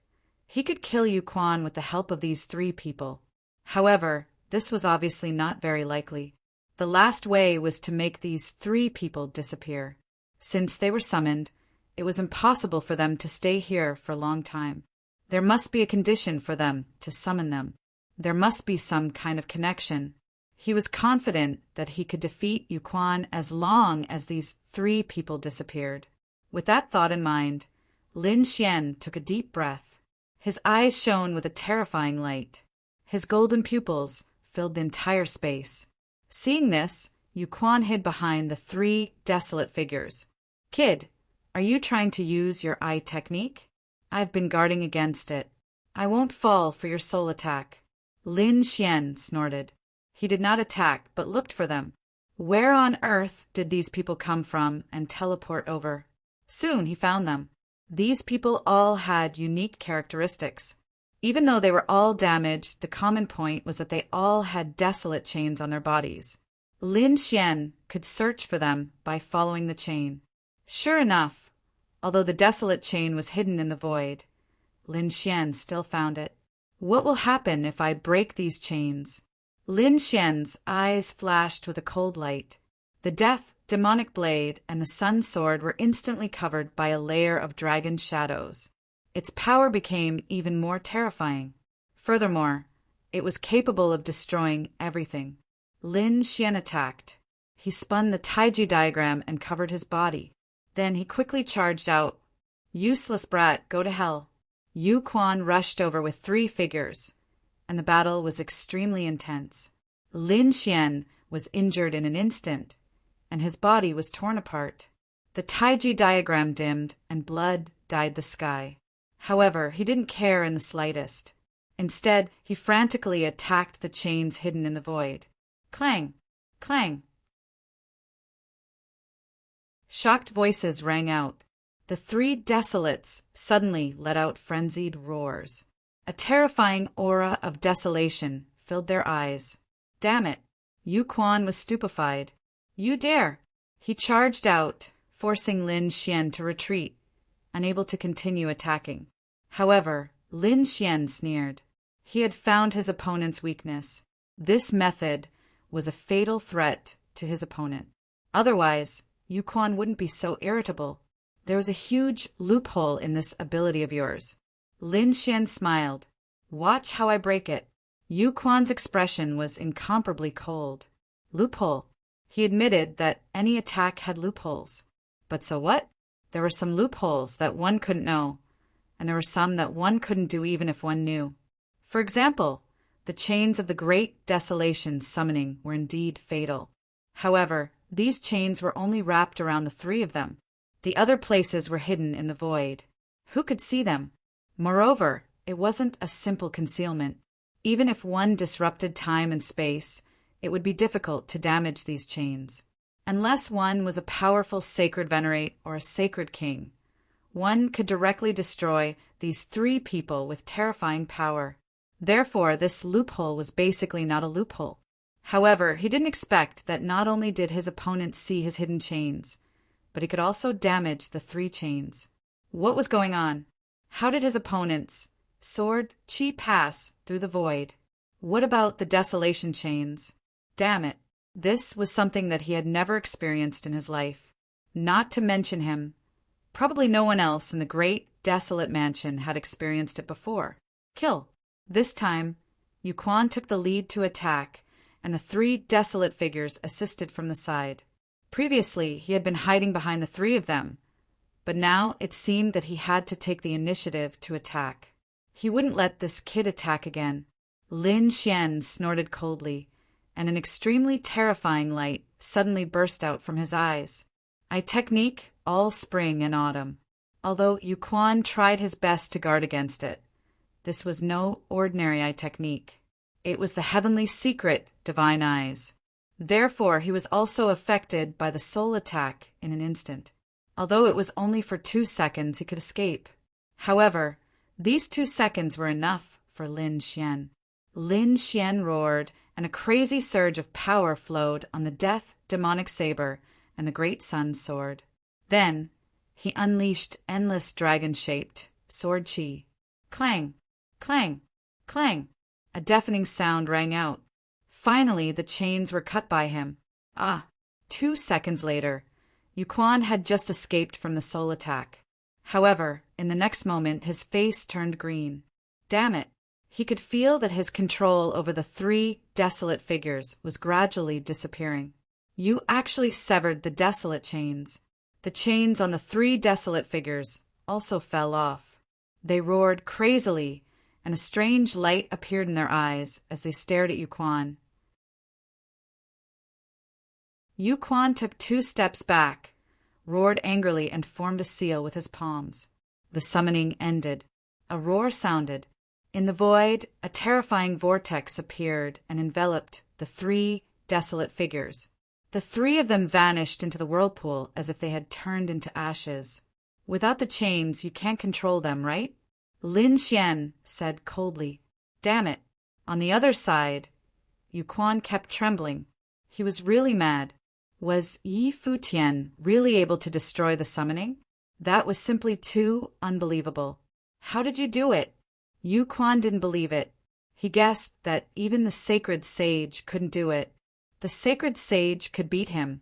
he could kill Yu Quan with the help of these three people. However, this was obviously not very likely. The last way was to make these three people disappear. Since they were summoned, it was impossible for them to stay here for a long time. There must be a condition for them to summon them. There must be some kind of connection. He was confident that he could defeat Yu Quan as long as these three people disappeared. With that thought in mind, Lin Xian took a deep breath. His eyes shone with a terrifying light. His golden pupils filled the entire space. Seeing this, Yu Quan hid behind the three desolate figures. "Kid, are you trying to use your eye technique? I've been guarding against it. I won't fall for your soul attack." Lin Xian snorted. He did not attack, but looked for them. Where on earth did these people come from and teleport over? Soon he found them. These people all had unique characteristics. Even though they were all damaged, the common point was that they all had desolate chains on their bodies. Lin Xian could search for them by following the chain. Sure enough, although the desolate chain was hidden in the void, Lin Xian still found it. What will happen if I break these chains? Lin Xian's eyes flashed with a cold light. The death, demonic blade, and the sun sword were instantly covered by a layer of dragon shadows. Its power became even more terrifying. Furthermore, it was capable of destroying everything. Lin Xian attacked. He spun the Taiji diagram and covered his body. Then he quickly charged out. "Useless brat, go to hell." Yu Quan rushed over with three figures, and the battle was extremely intense. Lin Xian was injured in an instant, and his body was torn apart. The Taiji diagram dimmed, and blood dyed the sky. However, he didn't care in the slightest. Instead, he frantically attacked the chains hidden in the void. Clang! Clang! Shocked voices rang out. The three desolates suddenly let out frenzied roars. A terrifying aura of desolation filled their eyes. Damn it! Yu Quan was stupefied. "You dare!" He charged out, forcing Lin Xian to retreat, unable to continue attacking. However, Lin Xian sneered. He had found his opponent's weakness. This method was a fatal threat to his opponent. Otherwise, Yu Quan wouldn't be so irritable. There was a huge loophole in this ability of yours. Lin Xian smiled. "Watch how I break it." Yu Quan's expression was incomparably cold. Loophole. He admitted that any attack had loopholes. But so what? There were some loopholes that one couldn't know, and there were some that one couldn't do even if one knew. For example, the chains of the great desolation summoning were indeed fatal. However, these chains were only wrapped around the three of them. The other places were hidden in the void. Who could see them? Moreover, it wasn't a simple concealment. Even if one disrupted time and space, it would be difficult to damage these chains. Unless one was a powerful sacred venerate or a sacred king, one could directly destroy these three people with terrifying power. Therefore, this loophole was basically not a loophole. However, he didn't expect that not only did his opponent see his hidden chains, but he could also damage the three chains. What was going on? How did his opponent's sword chi pass through the void? What about the desolation chains? Damn it. This was something that he had never experienced in his life. Not to mention him. Probably no one else in the great, desolate mansion had experienced it before. Kill. This time, Yu Quan took the lead to attack, and the three desolate figures assisted from the side. Previously, he had been hiding behind the three of them, but now it seemed that he had to take the initiative to attack. He wouldn't let this kid attack again. Lin Xian snorted coldly, and an extremely terrifying light suddenly burst out from his eyes. Eye technique, all spring and autumn. Although Yu Quan tried his best to guard against it, this was no ordinary eye technique. It was the heavenly secret, divine eyes. Therefore, he was also affected by the soul attack in an instant. Although it was only for 2 seconds, he could escape. However, these 2 seconds were enough for Lin Xian. Lin Xian roared, and a crazy surge of power flowed on the death demonic saber and the great sun sword. Then he unleashed endless dragon-shaped sword chi. Clang, clang, clang. A deafening sound rang out. Finally, the chains were cut by him. 2 seconds later, Yuquan had just escaped from the soul attack. However, in the next moment, his face turned green. Damn it! He could feel that his control over the 3 desolate figures was gradually disappearing. You actually severed the desolate chains. The chains on the 3 desolate figures also fell off. They roared crazily, and a strange light appeared in their eyes as they stared at Yuquan. Yuquan took 2 steps back, roared angrily, and formed a seal with his palms. The summoning ended. A roar sounded. In the void, a terrifying vortex appeared and enveloped the 3 desolate figures. The 3 of them vanished into the whirlpool as if they had turned into ashes. Without the chains, you can't control them, right? Lin Xian said coldly. Damn it. On the other side, Yuquan kept trembling. He was really mad. Was Yi Futian really able to destroy the summoning? That was simply too unbelievable. How did you do it? Yuquan didn't believe it. He guessed that even the sacred sage couldn't do it. The sacred sage could beat him,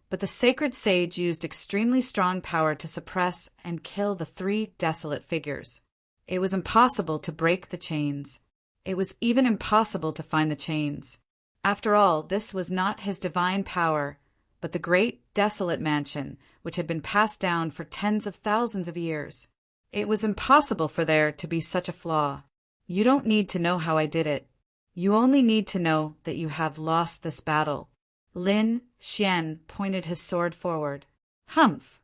but the sacred sage used extremely strong power to suppress and kill the 3 desolate figures. It was impossible to break the chains. It was even impossible to find the chains. After all, this was not his divine power, but the great desolate mansion which had been passed down for tens of thousands of years. It was impossible for there to be such a flaw. You don't need to know how I did it. You only need to know that you have lost this battle. Lin Xian pointed his sword forward. Humph!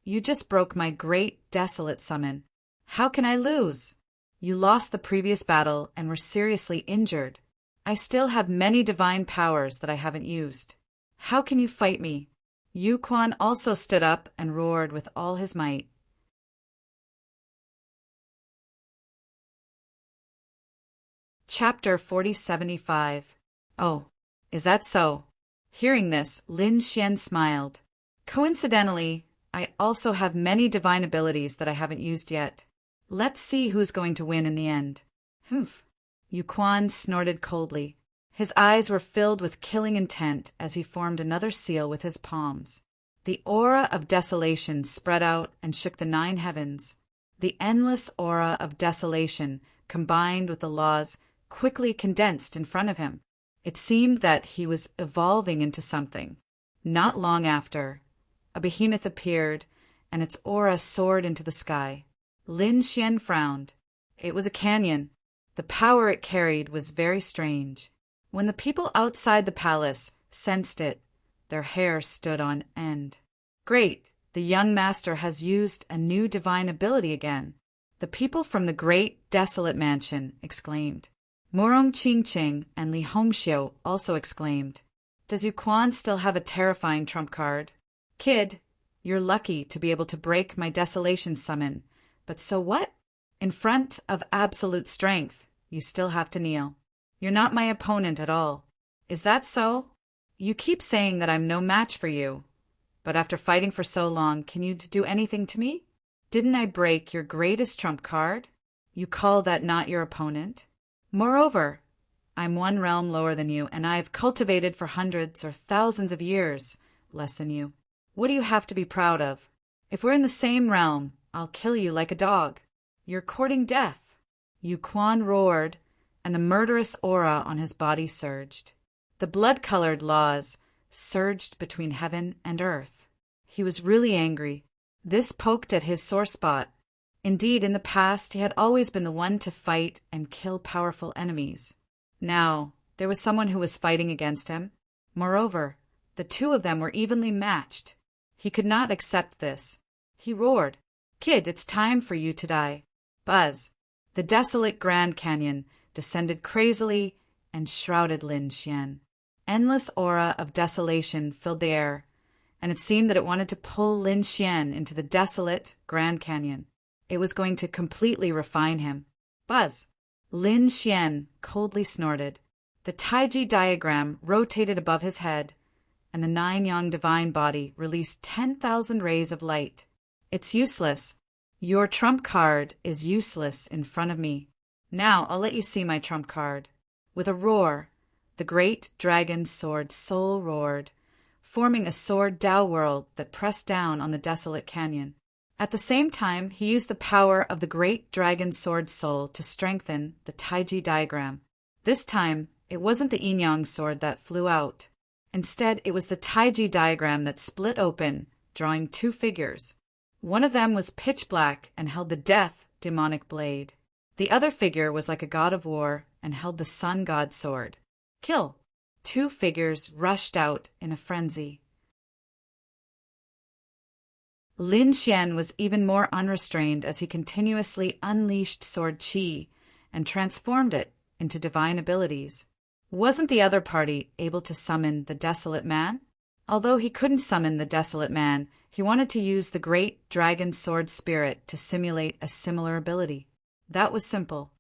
You just broke my great desolate summon. How can I lose? You lost the previous battle and were seriously injured. I still have many divine powers that I haven't used. How can you fight me? Yuquan also stood up and roared with all his might. Chapter 4075. Oh, is that so? Hearing this, Lin Xian smiled. Coincidentally, I also have many divine abilities that I haven't used yet. Let's see who's going to win in the end. Humph. Yuquan snorted coldly. His eyes were filled with killing intent as he formed another seal with his palms. The aura of desolation spread out and shook the 9 heavens. The endless aura of desolation, combined with the laws, quickly condensed in front of him. It seemed that he was evolving into something. Not long after, a behemoth appeared, and its aura soared into the sky. Lin Xian frowned. It was a canyon. The power it carried was very strange. When the people outside the palace sensed it, their hair stood on end. Great! The young master has used a new divine ability again. The people from the great desolate mansion exclaimed. Murong Qingqing and Li Hongxiu also exclaimed. Does Yuquan still have a terrifying trump card? Kid, you're lucky to be able to break my desolation summon, but so what? In front of absolute strength, you still have to kneel. You're not my opponent at all. Is that so? You keep saying that I'm no match for you, but after fighting for so long, can you do anything to me? Didn't I break your greatest trump card? You call that not your opponent? Moreover, I'm 1 realm lower than you, and I have cultivated for hundreds or thousands of years less than you. What do you have to be proud of? If we're in the same realm, I'll kill you like a dog. You're courting death. Yuquan roared, and the murderous aura on his body surged. The blood-colored laws surged between heaven and earth. He was really angry. This poked at his sore spot. Indeed, in the past, he had always been the one to fight and kill powerful enemies. Now, there was someone who was fighting against him. Moreover, the 2 of them were evenly matched. He could not accept this. He roared, Kid, it's time for you to die. Buzz. The desolate Grand Canyon descended crazily and shrouded Lin Xian. Endless aura of desolation filled the air, and it seemed that it wanted to pull Lin Xian into the desolate Grand Canyon. It was going to completely refine him. Buzz! Lin Xian coldly snorted. The Taiji diagram rotated above his head, and the nine-yang divine body released 10,000 rays of light. It's useless. Your trump card is useless in front of me. Now I'll let you see my trump card. With a roar, the great dragon's sword soul roared, forming a sword Tao world that pressed down on the desolate canyon. At the same time, he used the power of the great dragon sword soul to strengthen the Taiji diagram. This time, it wasn't the yin-yang sword that flew out. Instead, it was the Taiji diagram that split open, drawing two figures. One of them was pitch black and held the death demonic blade. The other figure was like a god of war and held the sun god sword. Kill! Two figures rushed out in a frenzy. Lin Xian was even more unrestrained as he continuously unleashed sword qi and transformed it into divine abilities. Wasn't the other party able to summon the desolate man? Although he couldn't summon the desolate man, he wanted to use the great dragon sword spirit to simulate a similar ability. That was simple.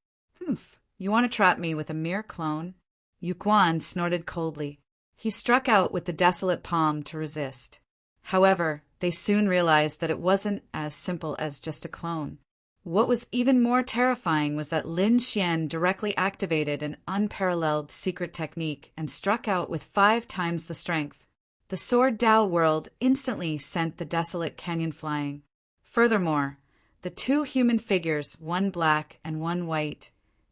Humph, you want to trap me with a mere clone? Yuquan snorted coldly. He struck out with the desolate palm to resist. However, they soon realized that it wasn't as simple as just a clone. What was even more terrifying was that Lin Xian directly activated an unparalleled secret technique and struck out with 5 times the strength. The sword Tao world instantly sent the desolate canyon flying. Furthermore, the two human figures, one black and one white,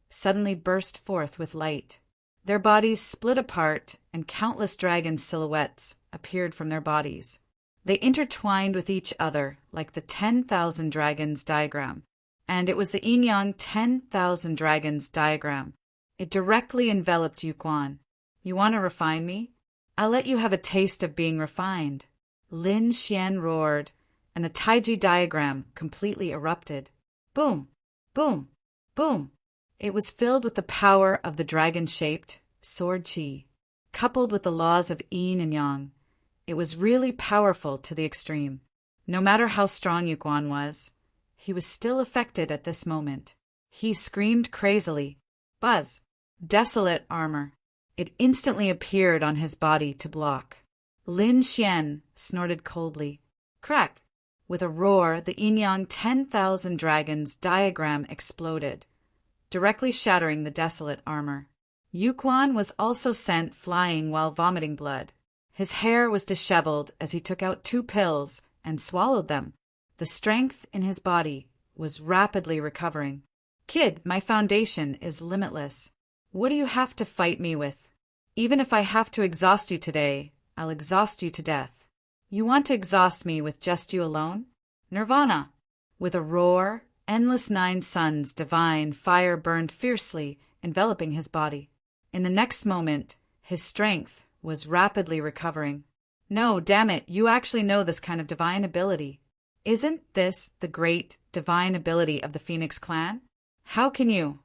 suddenly burst forth with light. Their bodies split apart and countless dragon silhouettes appeared from their bodies. They intertwined with each other like the 10,000 dragons diagram. And it was the yin-yang 10,000 dragons diagram. It directly enveloped Yuquan. You want to refine me? I'll let you have a taste of being refined. Lin Xian roared, and the Taiji diagram completely erupted. Boom! Boom! Boom! It was filled with the power of the dragon-shaped sword qi, coupled with the laws of yin and yang. It was really powerful to the extreme. No matter how strong Yuquan was, he was still affected at this moment. He screamed crazily. Buzz! Desolate armor. It instantly appeared on his body to block. Lin Xian snorted coldly. Crack! With a roar, the yin-yang 10,000 dragons diagram exploded, directly shattering the desolate armor. Yuquan was also sent flying while vomiting blood. His hair was disheveled as he took out 2 pills and swallowed them. The strength in his body was rapidly recovering. Kid, my foundation is limitless. What do you have to fight me with? Even if I have to exhaust you today, I'll exhaust you to death. You want to exhaust me with just you alone? Nirvana! With a roar, endless 9 suns divine fire burned fiercely, enveloping his body. In the next moment, his strength was rapidly recovering. No, damn it, you actually know this kind of divine ability. Isn't this the great divine ability of the Phoenix clan? How can you?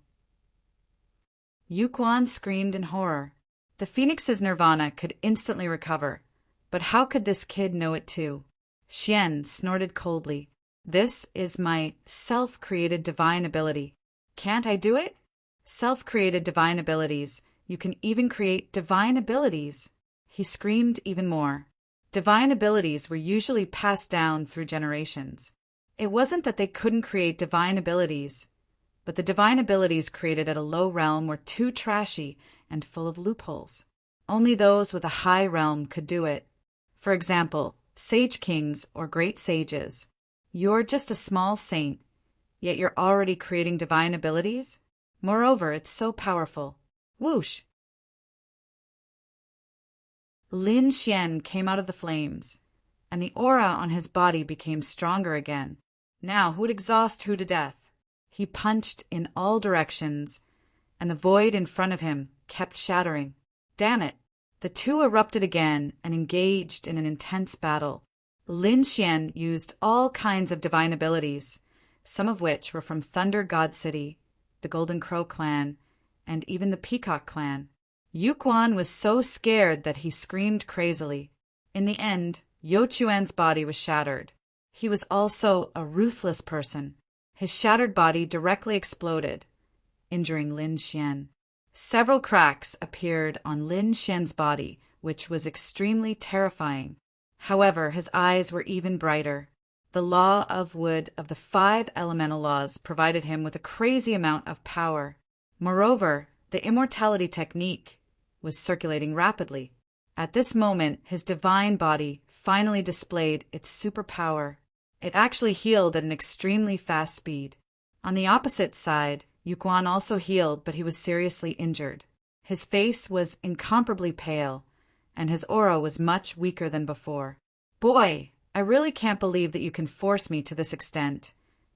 Yuquan screamed in horror. The Phoenix's nirvana could instantly recover, but how could this kid know it too? Xian snorted coldly. This is my self-created divine ability. Can't I do it? Self-created divine abilities. You can even create divine abilities. He screamed even more. Divine abilities were usually passed down through generations. It wasn't that they couldn't create divine abilities, but the divine abilities created at a low realm were too trashy and full of loopholes. Only those with a high realm could do it. For example, sage kings or great sages. You're just a small saint, yet you're already creating divine abilities? Moreover, it's so powerful. Whoosh! Lin Xian came out of the flames, and the aura on his body became stronger again. Now who would exhaust who to death? He punched in all directions, and the void in front of him kept shattering. Damn it! The two erupted again and engaged in an intense battle. Lin Xian used all kinds of divine abilities, some of which were from Thunder God City, the Golden Crow clan, and even the Peacock clan. Yuquan was so scared that he screamed crazily. In the end, Yo Chuan's body was shattered. He was also a ruthless person. His shattered body directly exploded, injuring Lin Xian. Several cracks appeared on Lin Xian's body, which was extremely terrifying. However, his eyes were even brighter. The law of wood of the 5 elemental laws provided him with a crazy amount of power. Moreover, the immortality technique was circulating rapidly. At this moment, his divine body finally displayed its superpower. It actually healed at an extremely fast speed. On the opposite side, Yuquan also healed, but he was seriously injured. His face was incomparably pale, and his aura was much weaker than before. Boy, I really can't believe that you can force me to this extent,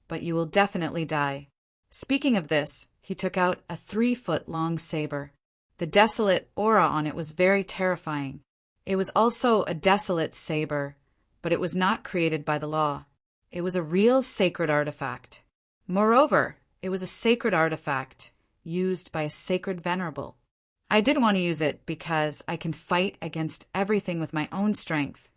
but you will definitely die. Speaking of this, he took out a 3-foot-long saber. The desolate aura on it was very terrifying. It was also a desolate saber, but it was not created by the law. It was a real sacred artifact. Moreover, it was a sacred artifact used by a sacred venerable. I did want to use it because I can fight against everything with my own strength.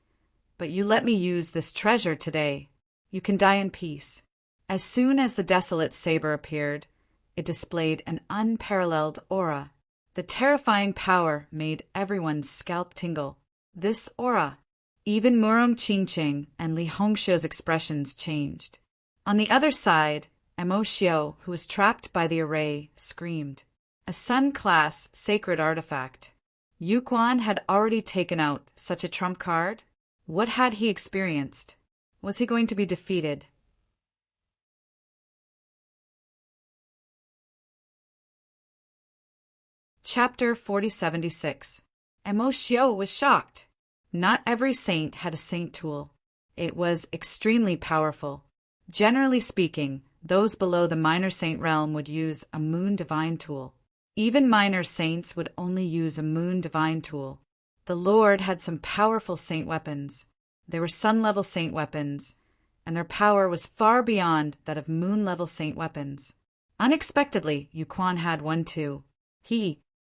But you let me use this treasure today. You can die in peace. As soon as the desolate saber appeared, it displayed an unparalleled aura. The terrifying power made everyone's scalp tingle. This aura. Even Murong Qingqing and Li Hongxiu's expressions changed. On the other side, Mo Xiu, who was trapped by the array, screamed. A Sun-class sacred artifact. Yuquan had already taken out such a trump card. What had he experienced? Was he going to be defeated? Chapter 4076. Mo Xiu was shocked. Not every saint had a saint tool. It was extremely powerful. Generally speaking, those below the minor saint realm would use a moon divine tool. Even minor saints would only use a moon divine tool. The Lord had some powerful saint weapons. They were sun-level saint weapons, and their power was far beyond that of moon-level saint weapons. Unexpectedly, Yuquan had one too.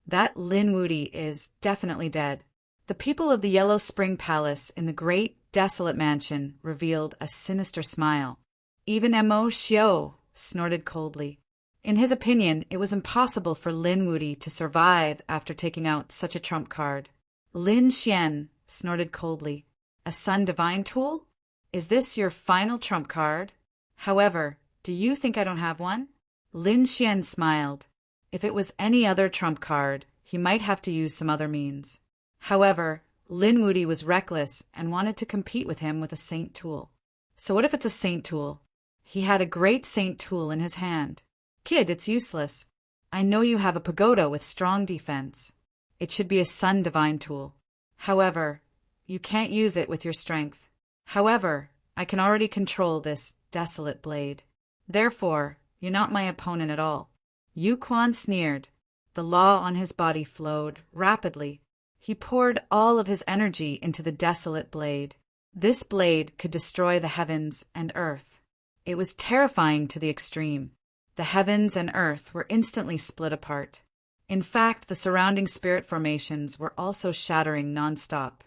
That Lin Wudi is definitely dead. The people of the Yellow Spring Palace in the great, desolate mansion revealed a sinister smile. Even Mo Xiu snorted coldly. In his opinion, it was impossible for Lin Wudi to survive after taking out such a trump card. Lin Xian snorted coldly. A Sun Divine tool? Is this your final trump card? However, do you think I don't have one? Lin Xian smiled. If it was any other trump card, he might have to use some other means. However, Lin Wudi was reckless and wanted to compete with him with a saint tool. So what if it's a saint tool? He had a great saint tool in his hand. Kid, it's useless. I know you have a pagoda with strong defense. It should be a Sun Divine tool. However, you can't use it with your strength. However, I can already control this desolate blade. Therefore, you're not my opponent at all. Yuquan sneered. The law on his body flowed rapidly. He poured all of his energy into the desolate blade. This blade could destroy the heavens and earth. It was terrifying to the extreme. The heavens and earth were instantly split apart. In fact, the surrounding spirit formations were also shattering nonstop.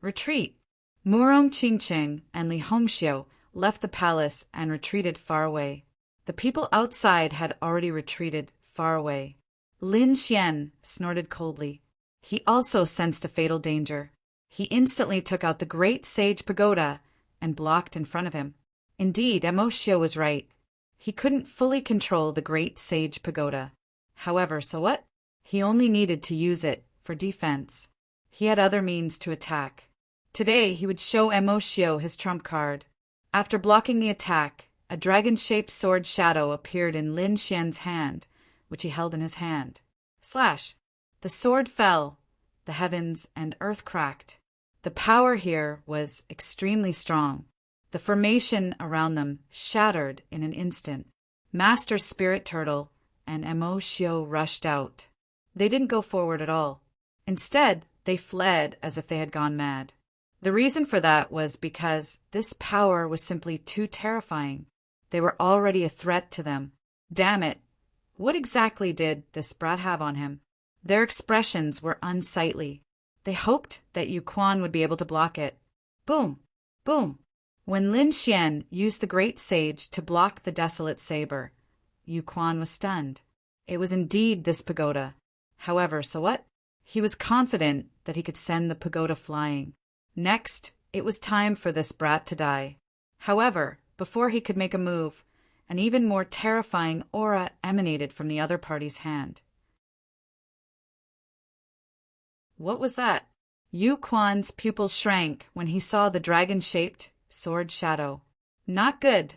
Retreat! Murong Qingqing and Li Hongxiu left the palace and retreated far away. The people outside had already retreated far away. Lin Xian snorted coldly. He also sensed a fatal danger. He instantly took out the great sage pagoda and blocked in front of him. Indeed, Mo Xiu was right. He couldn't fully control the great sage pagoda. However, so what? He only needed to use it for defense. He had other means to attack. Today, he would show Mo Xiu his trump card. After blocking the attack, a dragon-shaped sword shadow appeared in Lin Xian's hand, which he held in his hand. Slash! The sword fell. The heavens and earth cracked. The power here was extremely strong. The formation around them shattered in an instant. Master Spirit Turtle and Mo Xiu rushed out. They didn't go forward at all. Instead, they fled as if they had gone mad. The reason for that was because this power was simply too terrifying. They were already a threat to them. Damn it! What exactly did this brat have on him? Their expressions were unsightly. They hoped that Yu Quan would be able to block it. Boom! Boom! When Lin Xian used the great sage to block the desolate saber, Yu Quan was stunned. It was indeed this pagoda. However, so what? He was confident that he could send the pagoda flying. Next, it was time for this brat to die. However, before he could make a move, an even more terrifying aura emanated from the other party's hand. What was that? Yu Quan's pupils shrank when he saw the dragon-shaped sword shadow. Not good.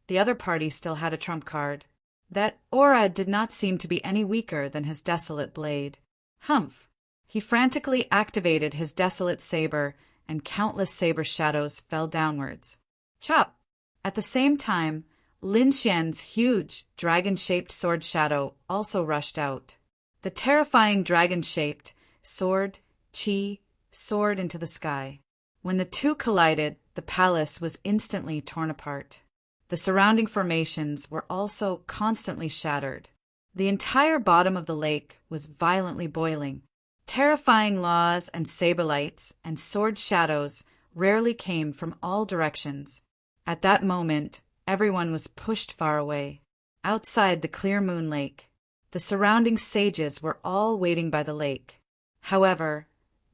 The other party still had a trump card. That aura did not seem to be any weaker than his desolate blade. Humph! He frantically activated his desolate saber, and countless saber shadows fell downwards. Chop! At the same time, Lin Xian's huge, dragon-shaped sword shadow also rushed out. The terrifying dragon-shaped sword, chi, soared into the sky. When the two collided, the palace was instantly torn apart. The surrounding formations were also constantly shattered. The entire bottom of the lake was violently boiling. Terrifying laws and saber lights and sword shadows rarely came from all directions. At that moment, everyone was pushed far away. Outside the clear moon lake, the surrounding sages were all waiting by the lake. However,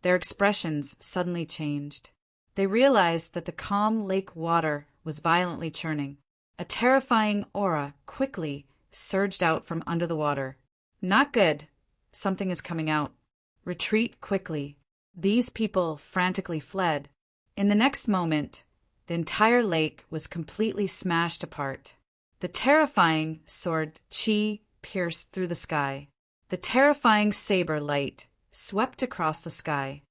their expressions suddenly changed. They realized that the calm lake water was violently churning. A terrifying aura quickly surged out from under the water. Not good. Something is coming out. Retreat quickly. These people frantically fled. In the next moment, the entire lake was completely smashed apart. The terrifying sword chi pierced through the sky. The terrifying saber light swept across the sky.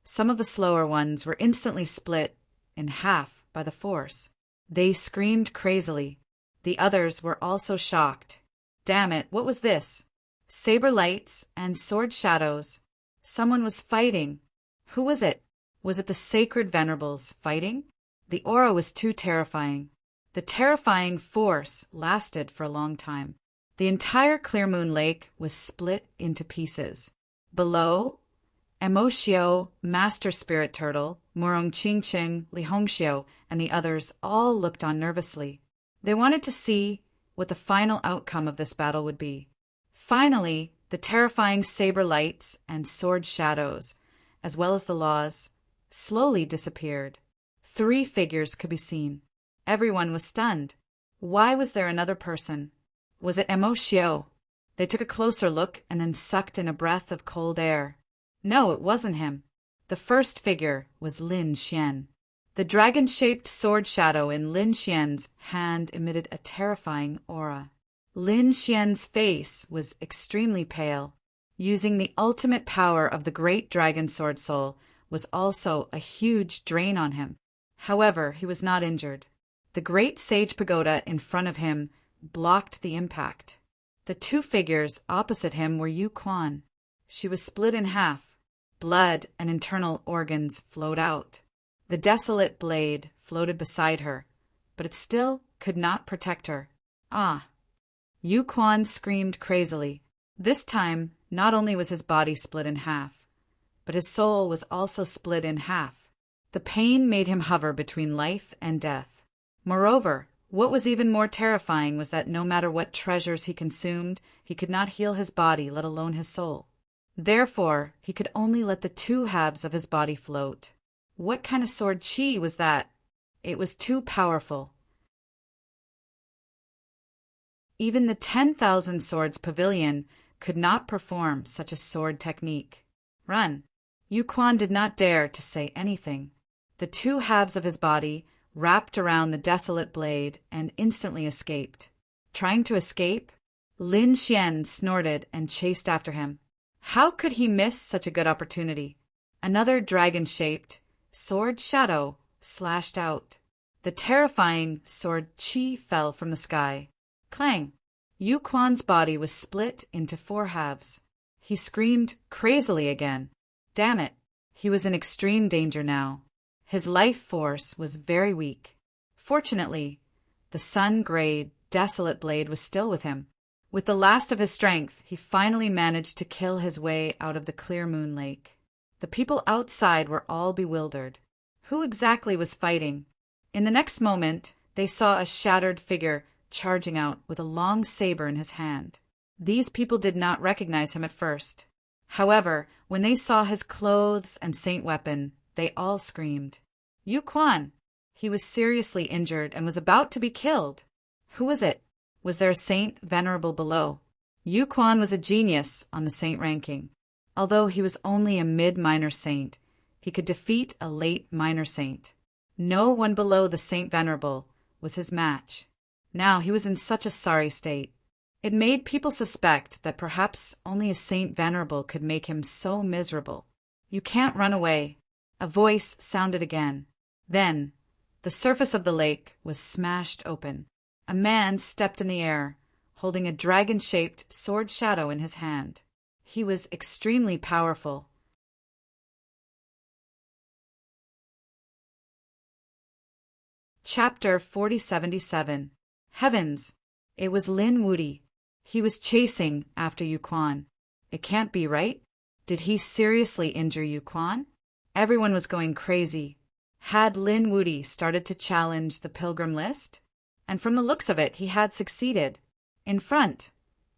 Some of the slower ones were instantly split in half by the force. They screamed crazily. The others were also shocked. Damn it, what was this? Saber lights and sword shadows. Someone was fighting. Who was it? Was it the sacred venerables fighting? The aura was too terrifying. The terrifying force lasted for a long time. The entire Clear Moon Lake was split into pieces. Below, Emoshio, Master Spirit Turtle, Murong Qingqing, Li Hongxiu, and the others all looked on nervously. They wanted to see what the final outcome of this battle would be. Finally, the terrifying saber lights and sword shadows, as well as the laws, slowly disappeared. 3 figures could be seen. Everyone was stunned. Why was there another person? Was it Emoshio? They took a closer look and then sucked in a breath of cold air. No, it wasn't him. The first figure was Lin Xian. The dragon-shaped sword shadow in Lin Xian's hand emitted a terrifying aura. Lin Xian's face was extremely pale. Using the ultimate power of the great dragon sword soul was also a huge drain on him. However, he was not injured. The great sage pagoda in front of him blocked the impact. The 2 figures opposite him were Yu Quan. She was split in half. Blood and internal organs flowed out. The desolate blade floated beside her, but it still could not protect her. Yu Quan screamed crazily. This time, not only was his body split in half, but his soul was also split in half. The pain made him hover between life and death. Moreover, what was even more terrifying was that no matter what treasures he consumed, he could not heal his body, let alone his soul. Therefore, he could only let the 2 halves of his body float. What kind of sword chi was that? It was too powerful. Even the 10,000 Swords Pavilion could not perform such a sword technique. Run! Yu Quan did not dare to say anything. The 2 halves of his body wrapped around the desolate blade and instantly escaped. Trying to escape, Lin Xian snorted and chased after him. How could he miss such a good opportunity? Another dragon-shaped sword shadow slashed out. The terrifying sword chi fell from the sky. Clang! Yu Quan's body was split into 4 halves. He screamed crazily again. Damn it! He was in extreme danger now. His life force was very weak. Fortunately, the sun-grayed, desolate blade was still with him. With the last of his strength, he finally managed to kill his way out of the clear moon lake. The people outside were all bewildered. Who exactly was fighting? In the next moment, they saw a shattered figure charging out with a long saber in his hand. These people did not recognize him at first. However, when they saw his clothes and saint weapon, they all screamed. Yu Quan! He was seriously injured and was about to be killed. Who was it? Was there a saint venerable below? Yu Quan was a genius on the saint ranking. Although he was only a mid-minor saint, he could defeat a late minor saint. No one below the saint venerable was his match. Now he was in such a sorry state. It made people suspect that perhaps only a saint venerable could make him so miserable. You can't run away. A voice sounded again. Then, the surface of the lake was smashed open. A man stepped in the air, holding a dragon-shaped sword shadow in his hand. He was extremely powerful. Chapter 4077. Heavens! It was Lin Wudi. He was chasing after Yu Quan. It can't be right. Did he seriously injure Yu Quan? Everyone was going crazy. Had Lin Wudi started to challenge the pilgrim list? And from the looks of it, he had succeeded. In front,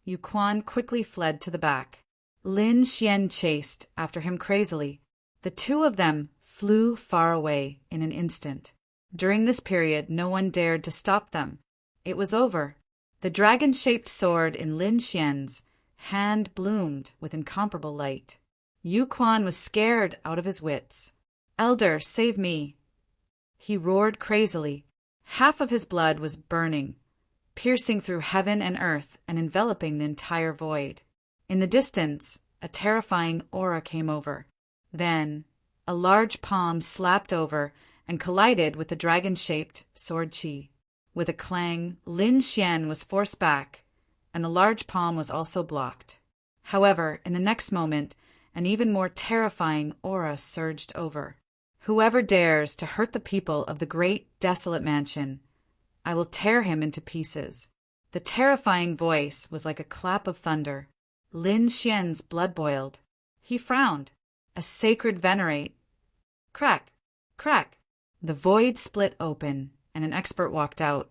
Yu Quan quickly fled to the back. Lin Xian chased after him crazily. The two of them flew far away in an instant. During this period, no one dared to stop them. It was over. The dragon-shaped sword in Lin Xian's hand bloomed with incomparable light. Yu Quan was scared out of his wits. "Elder, save me!" He roared crazily. Half of his blood was burning, piercing through heaven and earth and enveloping the entire void. In the distance, a terrifying aura came over. Then, a large palm slapped over and collided with the dragon-shaped sword chi. With a clang, Lin Xian was forced back, and the large palm was also blocked. However, in the next moment, an even more terrifying aura surged over. "Whoever dares to hurt the people of the great desolate mansion, I will tear him into pieces." The terrifying voice was like a clap of thunder. Lin Xian's blood boiled. He frowned. A sacred venerate. Crack! Crack! The void split open, and an expert walked out.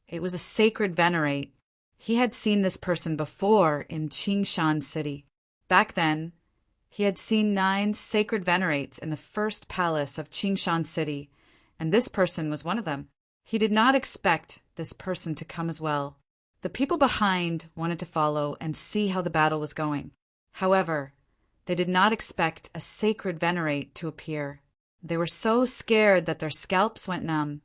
It was a sacred venerate. He had seen this person before in Qingshan City. Back then, he had seen 9 sacred venerates in the first palace of Qingshan City, and this person was one of them. He did not expect this person to come as well. The people behind wanted to follow and see how the battle was going. However, they did not expect a sacred venerate to appear. They were so scared that their scalps went numb,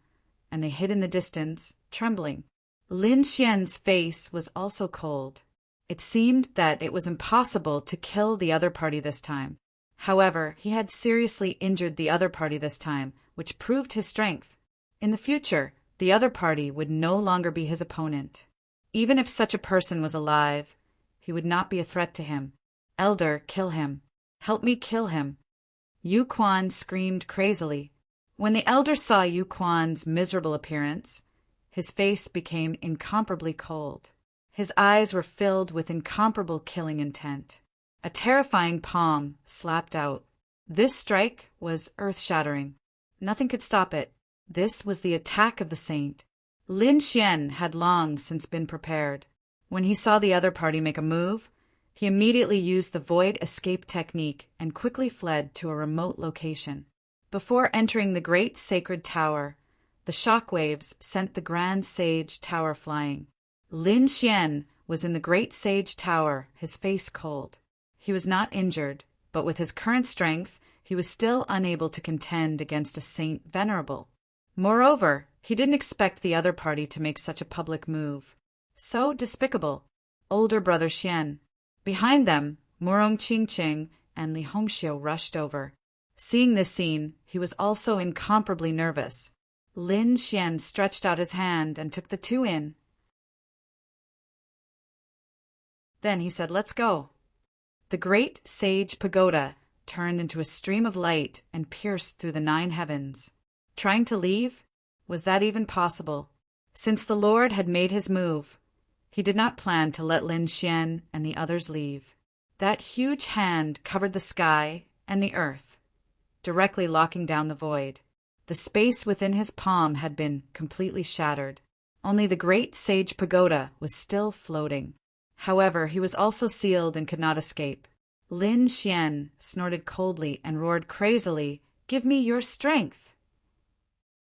and they hid in the distance, trembling. Lin Xian's face was also cold. It seemed that it was impossible to kill the other party this time. However, he had seriously injured the other party this time, which proved his strength. In the future, the other party would no longer be his opponent. Even if such a person was alive, he would not be a threat to him. "Elder, kill him. Help me kill him." Yu Quan screamed crazily. When the elder saw Yu Quan's miserable appearance, his face became incomparably cold. His eyes were filled with incomparable killing intent. A terrifying palm slapped out. This strike was earth-shattering. Nothing could stop it. This was the attack of the saint. Lin Xian had long since been prepared. When he saw the other party make a move, he immediately used the void escape technique and quickly fled to a remote location. Before entering the great sacred tower, the shockwaves sent the Grand Sage Tower flying. Lin Xian was in the Great Sage Tower, his face cold. He was not injured, but with his current strength, he was still unable to contend against a saint venerable. Moreover, he didn't expect the other party to make such a public move. So despicable. Older brother Xian. Behind them, Murong Qingqing and Li Hongxiu rushed over. Seeing this scene, he was also incomparably nervous. Lin Xian stretched out his hand and took the two in. Then he said, "Let's go." The great sage pagoda turned into a stream of light and pierced through the 9 heavens. Trying to leave? Was that even possible? Since the Lord had made his move, He did not plan to let Lin Xian and the others leave. That huge hand covered the sky and the earth, directly locking down the void. The space within his palm had been completely shattered. Only the great sage pagoda was still floating. However, he was also sealed and could not escape. Lin Xian snorted coldly and roared crazily, "Give me your strength!"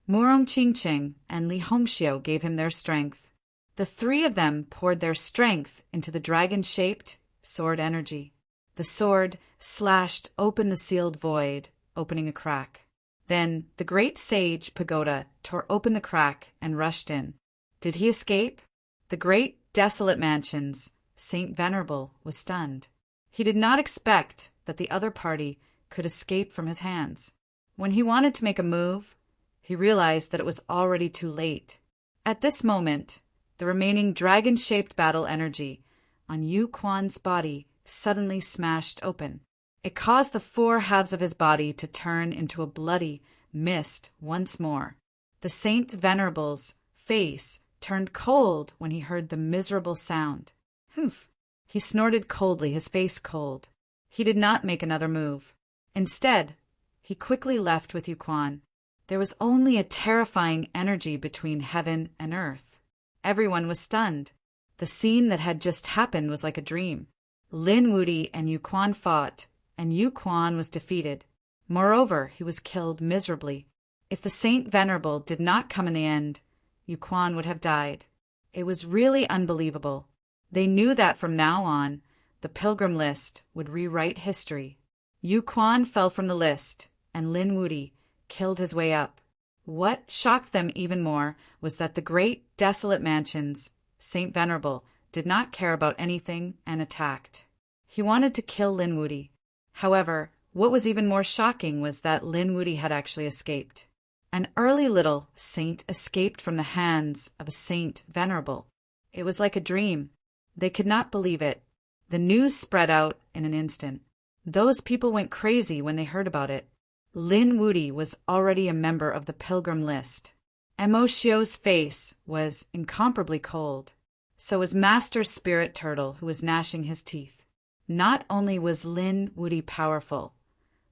Murong Qingqing and Li Hongxiu gave him their strength. The three of them poured their strength into the dragon-shaped sword energy. The sword slashed open the sealed void, opening a crack. Then the great sage pagoda tore open the crack and rushed in. Did he escape? The great desolate mansions, Saint Venerable was stunned. He did not expect that the other party could escape from his hands. When he wanted to make a move, he realized that it was already too late. At this moment, the remaining dragon-shaped battle energy on Yu Quan's body suddenly smashed open. It caused the four halves of his body to turn into a bloody mist once more. The Saint Venerable's face turned cold when he heard the miserable sound. Humph! He snorted coldly, his face cold. He did not make another move. Instead, he quickly left with Yu Quan. There was only a terrifying energy between heaven and earth. Everyone was stunned. The scene that had just happened was like a dream. Lin Wuti and Yu Quan fought, and Yu Quan was defeated. Moreover, he was killed miserably. If the Saint Venerable did not come in the end, Yu Quan would have died. It was really unbelievable. They knew that from now on, the pilgrim list would rewrite history. Yu Quan fell from the list, and Lin Wuti killed his way up. What shocked them even more was that the great desolate mansions, Saint Venerable, did not care about anything and attacked. He wanted to kill Lin Wuti. However, what was even more shocking was that Lin Wuti had actually escaped. An early little saint escaped from the hands of a Saint Venerable. It was like a dream. They could not believe it. The news spread out in an instant. Those people went crazy when they heard about it. Lin Wuti was already a member of the pilgrim list. Mo Xiu's face was incomparably cold. So was Master Spirit Turtle, who was gnashing his teeth. Not only was Lin Wuti powerful,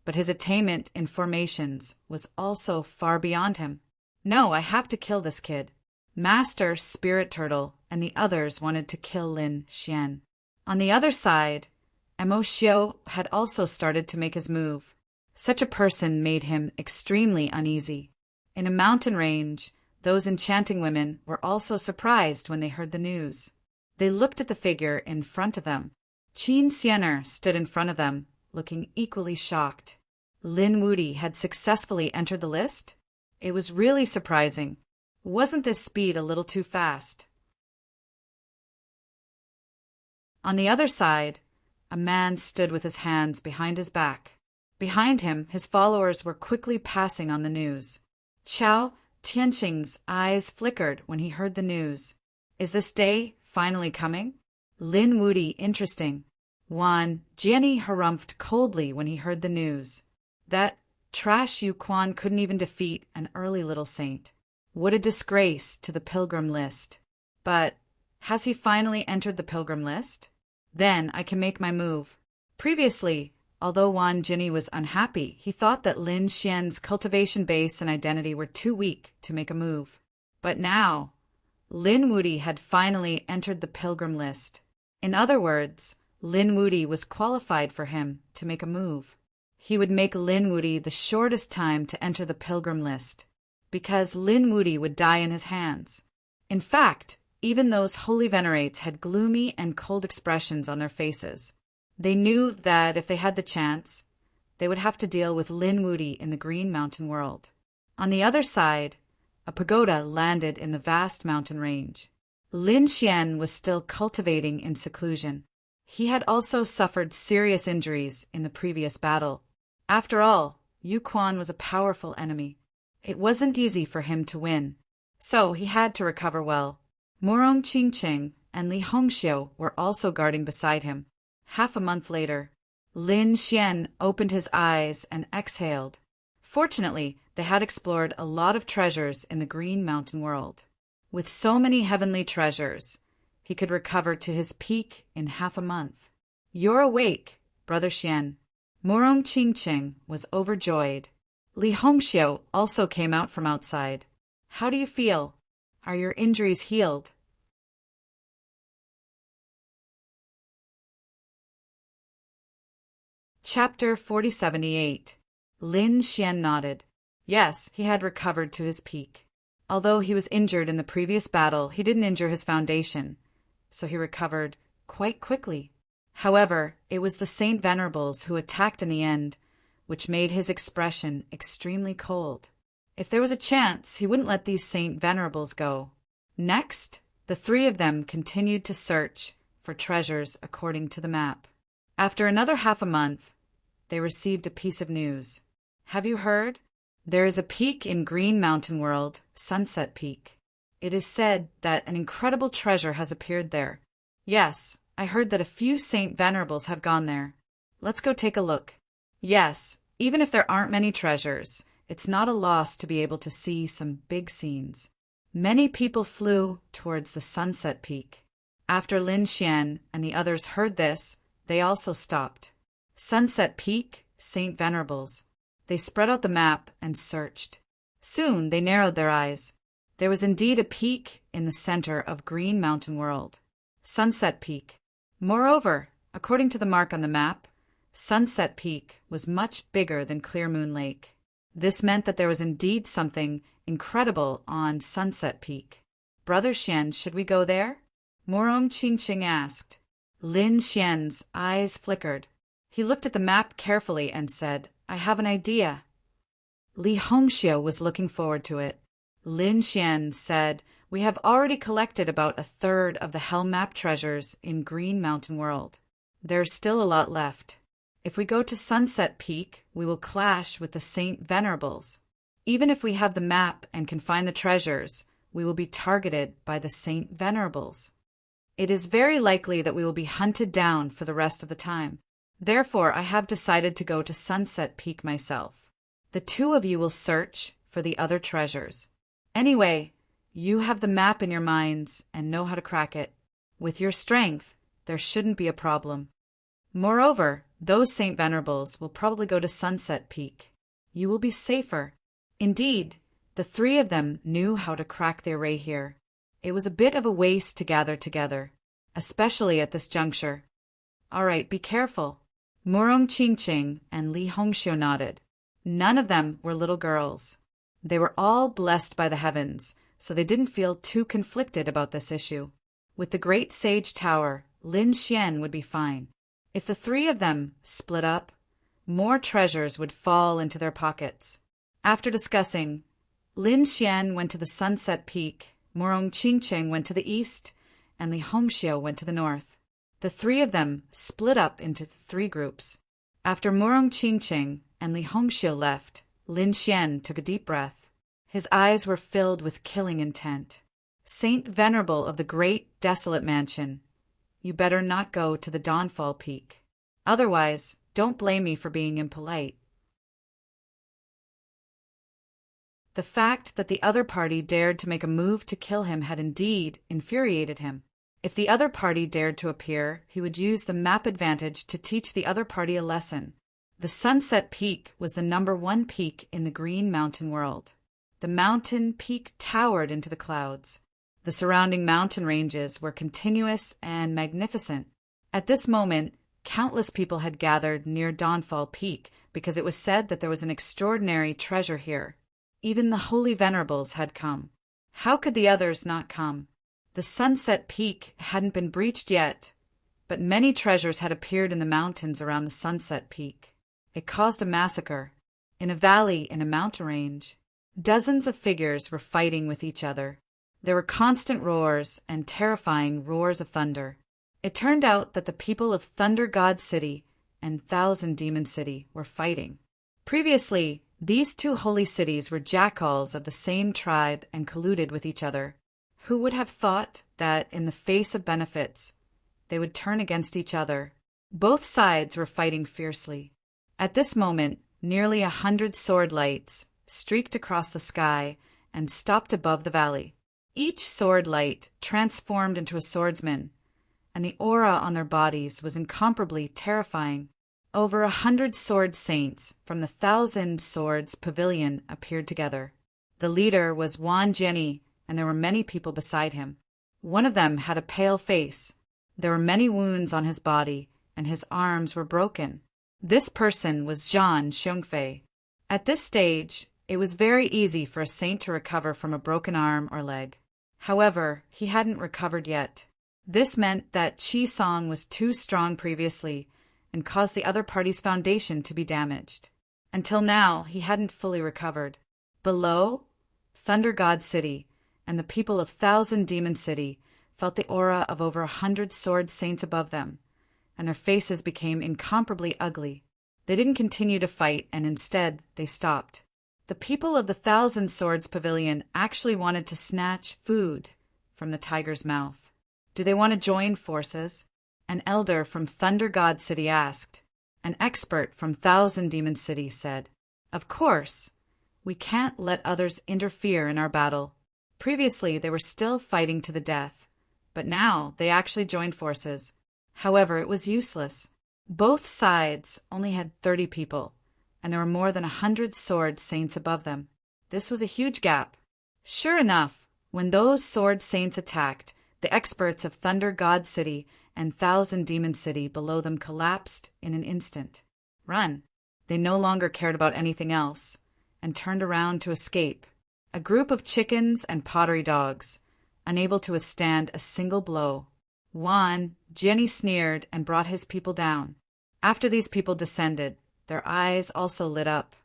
but his attainment in formations was also far beyond him. No, I have to kill this kid. Master Spirit Turtle and the others wanted to kill Lin Xian. On the other side, Mo Xiu had also started to make his move. Such a person made him extremely uneasy. In a mountain range, those enchanting women were also surprised when they heard the news. They looked at the figure in front of them. Qin Xianer stood in front of them, looking equally shocked. Lin Wuti had successfully entered the list? It was really surprising. Wasn't this speed a little too fast? On the other side, a man stood with his hands behind his back. Behind him, his followers were quickly passing on the news. Chao Tianqing's eyes flickered when he heard the news. Is this day finally coming? Lin Wuti, interesting. Wan Jianni harumphed coldly when he heard the news. That trash Yu Quan couldn't even defeat an early little saint. What a disgrace to the pilgrim list. But has he finally entered the pilgrim list? Then I can make my move. Previously, although Wan Jianni was unhappy, he thought that Lin Xian's cultivation base and identity were too weak to make a move. But now, Lin Wuti had finally entered the pilgrim list. In other words, Lin Wuti was qualified for him to make a move. He would make Lin Wuti the shortest time to enter the pilgrim list, because Lin Wuti would die in his hands. In fact, even those holy venerates had gloomy and cold expressions on their faces. They knew that if they had the chance, they would have to deal with Lin Wuti in the Green Mountain world. On the other side, a pagoda landed in the vast mountain range. Lin Xian was still cultivating in seclusion. He had also suffered serious injuries in the previous battle. After all, Yu Quan was a powerful enemy. It wasn't easy for him to win, so he had to recover well. Murong Qingqing and Li Hongxiu were also guarding beside him. Half a month later, Lin Xian opened his eyes and exhaled. Fortunately, they had explored a lot of treasures in the Green Mountain world. With so many heavenly treasures, he could recover to his peak in half a month. "You're awake, Brother Xian." Murong Qingqing was overjoyed. Li Hongxiu also came out from outside. "How do you feel? Are your injuries healed?" Chapter 4078. Lin Xian nodded. Yes, he had recovered to his peak. Although he was injured in the previous battle, he didn't injure his foundation, so he recovered quite quickly. However, it was the Saint Venerables who attacked in the end, which made his expression extremely cold. If there was a chance, he wouldn't let these Saint Venerables go. Next, the three of them continued to search for treasures according to the map. After another half a month, they received a piece of news. "Have you heard? There is a peak in Green Mountain World, Sunset Peak. It is said that an incredible treasure has appeared there." "Yes, I heard that a few Saint Venerables have gone there. Let's go take a look." Yes, even if there aren't many treasures, it's not a loss to be able to see some big scenes. Many people flew towards the Sunset Peak. After Lin Xian and the others heard this, they also stopped. Sunset Peak, Saint Venerables. They spread out the map and searched. Soon they narrowed their eyes. There was indeed a peak in the center of Green Mountain World. Sunset Peak. Moreover, according to the mark on the map, Sunset Peak was much bigger than Clear Moon Lake. This meant that there was indeed something incredible on Sunset Peak. "Brother Xian, should we go there?" Murong Qingqing asked. Lin Xian's eyes flickered. He looked at the map carefully and said, "I have an idea." Li Hongxiu was looking forward to it. Lin Xian said, "We have already collected about a third of the Hell Map treasures in Green Mountain World. There's still a lot left. If we go to Sunset Peak, we will clash with the Saint Venerables. Even if we have the map and can find the treasures, we will be targeted by the Saint Venerables. It is very likely that we will be hunted down for the rest of the time. Therefore, I have decided to go to Sunset Peak myself. The two of you will search for the other treasures. Anyway, you have the map in your minds and know how to crack it. With your strength, there shouldn't be a problem. Moreover, those Saint Venerables will probably go to Sunset Peak. You will be safer." Indeed, the three of them knew how to crack their way here. It was a bit of a waste to gather together, especially at this juncture. "All right, be careful." Murong Qingqing and Li Hongxiu nodded. None of them were little girls. They were all blessed by the heavens, so they didn't feel too conflicted about this issue. With the Great Sage Tower, Lin Xian would be fine. If the three of them split up, more treasures would fall into their pockets. After discussing, Lin Xian went to the Sunset Peak, Murong Qingqing went to the east, and Li Hongxiu went to the north. The three of them split up into three groups. After Murong Qingqing and Li Hongxiu left, Lin Xian took a deep breath. His eyes were filled with killing intent. "Saint Venerable of the great desolate mansion, you better not go to the Dawnfall Peak. Otherwise, don't blame me for being impolite." The fact that the other party dared to make a move to kill him had indeed infuriated him. If the other party dared to appear, he would use the map advantage to teach the other party a lesson. The Sunset Peak was the #1 peak in the Green Mountain World. The mountain peak towered into the clouds. The surrounding mountain ranges were continuous and magnificent. At this moment, countless people had gathered near Dawnfall Peak because it was said that there was an extraordinary treasure here. Even the Holy Venerables had come. How could the others not come? The Sunset Peak hadn't been breached yet, but many treasures had appeared in the mountains around the Sunset Peak. It caused a massacre. In a valley in a mountain range, dozens of figures were fighting with each other. There were constant roars and terrifying roars of thunder. It turned out that the people of Thunder God City and Thousand Demon City were fighting. Previously, these two holy cities were jackals of the same tribe and colluded with each other. Who would have thought that, in the face of benefits, they would turn against each other? Both sides were fighting fiercely. At this moment, nearly 100 sword lights streaked across the sky and stopped above the valley. Each sword light transformed into a swordsman, and the aura on their bodies was incomparably terrifying. Over 100 sword saints from the 1,000 Swords Pavilion appeared together. The leader was Juan Jenny, and there were many people beside him. One of them had a pale face. There were many wounds on his body, and his arms were broken. This person was Zhan Xiongfei. At this stage, it was very easy for a saint to recover from a broken arm or leg. However, he hadn't recovered yet. This meant that Qi Song was too strong previously and caused the other party's foundation to be damaged. Until now, he hadn't fully recovered. Below, Thunder God City and the people of Thousand Demon City felt the aura of over 100 sword saints above them, and their faces became incomparably ugly. They didn't continue to fight, and instead they stopped. The people of the 1,000 Swords Pavilion actually wanted to snatch food from the tiger's mouth. Do they want to join forces? An elder from Thunder God City asked. An expert from Thousand Demon City said, "Of course. We can't let others interfere in our battle." Previously, they were still fighting to the death, but now they actually joined forces. However, it was useless. Both sides only had 30 people, and there were more than 100 sword saints above them. This was a huge gap. Sure enough, when those sword saints attacked, the experts of Thunder God City and Thousand Demon City below them collapsed in an instant. Run. They no longer cared about anything else, and turned around to escape. A group of chickens and pottery dogs, unable to withstand a single blow. Juan Jenny sneered and brought his people down. After these people descended, their eyes also lit up.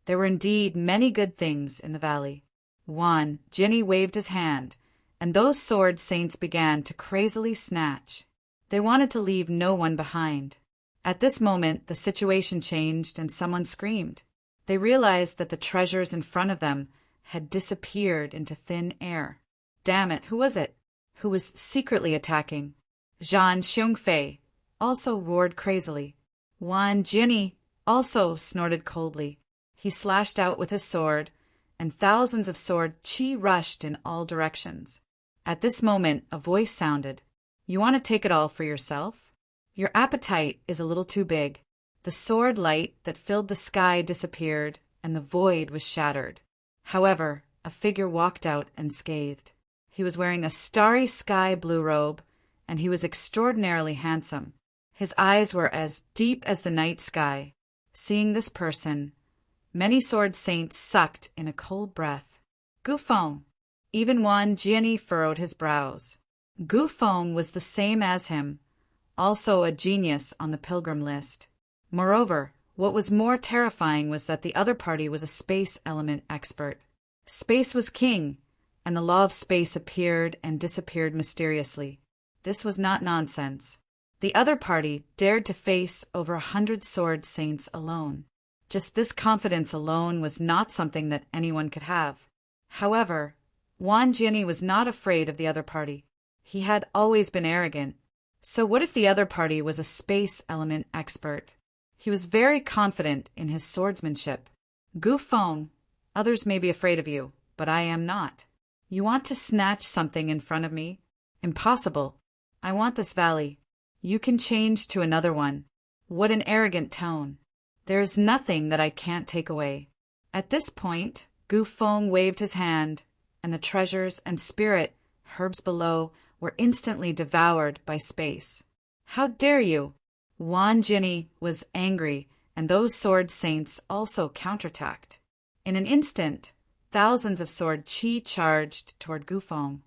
There were indeed many good things in the valley. Juan Jenny waved his hand, and those sword saints began to crazily snatch. They wanted to leave no one behind. At this moment, the situation changed and someone screamed. They realized that the treasures in front of them had disappeared into thin air. Damn it, who was it? Who was secretly attacking? Zhan Xiongfei also roared crazily. Juan Jenny also snorted coldly. He slashed out with his sword, and thousands of sword qi rushed in all directions. At this moment, a voice sounded. "You want to take it all for yourself? Your appetite is a little too big." The sword light that filled the sky disappeared, and the void was shattered. However, a figure walked out unscathed. He was wearing a starry sky blue robe, and he was extraordinarily handsome. His eyes were as deep as the night sky. Seeing this person, many sword saints sucked in a cold breath. Gufeng! Even Juan Jiani furrowed his brows. Gufeng was the same as him, also a genius on the pilgrim list. Moreover, what was more terrifying was that the other party was a space element expert. Space was king, and the law of space appeared and disappeared mysteriously. This was not nonsense. The other party dared to face over 100 sword saints alone. Just this confidence alone was not something that anyone could have. However, Juan Jiani was not afraid of the other party. He had always been arrogant. So what if the other party was a space element expert? He was very confident in his swordsmanship. Gufeng, others may be afraid of you, but I am not. You want to snatch something in front of me? Impossible. I want this valley. You can change to another one. What an arrogant tone. There is nothing that I can't take away. At this point, Gufeng waved his hand, and the treasures and spirit herbs below were instantly devoured by space. How dare you? Juan Jiani was angry, and those sword saints also counterattacked. In an instant, thousands of sword qi charged toward Gufeng.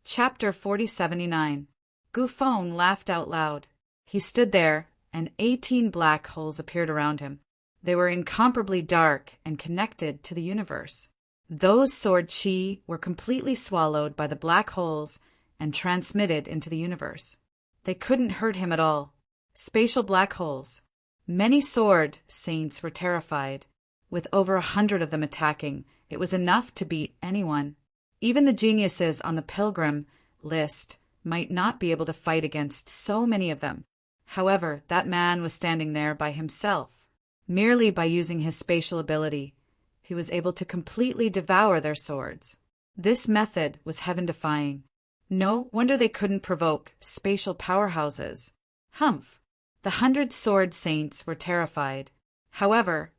Chapter 4079. Gufeng laughed out loud. He stood there, and 18 black holes appeared around him. They were incomparably dark and connected to the universe. Those sword qi were completely swallowed by the black holes and transmitted into the universe. They couldn't hurt him at all. Spatial black holes. Many sword saints were terrified. With over 100 of them attacking, it was enough to beat anyone. Even the geniuses on the pilgrim list might not be able to fight against so many of them. However, that man was standing there by himself. Merely by using his spatial ability, he was able to completely devour their swords. This method was heaven-defying. No wonder they couldn't provoke spatial powerhouses. Humph! The 100 sword saints were terrified. However,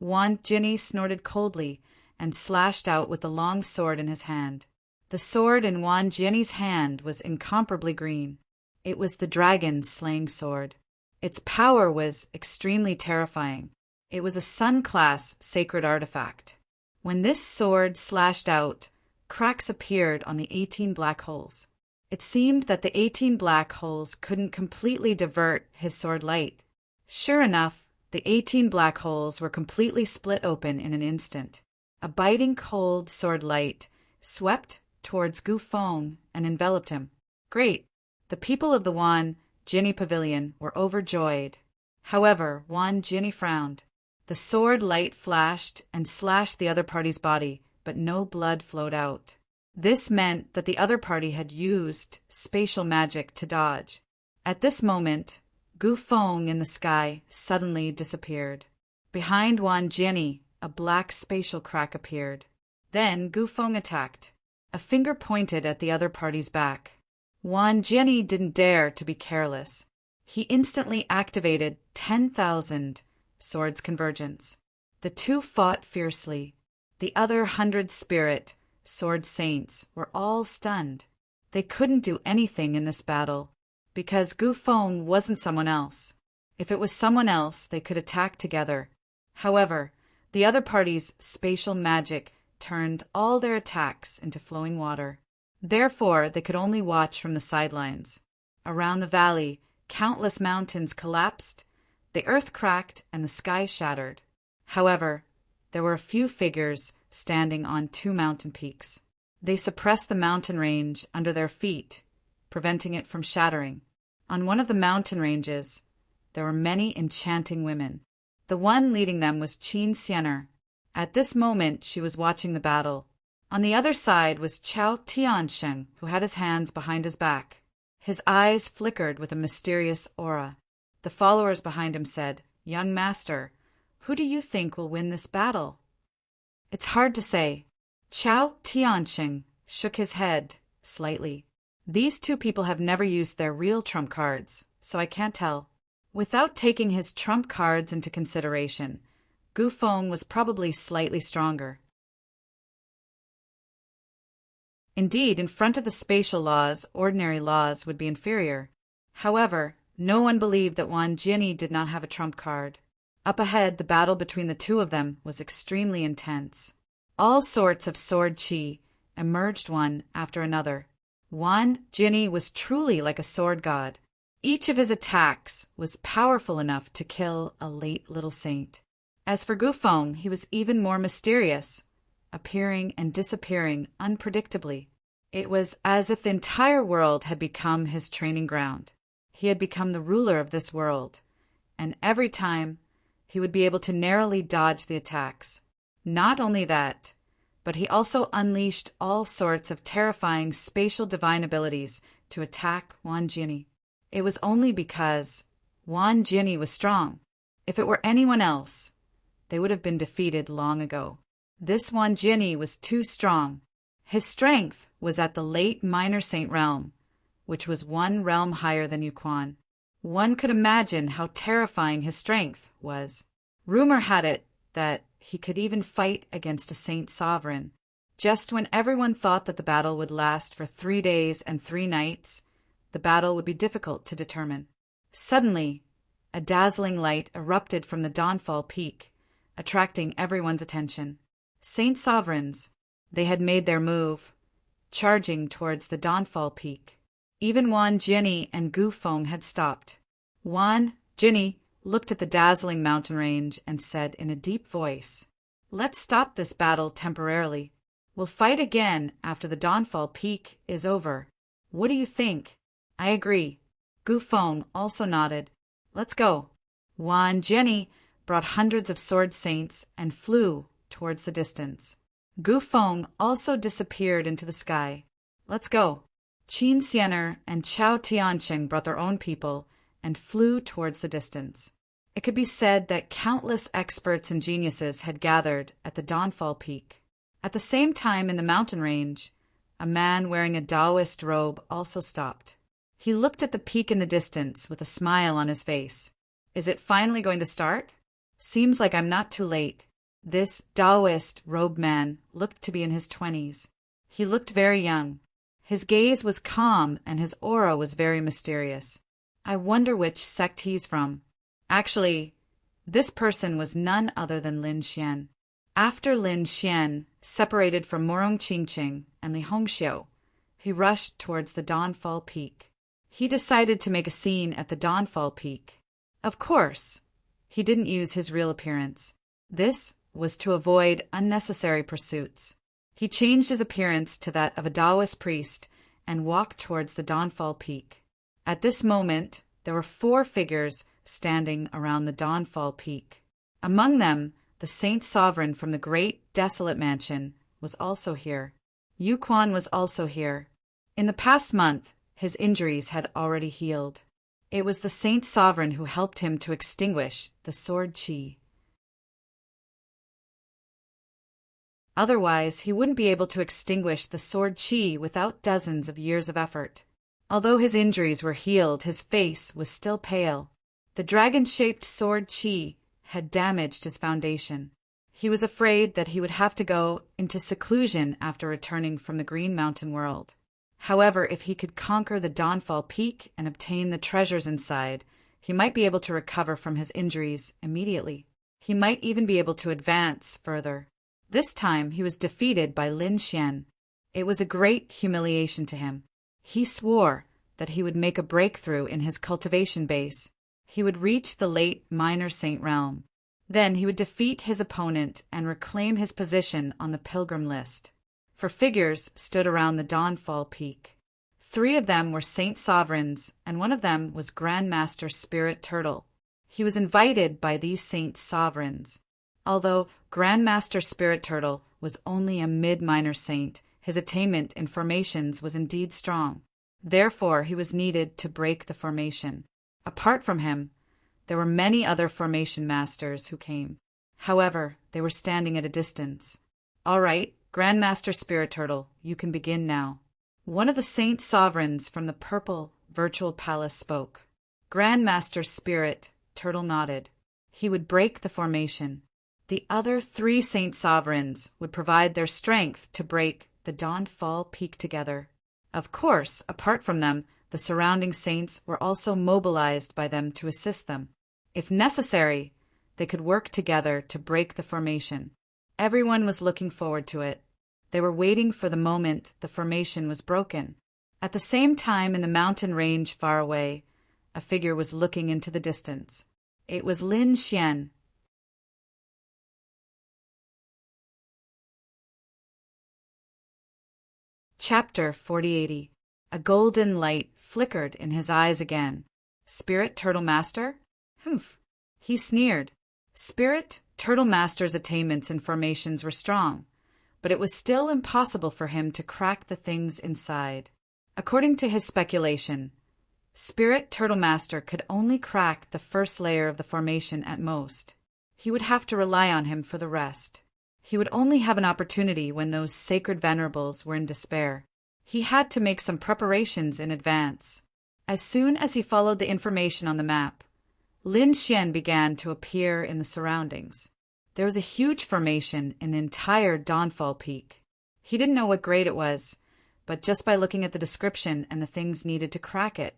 Wan Jinni snorted coldly and slashed out with the long sword in his hand. The sword in Wan Jinni's hand was incomparably green. It was the dragon's slaying sword. Its power was extremely terrifying. It was a sun-class sacred artifact. When this sword slashed out, cracks appeared on the 18 black holes. It seemed that the 18 black holes couldn't completely divert his sword light. Sure enough, the 18 black holes were completely split open in an instant. A biting cold sword light swept towards Gu Feng and enveloped him. Great! The people of the Wan Jinni Pavilion were overjoyed. However, Wan Jinni frowned. The sword light flashed and slashed the other party's body, but no blood flowed out. This meant that the other party had used spatial magic to dodge. At this moment, Gu Feng in the sky suddenly disappeared. Behind Wan Jinni, a black spatial crack appeared. Then Gu Feng attacked. A finger pointed at the other party's back. Wan Jinni didn't dare to be careless. He instantly activated 10,000 swords convergence. The two fought fiercely. The other 100 spirit sword saints were all stunned. They couldn't do anything in this battle, because Gu Feng wasn't someone else. If it was someone else, they could attack together. However, the other party's spatial magic turned all their attacks into flowing water. Therefore, they could only watch from the sidelines. Around the valley, countless mountains collapsed, the earth cracked, and the sky shattered. However, there were a few figures standing on 2 mountain peaks. They suppressed the mountain range under their feet, preventing it from shattering. On one of the mountain ranges, there were many enchanting women. The one leading them was Qin Xianer. At this moment, she was watching the battle. On the other side was Chao Tiansheng, who had his hands behind his back. His eyes flickered with a mysterious aura. The followers behind him said, "Young master, who do you think will win this battle?" "It's hard to say." Chao Tiansheng shook his head slightly. "These two people have never used their real trump cards, so I can't tell." Without taking his trump cards into consideration, Gu Feng was probably slightly stronger. Indeed, in front of the spatial laws, ordinary laws would be inferior. However, no one believed that Wan Jinni did not have a trump card. Up ahead, the battle between the two of them was extremely intense. All sorts of sword chi emerged one after another. Wan Jinni was truly like a sword god. Each of his attacks was powerful enough to kill a late little saint. As for Gu Feng, he was even more mysterious, appearing and disappearing unpredictably. It was as if the entire world had become his training ground. He had become the ruler of this world, and every time he would be able to narrowly dodge the attacks. Not only that, but he also unleashed all sorts of terrifying spatial divine abilities to attack Wan Jinni. It was only because Wan Jinni was strong. If it were anyone else, they would have been defeated long ago. This Wan Jinni was too strong. His strength was at the late minor saint realm, which was 1 realm higher than Yuquan. One could imagine how terrifying his strength was. Rumor had it that he could even fight against a saint sovereign. Just when everyone thought that the battle would last for 3 days and 3 nights, the battle would be difficult to determine. Suddenly, a dazzling light erupted from the Dawnfall Peak, attracting everyone's attention. Saint sovereigns, they had made their move, charging towards the Dawnfall Peak. Even Wan Jinni and Gu Feng had stopped. Wan Jinni looked at the dazzling mountain range and said in a deep voice, "Let's stop this battle temporarily. We'll fight again after the Dawnfall Peak is over. What do you think?" "I agree." Gu Feng also nodded. "Let's go." Wan Jinni brought hundreds of sword saints and flew towards the distance. Gu Feng also disappeared into the sky. "Let's go." Qin Xianer and Chao Tiansheng brought their own people, and flew towards the distance. It could be said that countless experts and geniuses had gathered at the Dawnfall Peak. At the same time in the mountain range, a man wearing a Taoist robe also stopped. He looked at the peak in the distance with a smile on his face. Is it finally going to start? Seems like I'm not too late. This Taoist robed man looked to be in his 20s. He looked very young. His gaze was calm and his aura was very mysterious. I wonder which sect he's from. Actually, this person was none other than Lin Xian. After Lin Xian separated from Morong Qingqing and Li Hongxiu, he rushed towards the Dawnfall Peak. He decided to make a scene at the Dawnfall Peak. Of course, he didn't use his real appearance. This was to avoid unnecessary pursuits. He changed his appearance to that of a Taoist priest and walked towards the Dawnfall Peak. At this moment, there were 4 figures standing around the Dawnfall Peak. Among them, the Saint Sovereign from the great desolate mansion was also here. Yu Quan was also here. In the past month, his injuries had already healed. It was the Saint Sovereign who helped him to extinguish the sword qi. Otherwise, he wouldn't be able to extinguish the sword qi without dozens of years of effort. Although his injuries were healed, his face was still pale. The dragon-shaped sword qi had damaged his foundation. He was afraid that he would have to go into seclusion after returning from the Green Mountain world. However, if he could conquer the Dawnfall Peak and obtain the treasures inside, he might be able to recover from his injuries immediately. He might even be able to advance further. This time he was defeated by Lin Xian. It was a great humiliation to him. He swore that he would make a breakthrough in his cultivation base. He would reach the late minor saint realm. Then he would defeat his opponent and reclaim his position on the pilgrim list. 4 figures stood around the Dawnfall Peak. 3 of them were Saint Sovereigns, and one of them was Grand Master Spirit Turtle. He was invited by these Saint Sovereigns. Although Grand Master Spirit Turtle was only a mid-minor saint, his attainment in formations was indeed strong. Therefore, he was needed to break the formation. Apart from him, there were many other formation masters who came. However, they were standing at a distance. All right, Grand Master Spirit Turtle, you can begin now. One of the Saint Sovereigns from the purple virtual palace spoke. Grand Master Spirit Turtle nodded. He would break the formation. The other 3 Saint Sovereigns would provide their strength to break the Dawnfall Peak together. Of course, apart from them, the surrounding saints were also mobilized by them to assist them. If necessary, they could work together to break the formation. Everyone was looking forward to it. They were waiting for the moment the formation was broken. At the same time, in the mountain range far away, a figure was looking into the distance. It was Lin Xian. Chapter 4080. A golden light flickered in his eyes again. Spirit Turtle Master? Humph. He sneered. Spirit Turtle Master's attainments and formations were strong, but it was still impossible for him to crack the things inside. According to his speculation, Spirit Turtle Master could only crack the first layer of the formation at most. He would have to rely on him for the rest. He would only have an opportunity when those sacred venerables were in despair. He had to make some preparations in advance. As soon as he followed the information on the map, Lin Xian began to appear in the surroundings. There was a huge formation in the entire Dawnfall Peak. He didn't know what grade it was, but just by looking at the description and the things needed to crack it,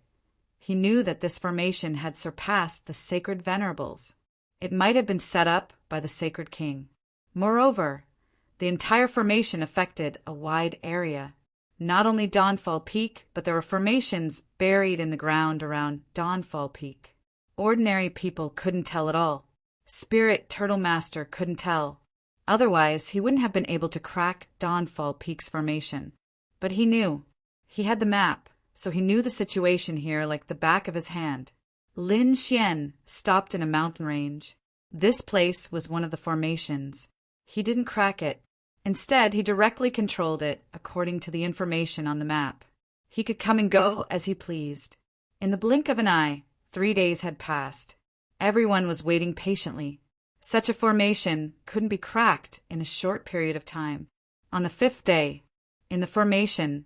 he knew that this formation had surpassed the sacred venerables. It might have been set up by the sacred king. Moreover, the entire formation affected a wide area. Not only Dawnfall Peak, but there were formations buried in the ground around Dawnfall Peak. Ordinary people couldn't tell at all. Spirit Turtle Master couldn't tell. Otherwise, he wouldn't have been able to crack Dawnfall Peak's formation. But he knew. He had the map, so he knew the situation here like the back of his hand. Lin Xian stopped in a mountain range. This place was one of the formations. He didn't crack it. Instead, he directly controlled it according to the information on the map. He could come and go as he pleased. In the blink of an eye, 3 days had passed. Everyone was waiting patiently. Such a formation couldn't be cracked in a short period of time. On the 5th day, in the formation,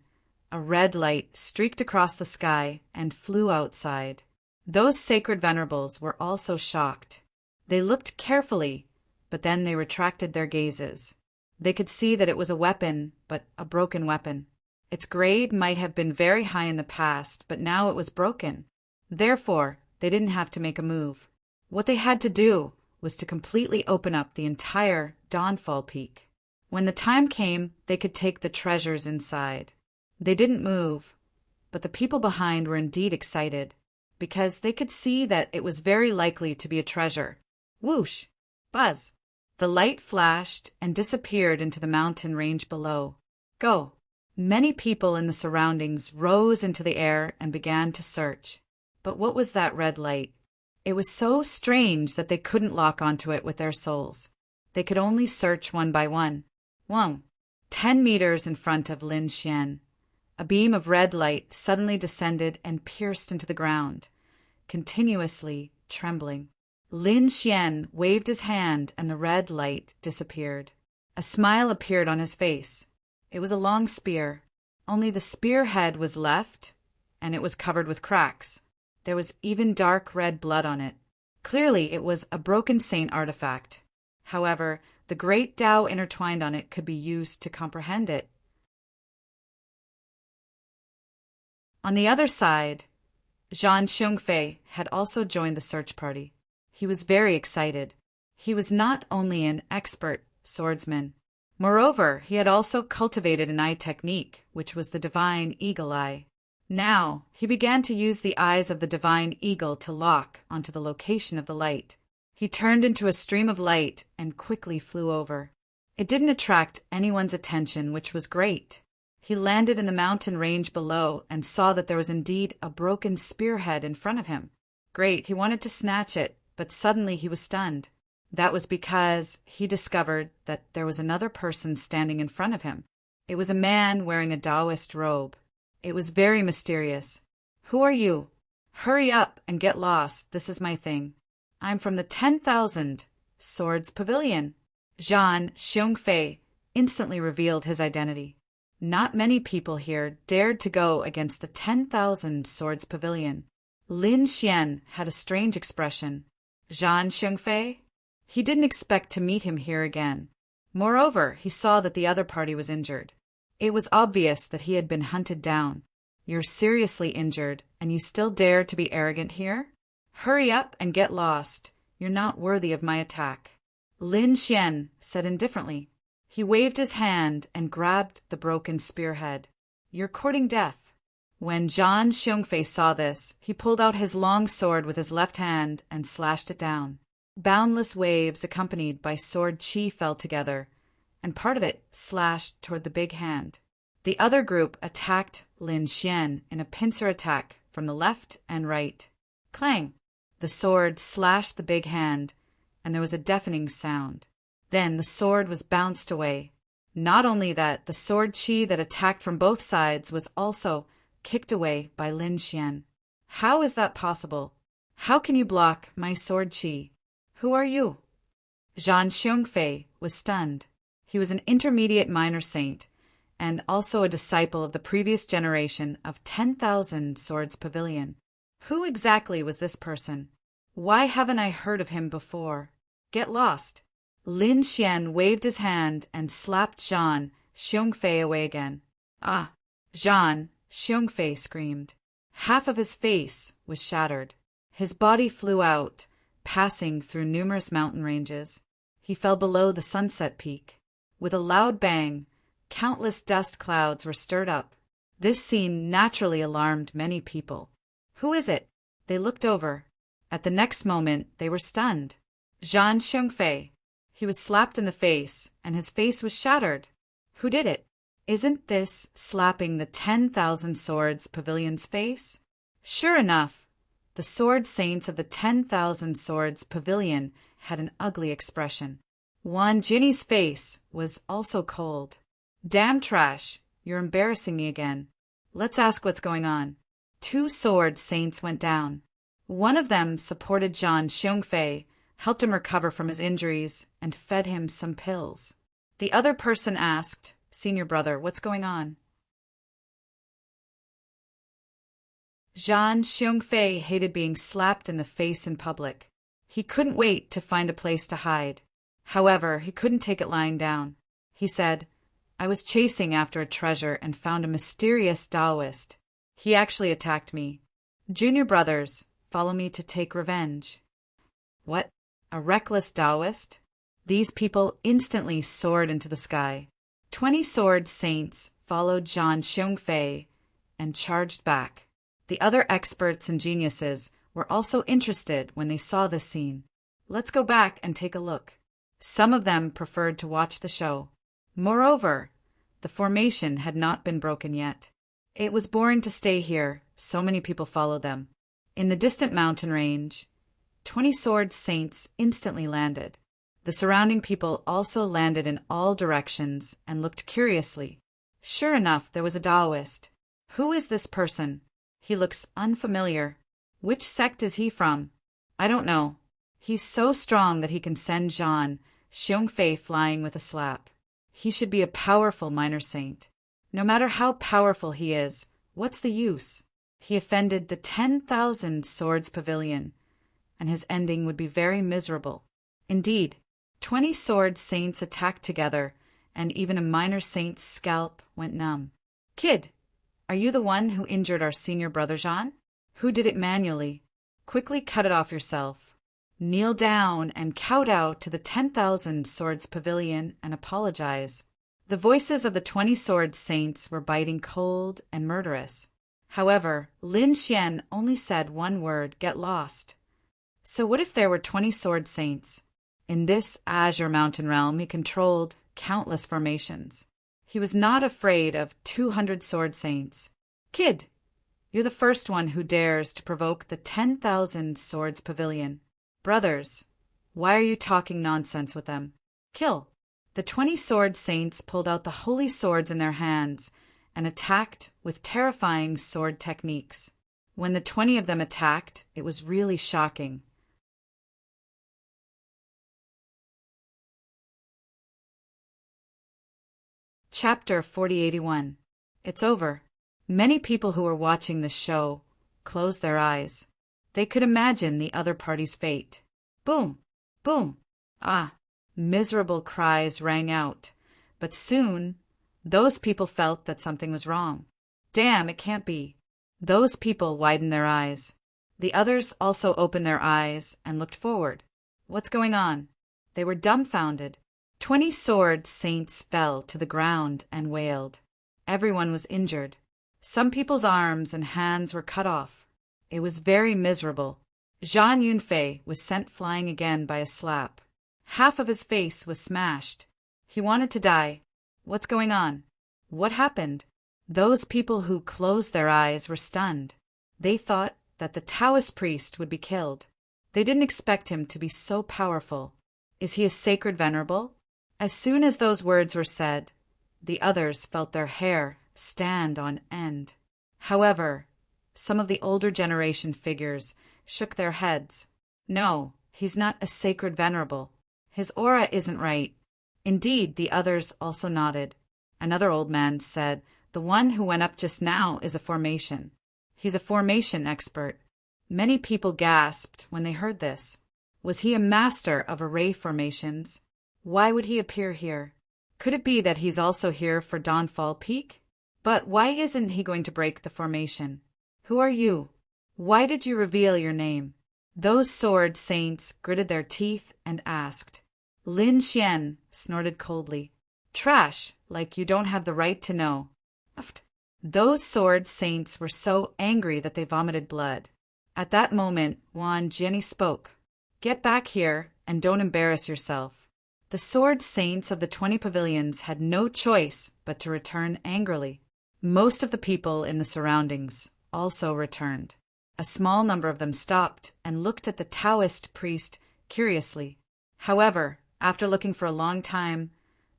a red light streaked across the sky and flew outside. Those sacred venerables were also shocked. They looked carefully, but then they retracted their gazes. They could see that it was a weapon, but a broken weapon. Its grade might have been very high in the past, but now it was broken. Therefore, they didn't have to make a move. What they had to do was to completely open up the entire Dawnfall Peak. When the time came, they could take the treasures inside. They didn't move, but the people behind were indeed excited, because they could see that it was very likely to be a treasure. Whoosh! Buzz! The light flashed and disappeared into the mountain range below. Go! Many people in the surroundings rose into the air and began to search. But what was that red light? It was so strange that they couldn't lock onto it with their souls. They could only search one by one. 10 meters in front of Lin Xian, a beam of red light suddenly descended and pierced into the ground, continuously trembling. Lin Xian waved his hand and the red light disappeared. A smile appeared on his face. It was a long spear. Only the spearhead was left, and it was covered with cracks. There was even dark red blood on it. Clearly, it was a broken saint artifact. However, the great Tao intertwined on it could be used to comprehend it. On the other side, Zhan Xiongfei had also joined the search party. He was very excited. He was not only an expert swordsman. Moreover, he had also cultivated an eye technique, which was the divine eagle eye. Now, he began to use the eyes of the divine eagle to lock onto the location of the light. He turned into a stream of light and quickly flew over. It didn't attract anyone's attention, which was great. He landed in the mountain range below and saw that there was indeed a broken spearhead in front of him. Great, he wanted to snatch it, but suddenly he was stunned. That was because he discovered that there was another person standing in front of him. It was a man wearing a Taoist robe. It was very mysterious. Who are you? Hurry up and get lost. This is my thing. I'm from the 10,000 Swords Pavilion. Zhan Xiongfei instantly revealed his identity. Not many people here dared to go against the 10,000 Swords Pavilion. Lin Xian had a strange expression. Zhan Xiongfei? He didn't expect to meet him here again. Moreover, he saw that the other party was injured. It was obvious that he had been hunted down. You're seriously injured, and you still dare to be arrogant here? Hurry up and get lost. You're not worthy of my attack. Lin Xian said indifferently. He waved his hand and grabbed the broken spearhead. You're courting death. When Zhan Xiongfei saw this, he pulled out his long sword with his left hand and slashed it down. Boundless waves accompanied by sword chi fell together, and part of it slashed toward the big hand. The other group attacked Lin Xian in a pincer attack from the left and right. Clang! The sword slashed the big hand, and there was a deafening sound. Then the sword was bounced away. Not only that, the sword chi that attacked from both sides was also kicked away by Lin Xian. How is that possible? How can you block my sword chi? Who are you? Zhan Xiongfei was stunned. He was an intermediate minor saint, and also a disciple of the previous generation of 10,000 Swords Pavilion. Who exactly was this person? Why haven't I heard of him before? Get lost. Lin Xian waved his hand and slapped Zhan Xiongfei away again. Ah! Zhan Xiongfei screamed. Half of his face was shattered. His body flew out, passing through numerous mountain ranges. He fell below the sunset peak. With a loud bang, countless dust clouds were stirred up. This scene naturally alarmed many people. Who is it? They looked over. At the next moment, they were stunned. Zhan Xiongfei. He was slapped in the face, and his face was shattered. Who did it? Isn't this slapping the 10,000 Swords Pavilion's face? Sure enough, the sword saints of the 10,000 Swords Pavilion had an ugly expression. Wan Jinny's face was also cold. Damn trash, you're embarrassing me again. Let's ask what's going on. 2 sword saints went down. One of them supported Zhang Xiongfei, helped him recover from his injuries, and fed him some pills. The other person asked, "Senior brother, what's going on?" Zhang Xiongfei hated being slapped in the face in public. He couldn't wait to find a place to hide. However, he couldn't take it lying down. He said, "I was chasing after a treasure and found a mysterious Taoist. He actually attacked me. Junior brothers, follow me to take revenge." What? A reckless Taoist? These people instantly soared into the sky. 20 sword saints followed Zhang Xiongfei and charged back. The other experts and geniuses were also interested when they saw this scene. "Let's go back and take a look." Some of them preferred to watch the show. Moreover, the formation had not been broken yet. It was boring to stay here, so many people followed them. In the distant mountain range, 20 sword saints instantly landed. The surrounding people also landed in all directions and looked curiously. Sure enough, there was a Taoist. Who is this person? He looks unfamiliar. Which sect is he from? I don't know. He's so strong that he can send Zhang Xiongfei flying with a slap. He should be a powerful minor saint. No matter how powerful he is, what's the use? He offended the 10,000 swords pavilion, and his ending would be very miserable. Indeed, 20 sword saints attacked together, and even a minor saint's scalp went numb. "Kid, are you the one who injured our senior brother Zhang? Who did it manually? Quickly cut it off yourself. Kneel down and kowtow to the 10,000 swords pavilion and apologize." The voices of the 20 sword saints were biting cold and murderous. However, Lin Xian only said one word, "Get lost." So what if there were 20 sword saints? In this azure mountain realm, he controlled countless formations. He was not afraid of 200 sword saints. "Kid, you're the first one who dares to provoke the 10,000 swords pavilion. Brothers, why are you talking nonsense with them? Kill." The 20 sword saints pulled out the holy swords in their hands and attacked with terrifying sword techniques. When the 20 of them attacked, it was really shocking. Chapter 4081. It's over. Many people who were watching this show closed their eyes. They could imagine the other party's fate. Boom! Boom! Ah! Miserable cries rang out. But soon, those people felt that something was wrong. Damn, it can't be. Those people widened their eyes. The others also opened their eyes and looked forward. What's going on? They were dumbfounded. 20 sword saints fell to the ground and wailed. Everyone was injured. Some people's arms and hands were cut off. It was very miserable. Zhang Yunfei was sent flying again by a slap. Half of his face was smashed. He wanted to die. What's going on? What happened? Those people who closed their eyes were stunned. They thought that the Taoist priest would be killed. They didn't expect him to be so powerful. Is he a sacred venerable? As soon as those words were said, the others felt their hair stand on end. However, some of the older generation figures shook their heads. No, he's not a sacred venerable. His aura isn't right. Indeed, the others also nodded. Another old man said, "The one who went up just now is a formation. He's a formation expert." Many people gasped when they heard this. Was he a master of array formations? Why would he appear here? Could it be that he's also here for Dawnfall Peak? But why isn't he going to break the formation? Who are you? Why did you reveal your name? Those sword saints gritted their teeth and asked. Lin Xian snorted coldly. Trash, like you don't have the right to know. Those sword saints were so angry that they vomited blood. At that moment, Wan Jianni spoke. Get back here and don't embarrass yourself. The sword saints of the 20 pavilions had no choice but to return angrily. Most of the people in the surroundings also returned. A small number of them stopped and looked at the Taoist priest curiously. However, after looking for a long time,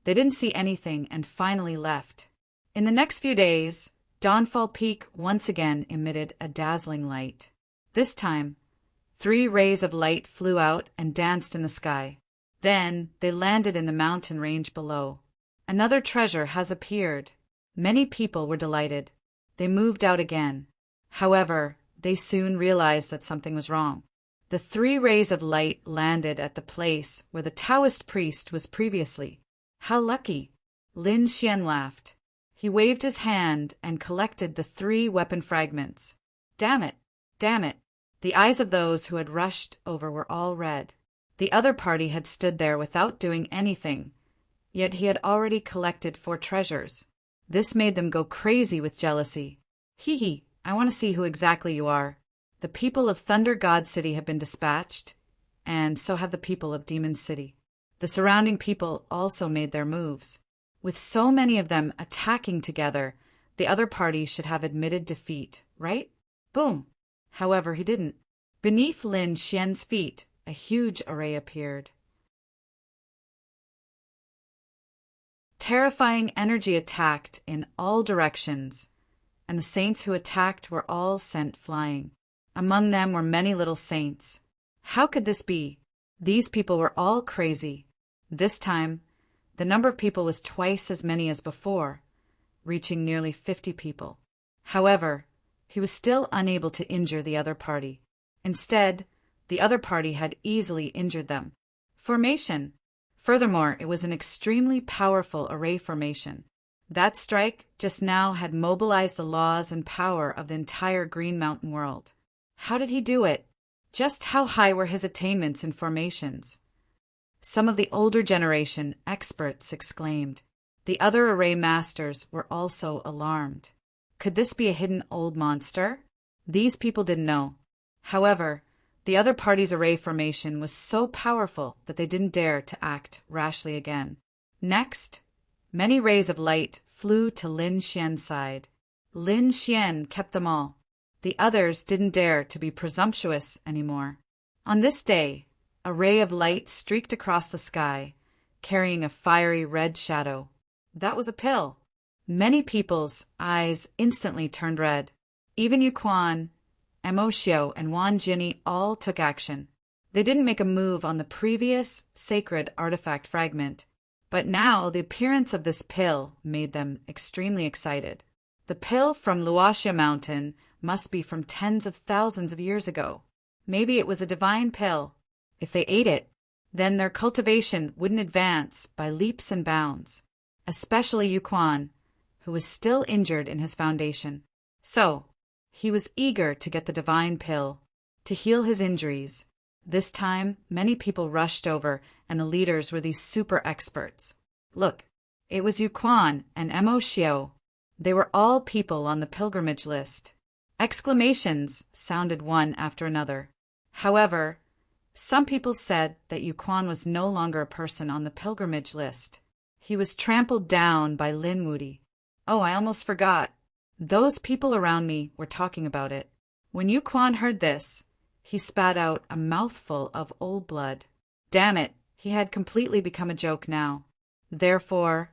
they didn't see anything and finally left. In the next few days, Dawnfall Peak once again emitted a dazzling light. This time, 3 rays of light flew out and danced in the sky. Then they landed in the mountain range below. Another treasure has appeared. Many people were delighted. They moved out again. However, they soon realized that something was wrong. The 3 rays of light landed at the place where the Taoist priest was previously. How lucky! Lin Xian laughed. He waved his hand and collected the 3 weapon fragments. Damn it! Damn it! The eyes of those who had rushed over were all red. The other party had stood there without doing anything, yet he had already collected 4 treasures. This made them go crazy with jealousy. Hee hee, I want to see who exactly you are. The people of Thunder God City have been dispatched, and so have the people of Demon City. The surrounding people also made their moves. With so many of them attacking together, the other party should have admitted defeat, right? Boom! However, he didn't. Beneath Lin Xian's feet, a huge array appeared. Terrifying energy attacked in all directions, and the saints who attacked were all sent flying. Among them were many little saints. How could this be? These people were all crazy. This time, the number of people was twice as many as before, reaching nearly 50 people. However, he was still unable to injure the other party. Instead, the other party had easily injured them. Formation. Furthermore, it was an extremely powerful array formation. That strike just now had mobilized the laws and power of the entire Green Mountain world. How did he do it? Just how high were his attainments in formations? Some of the older generation experts exclaimed. The other array masters were also alarmed. Could this be a hidden old monster? These people didn't know. However, the other party's array formation was so powerful that they didn't dare to act rashly again. Next, many rays of light flew to Lin Xian's side. Lin Xian kept them all. The others didn't dare to be presumptuous anymore. On this day, a ray of light streaked across the sky, carrying a fiery red shadow. That was a pill. Many people's eyes instantly turned red. Even Yuquan, Mo Xiao, and Wan Jinni all took action. They didn't make a move on the previous sacred artifact fragment, but now the appearance of this pill made them extremely excited. The pill from Luoxia Mountain must be from tens of thousands of years ago. Maybe it was a divine pill. If they ate it, then their cultivation wouldn't advance by leaps and bounds, especially Yuquan, who was still injured in his foundation. So, he was eager to get the divine pill, to heal his injuries. This time, many people rushed over, and the leaders were these super experts. Look, it was Yuquan and Mo Xiao. They were all people on the pilgrimage list. Exclamations sounded one after another. However, some people said that Yuquan was no longer a person on the pilgrimage list. He was trampled down by Lin Wudi. Oh, I almost forgot. Those people around me were talking about it. When Yuquan heard this, he spat out a mouthful of old blood. Damn it, he had completely become a joke now. Therefore,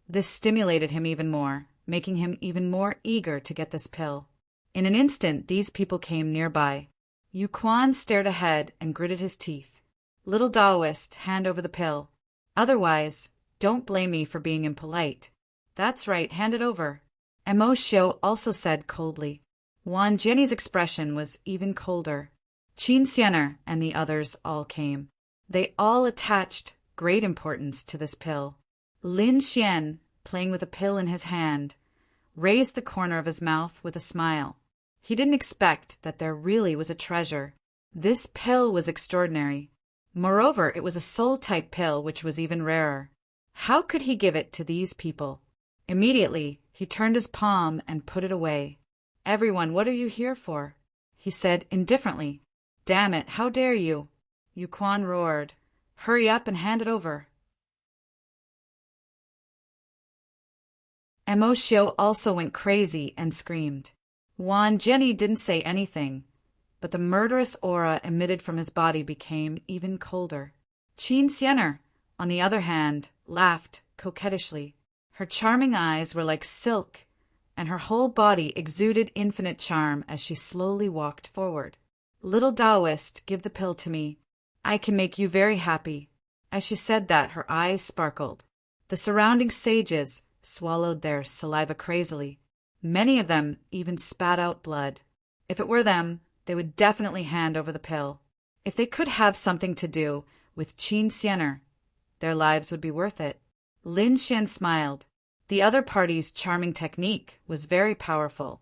this stimulated him even more, making him even more eager to get this pill. In an instant, these people came nearby. Yuquan stared ahead and gritted his teeth. Little Taoist, hand over the pill. Otherwise, don't blame me for being impolite. That's right, hand it over. Mo Xiao also said coldly. Wan Jinni's expression was even colder. Qin Xianer and the others all came. They all attached great importance to this pill. Lin Xian, playing with a pill in his hand, raised the corner of his mouth with a smile. He didn't expect that there really was a treasure. This pill was extraordinary. Moreover, it was a soul-type pill, which was even rarer. How could he give it to these people? Immediately, he turned his palm and put it away. Everyone, what are you here for? He said indifferently. Damn it, how dare you? Yuquan roared. Hurry up and hand it over. Mo Xiao also went crazy and screamed. Wan Jinni didn't say anything, but the murderous aura emitted from his body became even colder. Qin Xianer, on the other hand, laughed coquettishly. Her charming eyes were like silk, and her whole body exuded infinite charm as she slowly walked forward. Little Taoist, give the pill to me. I can make you very happy." As she said that, her eyes sparkled. The surrounding sages swallowed their saliva crazily. Many of them even spat out blood. If it were them, they would definitely hand over the pill. If they could have something to do with Qin Xianer, their lives would be worth it. Lin Xian smiled. The other party's charming technique was very powerful,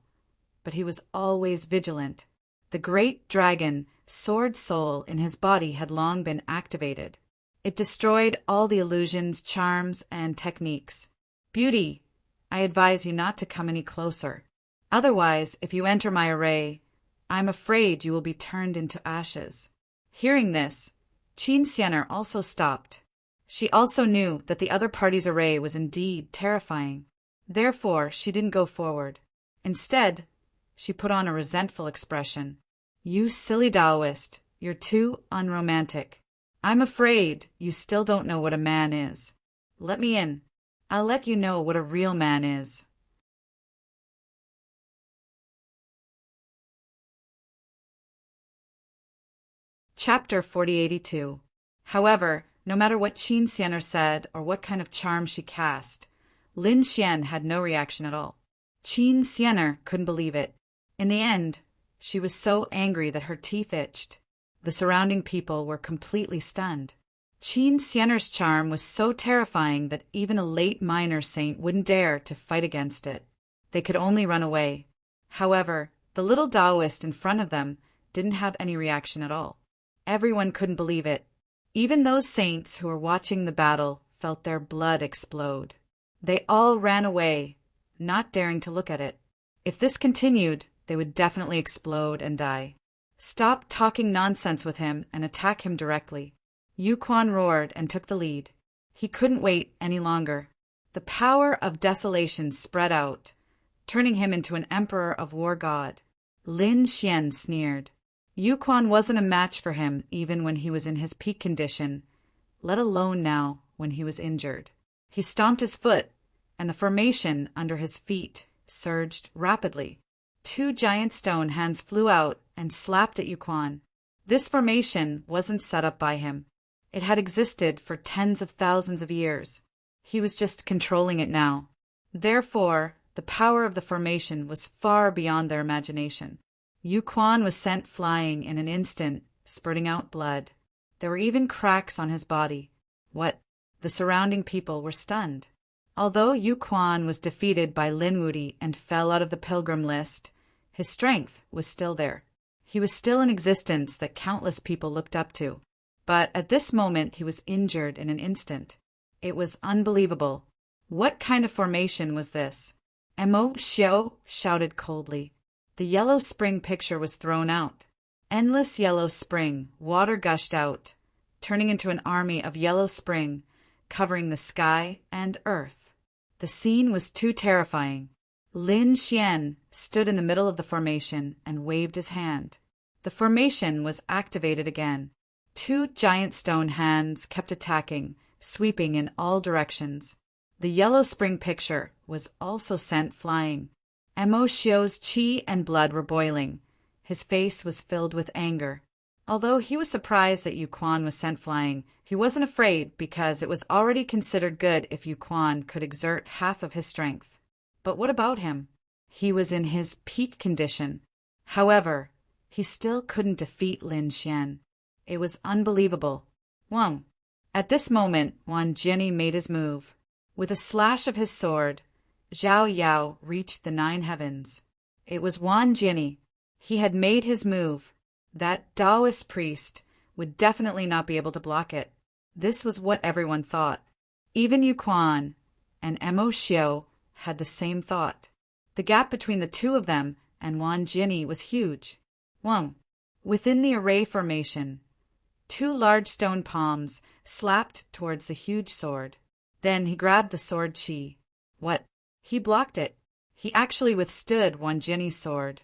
but he was always vigilant. The great dragon sword soul in his body had long been activated. It destroyed all the illusions, charms, and techniques. "Beauty, I advise you not to come any closer. Otherwise, if you enter my array, I'm afraid you will be turned into ashes." Hearing this, Qin Xianer also stopped. She also knew that the other party's array was indeed terrifying. Therefore, she didn't go forward. Instead, she put on a resentful expression. "You silly Taoist, you're too unromantic. I'm afraid you still don't know what a man is. Let me in. I'll let you know what a real man is." Chapter 4082. However, no matter what Qin Xianer said or what kind of charm she cast, Lin Xian had no reaction at all. Qin Xianer couldn't believe it. In the end, she was so angry that her teeth itched. The surrounding people were completely stunned. Qin Xianer's charm was so terrifying that even a late minor saint wouldn't dare to fight against it. They could only run away. However, the little Taoist in front of them didn't have any reaction at all. Everyone couldn't believe it. Even those saints who were watching the battle felt their blood explode. They all ran away, not daring to look at it. If this continued, they would definitely explode and die. "Stop talking nonsense with him and attack him directly." Yu Quan roared and took the lead. He couldn't wait any longer. The power of desolation spread out, turning him into an emperor of war god. Lin Xian sneered. Yu Quan wasn't a match for him even when he was in his peak condition, let alone now when he was injured. He stomped his foot, and the formation under his feet surged rapidly. 2 giant stone hands flew out and slapped at Yu Quan. This formation wasn't set up by him. It had existed for tens of thousands of years. He was just controlling it now. Therefore, the power of the formation was far beyond their imagination. Yu Quan was sent flying in an instant, spurting out blood. There were even cracks on his body. What? The surrounding people were stunned. Although Yu Quan was defeated by Lin Wudi and fell out of the pilgrim list, his strength was still there. He was still an existence that countless people looked up to. But at this moment he was injured in an instant. It was unbelievable. What kind of formation was this? Mo Xiao shouted coldly. The yellow spring picture was thrown out. Endless yellow spring, water gushed out, turning into an army of yellow spring, covering the sky and earth. The scene was too terrifying. Lin Xian stood in the middle of the formation and waved his hand. The formation was activated again. 2 giant stone hands kept attacking, sweeping in all directions. The yellow spring picture was also sent flying. Mo Xiao's qi and blood were boiling. His face was filled with anger. Although he was surprised that Yu Quan was sent flying, he wasn't afraid because it was already considered good if Yu Quan could exert half of his strength. But what about him? He was in his peak condition. However, he still couldn't defeat Lin Xian. It was unbelievable. Wang. At this moment, Wan Jiani made his move. With a slash of his sword, Zhao Yao reached the 9 heavens. It was Wan Jiani. He had made his move. That Taoist priest would definitely not be able to block it. This was what everyone thought. Even Yu Quan and Mo Xiao had the same thought. The gap between the two of them and Wan Jiani was huge. Wang. Within the array formation, 2 large stone palms slapped towards the huge sword. Then he grabbed the sword qi. What? He blocked it. He actually withstood Wan Jiani's sword.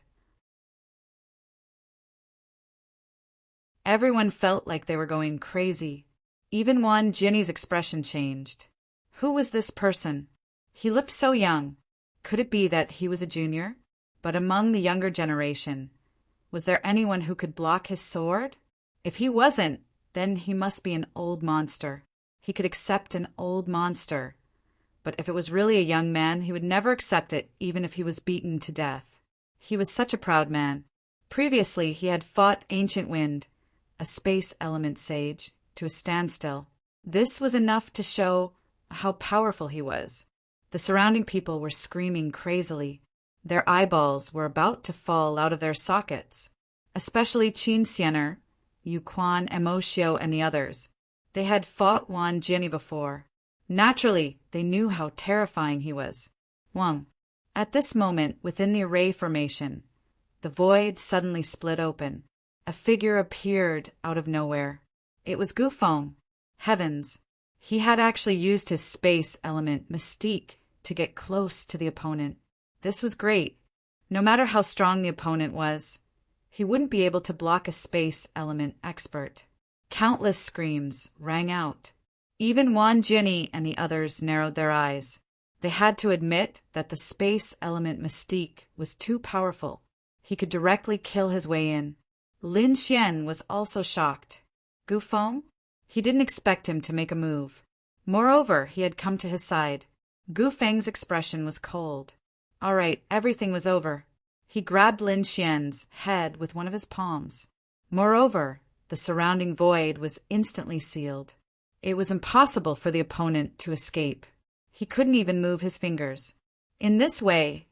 Everyone felt like they were going crazy. Even Wan Jiani's expression changed. Who was this person? He looked so young. Could it be that he was a junior? But among the younger generation, Was there anyone who could block his sword? If he wasn't, then he must be an old monster. He could accept an old monster. But if it was really a young man, he would never accept it, even if he was beaten to death. He was such a proud man. Previously, he had fought Ancient Wind, a space element sage, to a standstill. This was enough to show how powerful he was. The surrounding people were screaming crazily. Their eyeballs were about to fall out of their sockets, especially Qin Xianer, Yu Quan, Emoshio, and the others. They had fought Wan Jianyi before. Naturally, they knew how terrifying he was. Wang. At this moment, within the array formation, the void suddenly split open. A figure appeared out of nowhere. It was Gufeng. Heavens! He had actually used his space element mystique to get close to the opponent. This was great. No matter how strong the opponent was, he wouldn't be able to block a space element expert. Countless screams rang out. Even Wan Jianyi and the others narrowed their eyes. They had to admit that the space element mystique was too powerful. He could directly kill his way in. Lin Xian was also shocked. Gufeng? He didn't expect him to make a move. Moreover, he had come to his side. Gufeng's expression was cold. All right, everything was over. He grabbed Lin Xian's head with one of his palms. Moreover, the surrounding void was instantly sealed. It was impossible for the opponent to escape. He couldn't even move his fingers. In this way,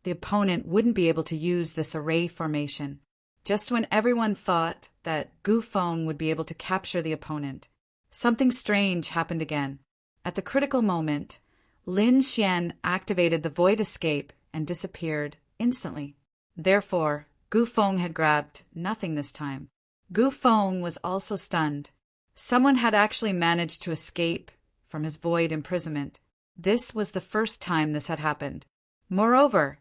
the opponent wouldn't be able to use this array formation. Just when everyone thought that Gufeng would be able to capture the opponent, something strange happened again. At the critical moment, Lin Xian activated the void escape and disappeared instantly. Therefore, Gufeng had grabbed nothing this time. Gufeng was also stunned. Someone had actually managed to escape from his void imprisonment. This was the first time this had happened. Moreover,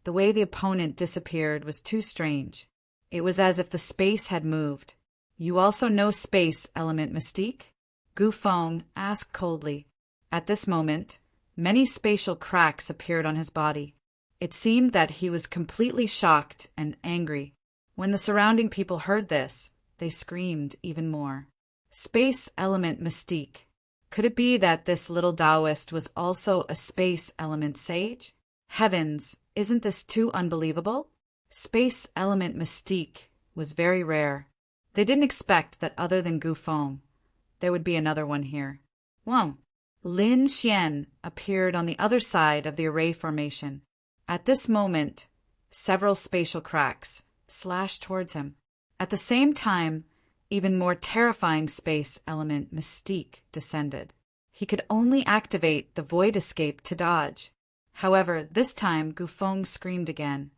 the way the opponent disappeared was too strange. It was as if the space had moved. You also know space element mystique? Gufeng asked coldly. At this moment, many spatial cracks appeared on his body. It seemed that he was completely shocked and angry. When the surrounding people heard this, they screamed even more. Space element mystique. Could it be that this little Taoist was also a space element sage? Heavens, isn't this too unbelievable? Space element mystique was very rare. They didn't expect that other than Gufeng, there would be another one here. Wang. Lin Xian appeared on the other side of the array formation. At this moment, several spatial cracks slashed towards him. At the same time, even more terrifying space element mystique descended. He could only activate the void escape to dodge. However, this time Gufeng screamed again.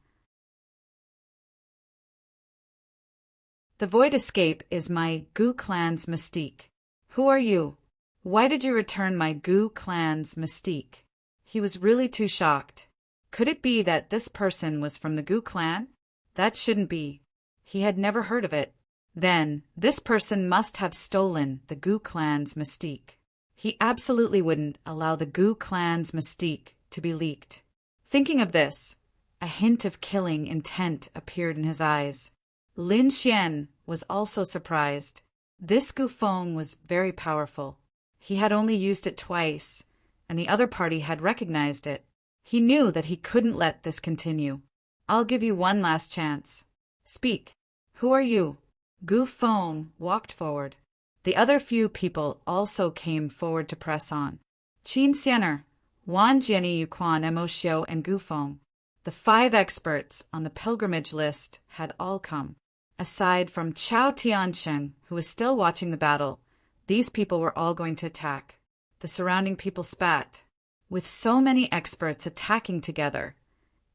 The void escape is my Gu clan's mystique. Who are you? Why did you return my Gu clan's mystique? He was really too shocked. Could it be that this person was from the Gu clan? That shouldn't be. He had never heard of it. Then, this person must have stolen the Gu clan's mystique. He absolutely wouldn't allow the Gu clan's mystique to be leaked. Thinking of this, a hint of killing intent appeared in his eyes. Lin Xian was also surprised. This Gufeng was very powerful. He had only used it twice, and the other party had recognized it. He knew that he couldn't let this continue. I'll give you one last chance. Speak. Who are you? Gufeng walked forward. The other few people also came forward to press on. Qin Xianer, Wan Jianyi, Yuquan, Emoshio, and Gufeng. The 5 experts on the pilgrimage list had all come. Aside from Chao Tiansheng, who was still watching the battle, these people were all going to attack. The surrounding people spat. With so many experts attacking together,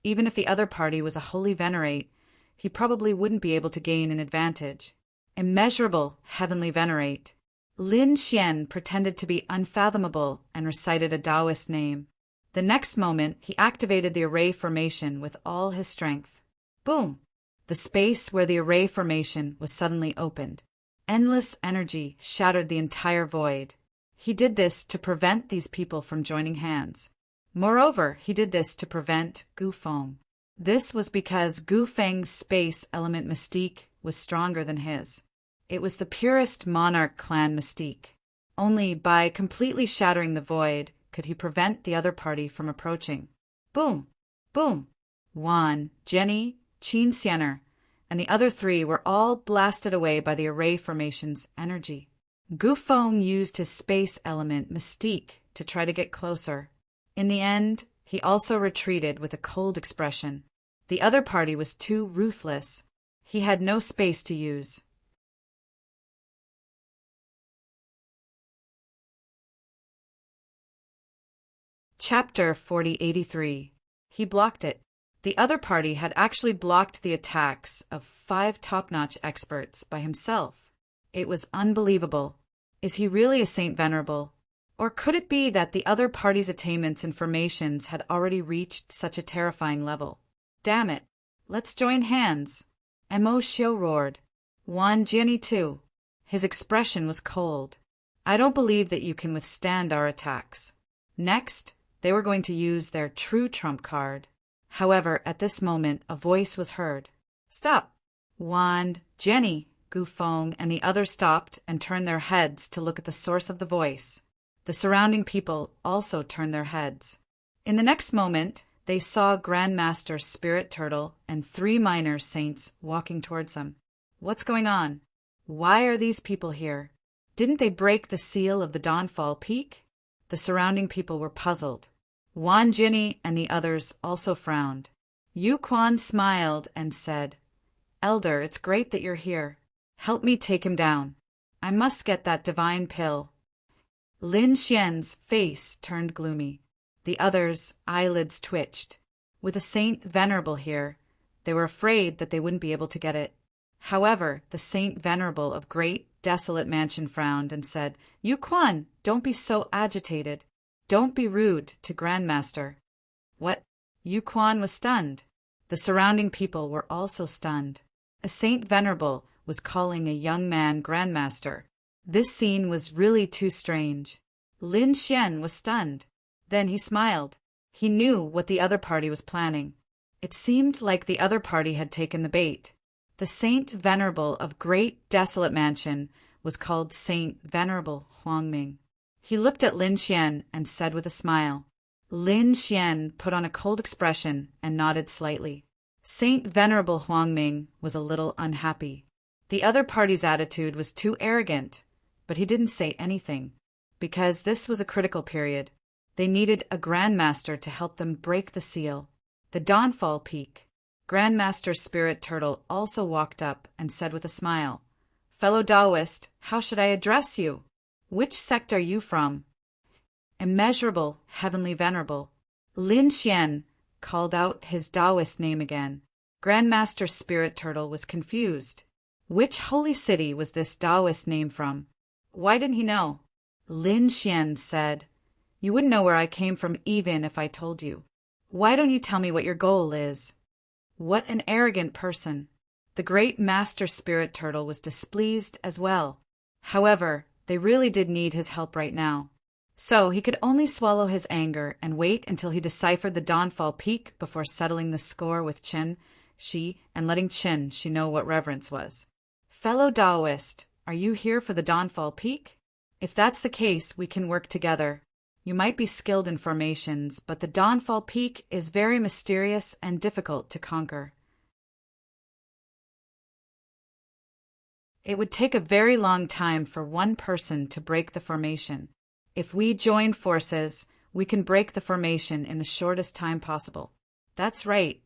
even if the other party was a holy venerate, he probably wouldn't be able to gain an advantage. Immeasurable heavenly venerate. Lin Xian pretended to be unfathomable and recited a Taoist name. The next moment, he activated the array formation with all his strength. Boom! The space where the array formation was suddenly opened. Endless energy shattered the entire void. He did this to prevent these people from joining hands. Moreover, he did this to prevent Gufeng. This was because Gu Feng's space element mystique was stronger than his. It was the purest monarch clan mystique. Only by completely shattering the void could he prevent the other party from approaching. Boom! Boom! Juan, Jenny, Qin Xianer, and the other three were all blasted away by the array formation's energy. Gu Feng used his space element mystique to try to get closer. In the end, he also retreated with a cold expression. The other party was too ruthless. He had no space to use. Chapter 4083. He blocked it. The other party had actually blocked the attacks of 5 top-notch experts by himself. It was unbelievable. Is he really a Saint Venerable? Or could it be that the other party's attainments and formations had already reached such a terrifying level? Damn it! Let's join hands! Mo Xiu roared. Wan Jianyi too. His expression was cold. I don't believe that you can withstand our attacks. Next, they were going to use their true trump card. However, at this moment, a voice was heard. Stop! Wan, Jenny, Gu Feng, and the others stopped and turned their heads to look at the source of the voice. The surrounding people also turned their heads. In the next moment, they saw Grandmaster Spirit Turtle and 3 minor saints walking towards them. What's going on? Why are these people here? Didn't they break the seal of the Dawnfall Peak? The surrounding people were puzzled. Wan Jinny and the others also frowned. Yu Quan smiled and said, Elder, it's great that you're here. Help me take him down. I must get that divine pill. Lin Xian's face turned gloomy. The others' eyelids twitched. With a Saint Venerable here, they were afraid that they wouldn't be able to get it. However, the Saint Venerable of Great Desolate Mansion frowned and said, Yu Quan, don't be so agitated. Don't be rude to Grandmaster. What? Yu Quan was stunned. The surrounding people were also stunned. A Saint Venerable was calling a young man Grandmaster. This scene was really too strange. Lin Xian was stunned. Then he smiled. He knew what the other party was planning. It seemed like the other party had taken the bait. The Saint Venerable of Great Desolate Mansion was called Saint Venerable Huangming. He looked at Lin Xian and said with a smile. Lin Xian put on a cold expression and nodded slightly. Saint Venerable Huangming was a little unhappy. The other party's attitude was too arrogant, but he didn't say anything. Because this was a critical period, they needed a Grandmaster to help them break the seal. The Dawnfall Peak. Grandmaster Spirit Turtle also walked up and said with a smile, Fellow Taoist, how should I address you? Which sect are you from? Immeasurable, Heavenly Venerable. Lin Xian called out his Taoist name again. Grandmaster Spirit Turtle was confused. Which holy city was this Taoist name from? Why didn't he know? Lin Xian said, You wouldn't know where I came from even if I told you. Why don't you tell me what your goal is? What an arrogant person. The great Master Spirit Turtle was displeased as well. However, they really did need his help right now. So he could only swallow his anger and wait until he deciphered the Dawnfall Peak before settling the score with Chen Shi and letting Chen Shi know what reverence was. Fellow Taoist, are you here for the Dawnfall Peak? If that's the case, we can work together. You might be skilled in formations, but the Dawnfall Peak is very mysterious and difficult to conquer. It would take a very long time for one person to break the formation. If we join forces, we can break the formation in the shortest time possible. That's right.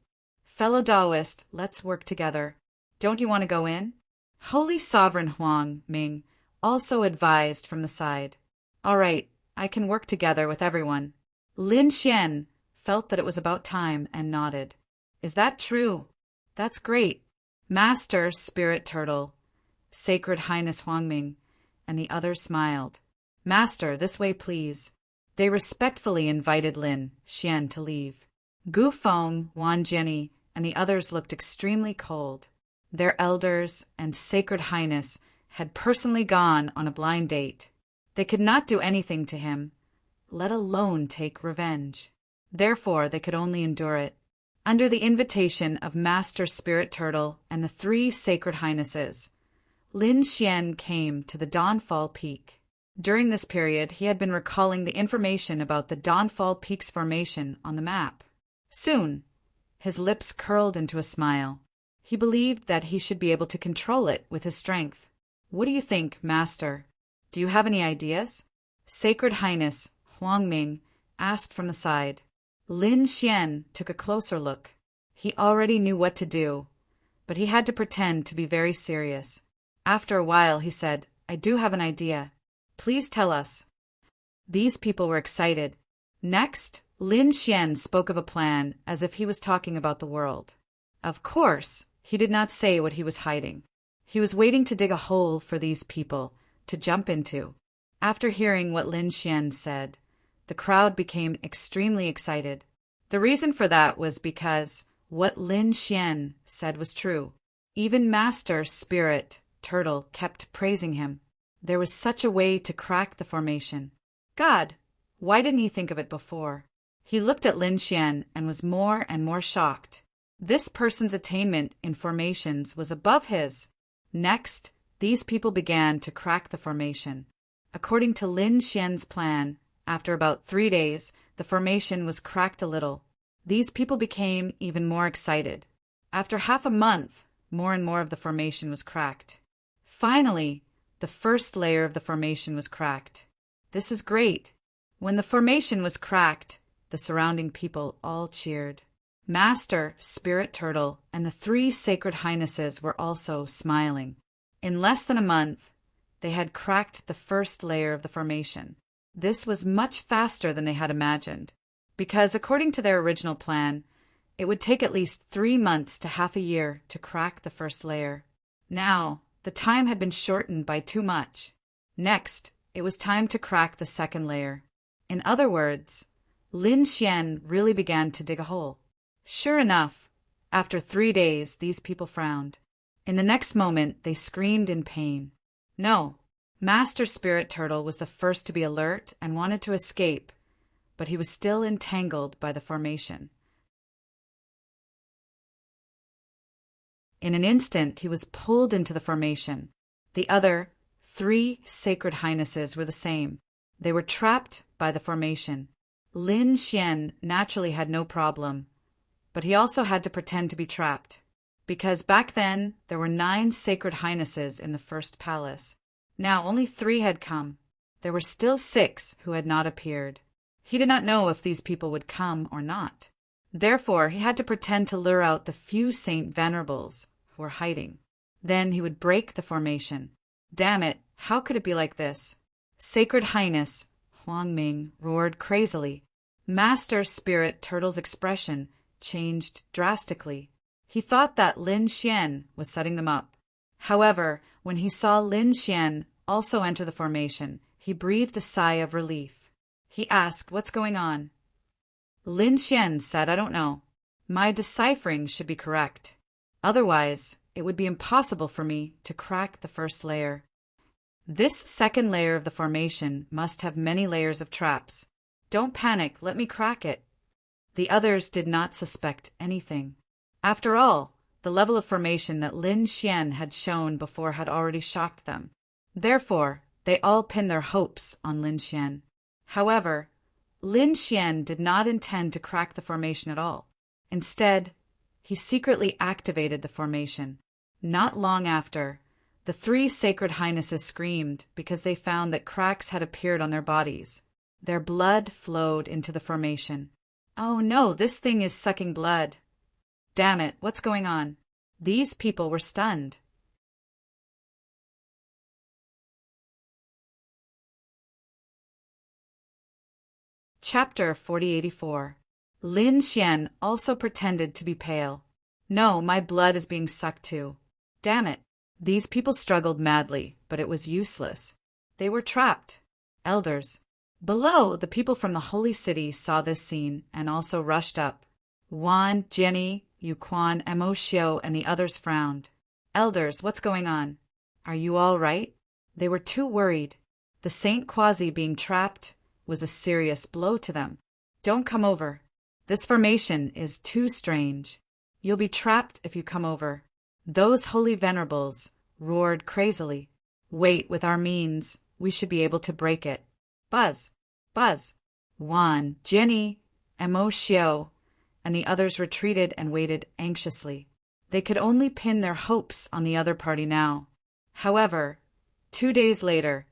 Fellow Taoist, let's work together. Don't you want to go in? Holy Sovereign Huang Ming also advised from the side. All right, I can work together with everyone. Lin Xian felt that it was about time and nodded. Is that true? That's great. Master Spirit Turtle, Sacred Highness Huangming, and the others smiled. Master, this way please. They respectfully invited Lin Xian to leave. Gu Feng, Wan Jinny, and the others looked extremely cold. Their elders and Sacred Highness had personally gone on a blind date. They could not do anything to him, let alone take revenge. Therefore, they could only endure it. under the invitation of Master Spirit Turtle and the three Sacred Highnesses. Lin Xian came to the Dawnfall Peak. During this period, he had been recalling the information about the Dawnfall Peak's formation on the map. Soon, his lips curled into a smile. He believed that he should be able to control it with his strength. What do you think, Master? Do you have any ideas? Sacred Highness Huangming asked from the side. Lin Xian took a closer look. He already knew what to do, but he had to pretend to be very serious. After a while, he said, I do have an idea. Please tell us. These people were excited. Next, Lin Xian spoke of a plan as if he was talking about the world. Of course, he did not say what he was hiding. He was waiting to dig a hole for these people to jump into. After hearing what Lin Xian said, the crowd became extremely excited. The reason for that was because what Lin Xian said was true. Even Master Spirit Turtle kept praising him. There was such a way to crack the formation. God, why didn't he think of it before? He looked at Lin Xian and was more and more shocked. This person's attainment in formations was above his. Next, these people began to crack the formation. According to Lin Xian's plan, after about 3 days, the formation was cracked a little. These people became even more excited. After half a month, more and more of the formation was cracked. Finally, the first layer of the formation was cracked. This is great. When the formation was cracked, the surrounding people all cheered. Master Spirit Turtle and the three Sacred Highnesses were also smiling. In less than a month, they had cracked the first layer of the formation. This was much faster than they had imagined, because according to their original plan, it would take at least 3 months to half a year to crack the first layer. Now, the time had been shortened by too much. Next, it was time to crack the second layer. In other words, Lin Xian really began to dig a hole. Sure enough, after 3 days, these people frowned. In the next moment, they screamed in pain. No, Master Spirit Turtle was the first to be alert and wanted to escape, but he was still entangled by the formation. In an instant, he was pulled into the formation. The other 3 Sacred Highnesses were the same. They were trapped by the formation. Lin Xian naturally had no problem, but he also had to pretend to be trapped, because back then there were 9 Sacred Highnesses in the first palace. Now only 3 had come. There were still 6 who had not appeared. He did not know if these people would come or not. Therefore, he had to pretend to lure out the few Saint Venerables who were hiding. Then he would break the formation. Damn it, how could it be like this? Sacred Highness Huangming roared crazily. Master Spirit Turtle's expression changed drastically. He thought that Lin Xian was setting them up. However, when he saw Lin Xian also enter the formation, he breathed a sigh of relief. He asked, "What's going on?" Lin Xian said, "I don't know. My deciphering should be correct. Otherwise, it would be impossible for me to crack the first layer. This second layer of the formation must have many layers of traps. Don't panic, let me crack it." The others did not suspect anything. After all, the level of formation that Lin Xian had shown before had already shocked them. Therefore, they all pinned their hopes on Lin Xian. However, Lin Xian did not intend to crack the formation at all. Instead, he secretly activated the formation. Not long after, the 3 Sacred Highnesses screamed because they found that cracks had appeared on their bodies. Their blood flowed into the formation. "Oh no, this thing is sucking blood. Damn it, what's going on?" These people were stunned. Chapter 4084. Lin Xian also pretended to be pale. "No, my blood is being sucked too. Damn it." These people struggled madly, but it was useless. They were trapped. Elders. Below, the people from the holy city saw this scene and also rushed up. Wan, Jenny, Yuquan, Mo Xiu, and the others frowned. "Elders, what's going on? Are you all right?" They were too worried. The Saint Quasi being trapped was a serious blow to them. "Don't come over. This formation is too strange. You'll be trapped if you come over. Those holy venerables roared crazily. Wait, with our means, we should be able to break it. Buzz! Buzz! Juan, Jenny, and Mo Xiao, and the others retreated and waited anxiously. They could only pin their hopes on the other party now. However, 2 days later,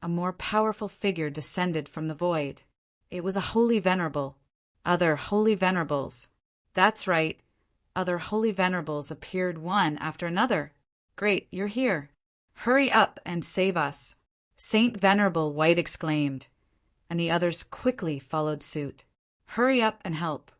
a more powerful figure descended from the void. It was a holy venerable. Other holy venerables. That's right. Other holy venerables appeared one after another. Great, you're here. Hurry up and save us. Saint Venerable White exclaimed, and the others quickly followed suit. Hurry up and help.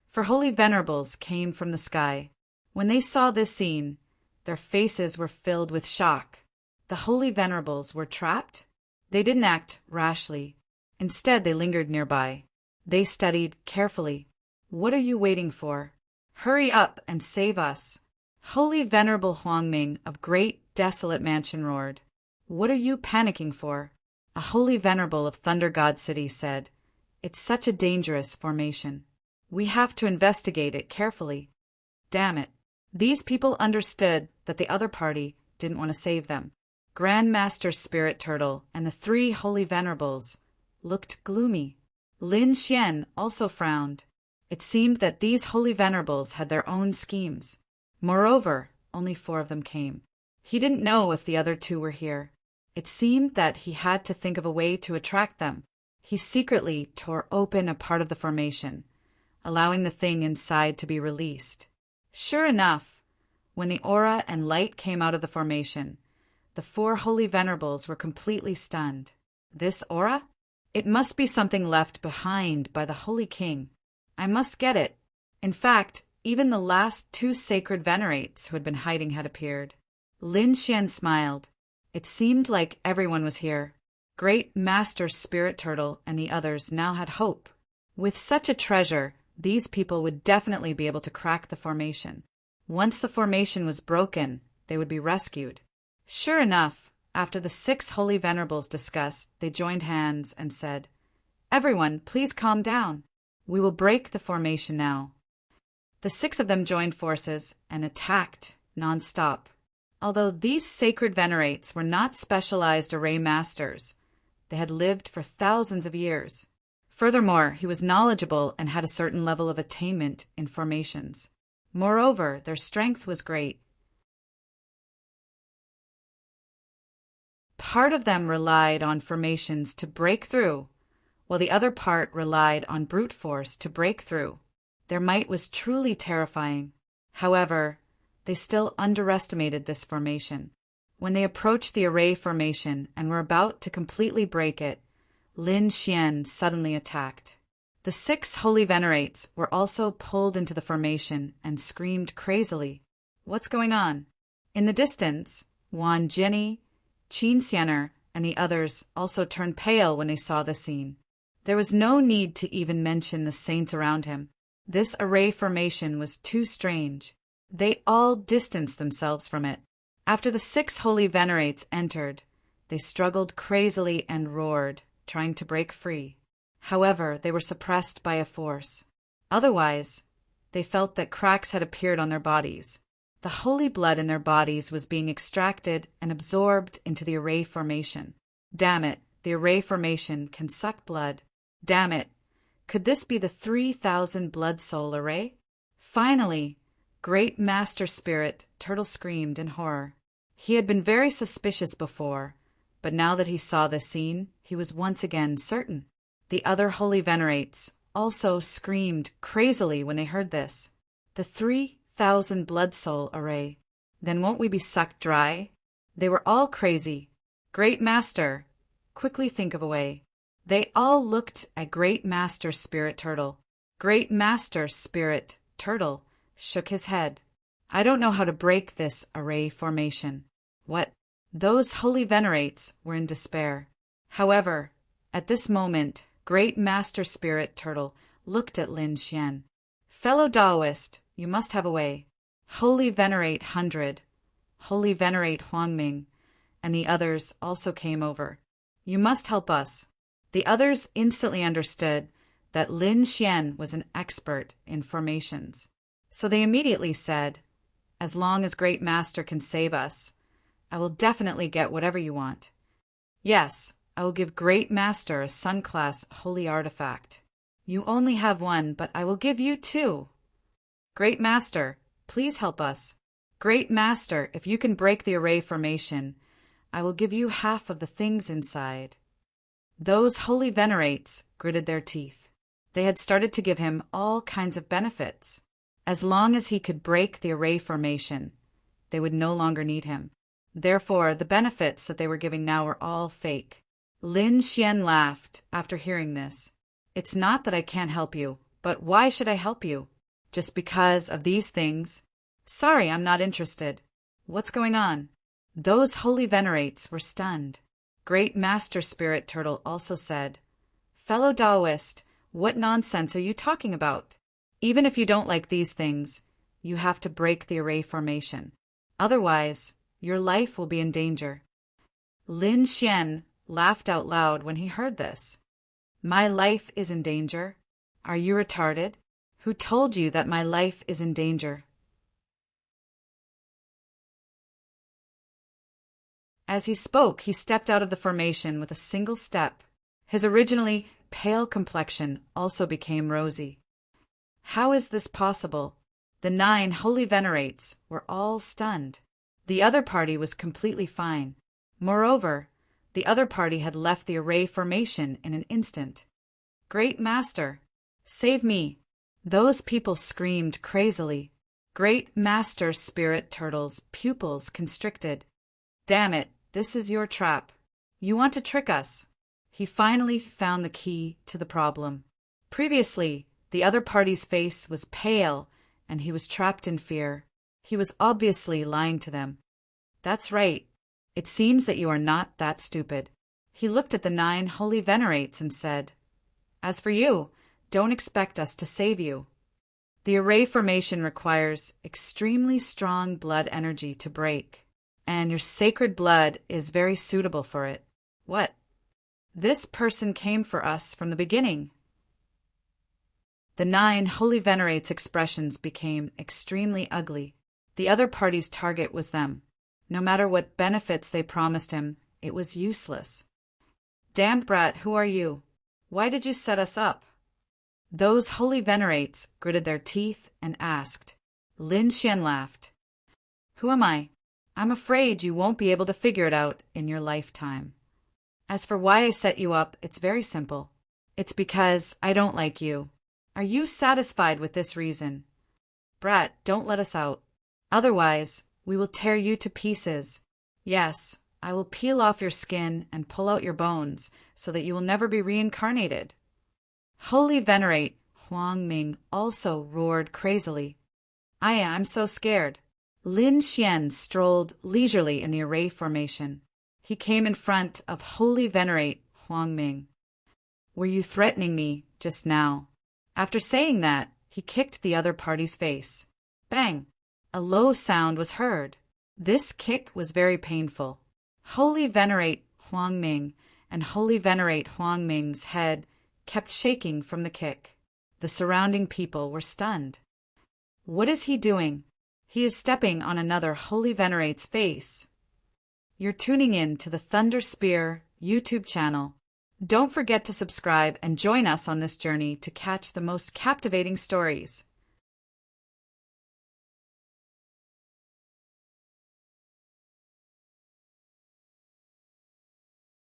For holy venerables came from the sky. When they saw this scene, their faces were filled with shock. The holy venerables were trapped? They didn't act rashly. Instead, they lingered nearby. They studied carefully. What are you waiting for? Hurry up and save us. Holy Venerable Huangming of Great Desolate Mansion roared. What are you panicking for? A holy venerable of Thunder God City said, It's such a dangerous formation. We have to investigate it carefully. Damn it. These people understood that the other party didn't want to save them. Grand Master Spirit Turtle and the 3 holy venerables looked gloomy. Lin Xian also frowned. It seemed that these holy venerables had their own schemes. Moreover, only 4 of them came. He didn't know if the other 2 were here. It seemed that he had to think of a way to attract them. He secretly tore open a part of the formation, allowing the thing inside to be released. Sure enough, when the aura and light came out of the formation, the 4 holy venerables were completely stunned. This aura? It must be something left behind by the Holy King. I must get it. In fact, even the last 2 sacred venerates who had been hiding had appeared. Lin Xian smiled. It seemed like everyone was here. Great Master Spirit Turtle and the others now had hope. With such a treasure, these people would definitely be able to crack the formation. Once the formation was broken, they would be rescued. Sure enough, after the 6 holy venerables discussed, they joined hands and said, Everyone, please calm down. We will break the formation now. The 6 of them joined forces and attacked non-stop. Although these sacred venerates were not specialized array masters, they had lived for thousands of years. Furthermore, he was knowledgeable and had a certain level of attainment in formations. Moreover, their strength was great. Part of them relied on formations to break through, while the other part relied on brute force to break through. Their might was truly terrifying. However, they still underestimated this formation. When they approached the array formation and were about to completely break it, Lin Xian suddenly attacked. The 6 holy venerates were also pulled into the formation and screamed crazily. What's going on? In the distance, Wan Jinny, Qin Xianer, and the others also turned pale when they saw the scene. There was no need to even mention the saints around him. This array formation was too strange. They all distanced themselves from it. After the 6 holy venerates entered, they struggled crazily and roared, trying to break free. However, they were suppressed by a force. Otherwise, they felt that cracks had appeared on their bodies. The holy blood in their bodies was being extracted and absorbed into the array formation. Damn it, the array formation can suck blood. Damn it, could this be the 3,000 blood soul array? Finally, Great Master Spirit Turtle screamed in horror. He had been very suspicious before, but now that he saw the scene, he was once again certain. The other holy venerates also screamed crazily when they heard this. The 3,000 blood soul array. Then won't we be sucked dry? They were all crazy. Great Master, quickly think of a way. They all looked at Great Master Spirit Turtle. Great Master Spirit Turtle shook his head. I don't know how to break this array formation. What? Those holy venerates were in despair. However, at this moment, Great Master Spirit Turtle looked at Lin Xian. Fellow Taoist, you must have a way. Holy Venerate 100, Holy Venerate Huangming, and the others also came over. You must help us. The others instantly understood that Lin Xian was an expert in formations. So they immediately said, "As long as Great Master can save us, I will definitely get whatever you want. Yes, I will give Great Master a Sun-class holy artifact. You only have one, but I will give you two. Great Master, please help us. Great Master, if you can break the array formation, I will give you half of the things inside." Those holy venerates gritted their teeth. They had started to give him all kinds of benefits. As long as he could break the array formation, they would no longer need him. Therefore, the benefits that they were giving now were all fake. Lin Xian laughed after hearing this. "It's not that I can't help you, but why should I help you? Just because of these things? Sorry, I'm not interested. What's going on?" Those holy venerates were stunned. Great Master Spirit Turtle also said, "Fellow Taoist, what nonsense are you talking about? Even if you don't like these things, you have to break the array formation. Otherwise, your life will be in danger." Lin Xian laughed out loud when he heard this. "My life is in danger? Are you retarded? Who told you that my life is in danger?" As he spoke, he stepped out of the formation with a single step. His originally pale complexion also became rosy. How is this possible? The 9 holy venerates were all stunned. The other party was completely fine. Moreover, the other party had left the array formation in an instant. "Great Master, save me!" Those people screamed crazily. Great Master Spirit Turtle's pupils constricted. "Damn it, this is your trap. You want to trick us." He finally found the key to the problem. Previously, the other party's face was pale, and he was trapped in fear. He was obviously lying to them. "That's right. It seems that you are not that stupid." He looked at the 9 holy venerates and said, "As for you, don't expect us to save you. The array formation requires extremely strong blood energy to break, and your sacred blood is very suitable for it. What? This person came for us from the beginning." The 9 holy venerates' expressions became extremely ugly. The other party's target was them. No matter what benefits they promised him, it was useless. "Damned brat, who are you? Why did you set us up?" Those holy venerates gritted their teeth and asked. Lin Xian laughed. "Who am I? I'm afraid you won't be able to figure it out in your lifetime. As for why I set you up, it's very simple. It's because I don't like you. Are you satisfied with this reason? Brat, don't let us out. Otherwise, we will tear you to pieces. Yes, I will peel off your skin and pull out your bones so that you will never be reincarnated." Holy Venerate Huang Ming also roared crazily. I'm so scared." Lin Xian strolled leisurely in the array formation. He came in front of Holy Venerate Huang Ming. "Were you threatening me just now?" After saying that, he kicked the other party's face. Bang! A low sound was heard. This kick was very painful. Holy Venerate Huang Ming and Holy Venerate Huang Ming's head kept shaking from the kick. The surrounding people were stunned. What is he doing? He is stepping on another Holy Venerate's face. You're tuning in to the Thunder Spear YouTube channel. Don't forget to subscribe and join us on this journey to catch the most captivating stories.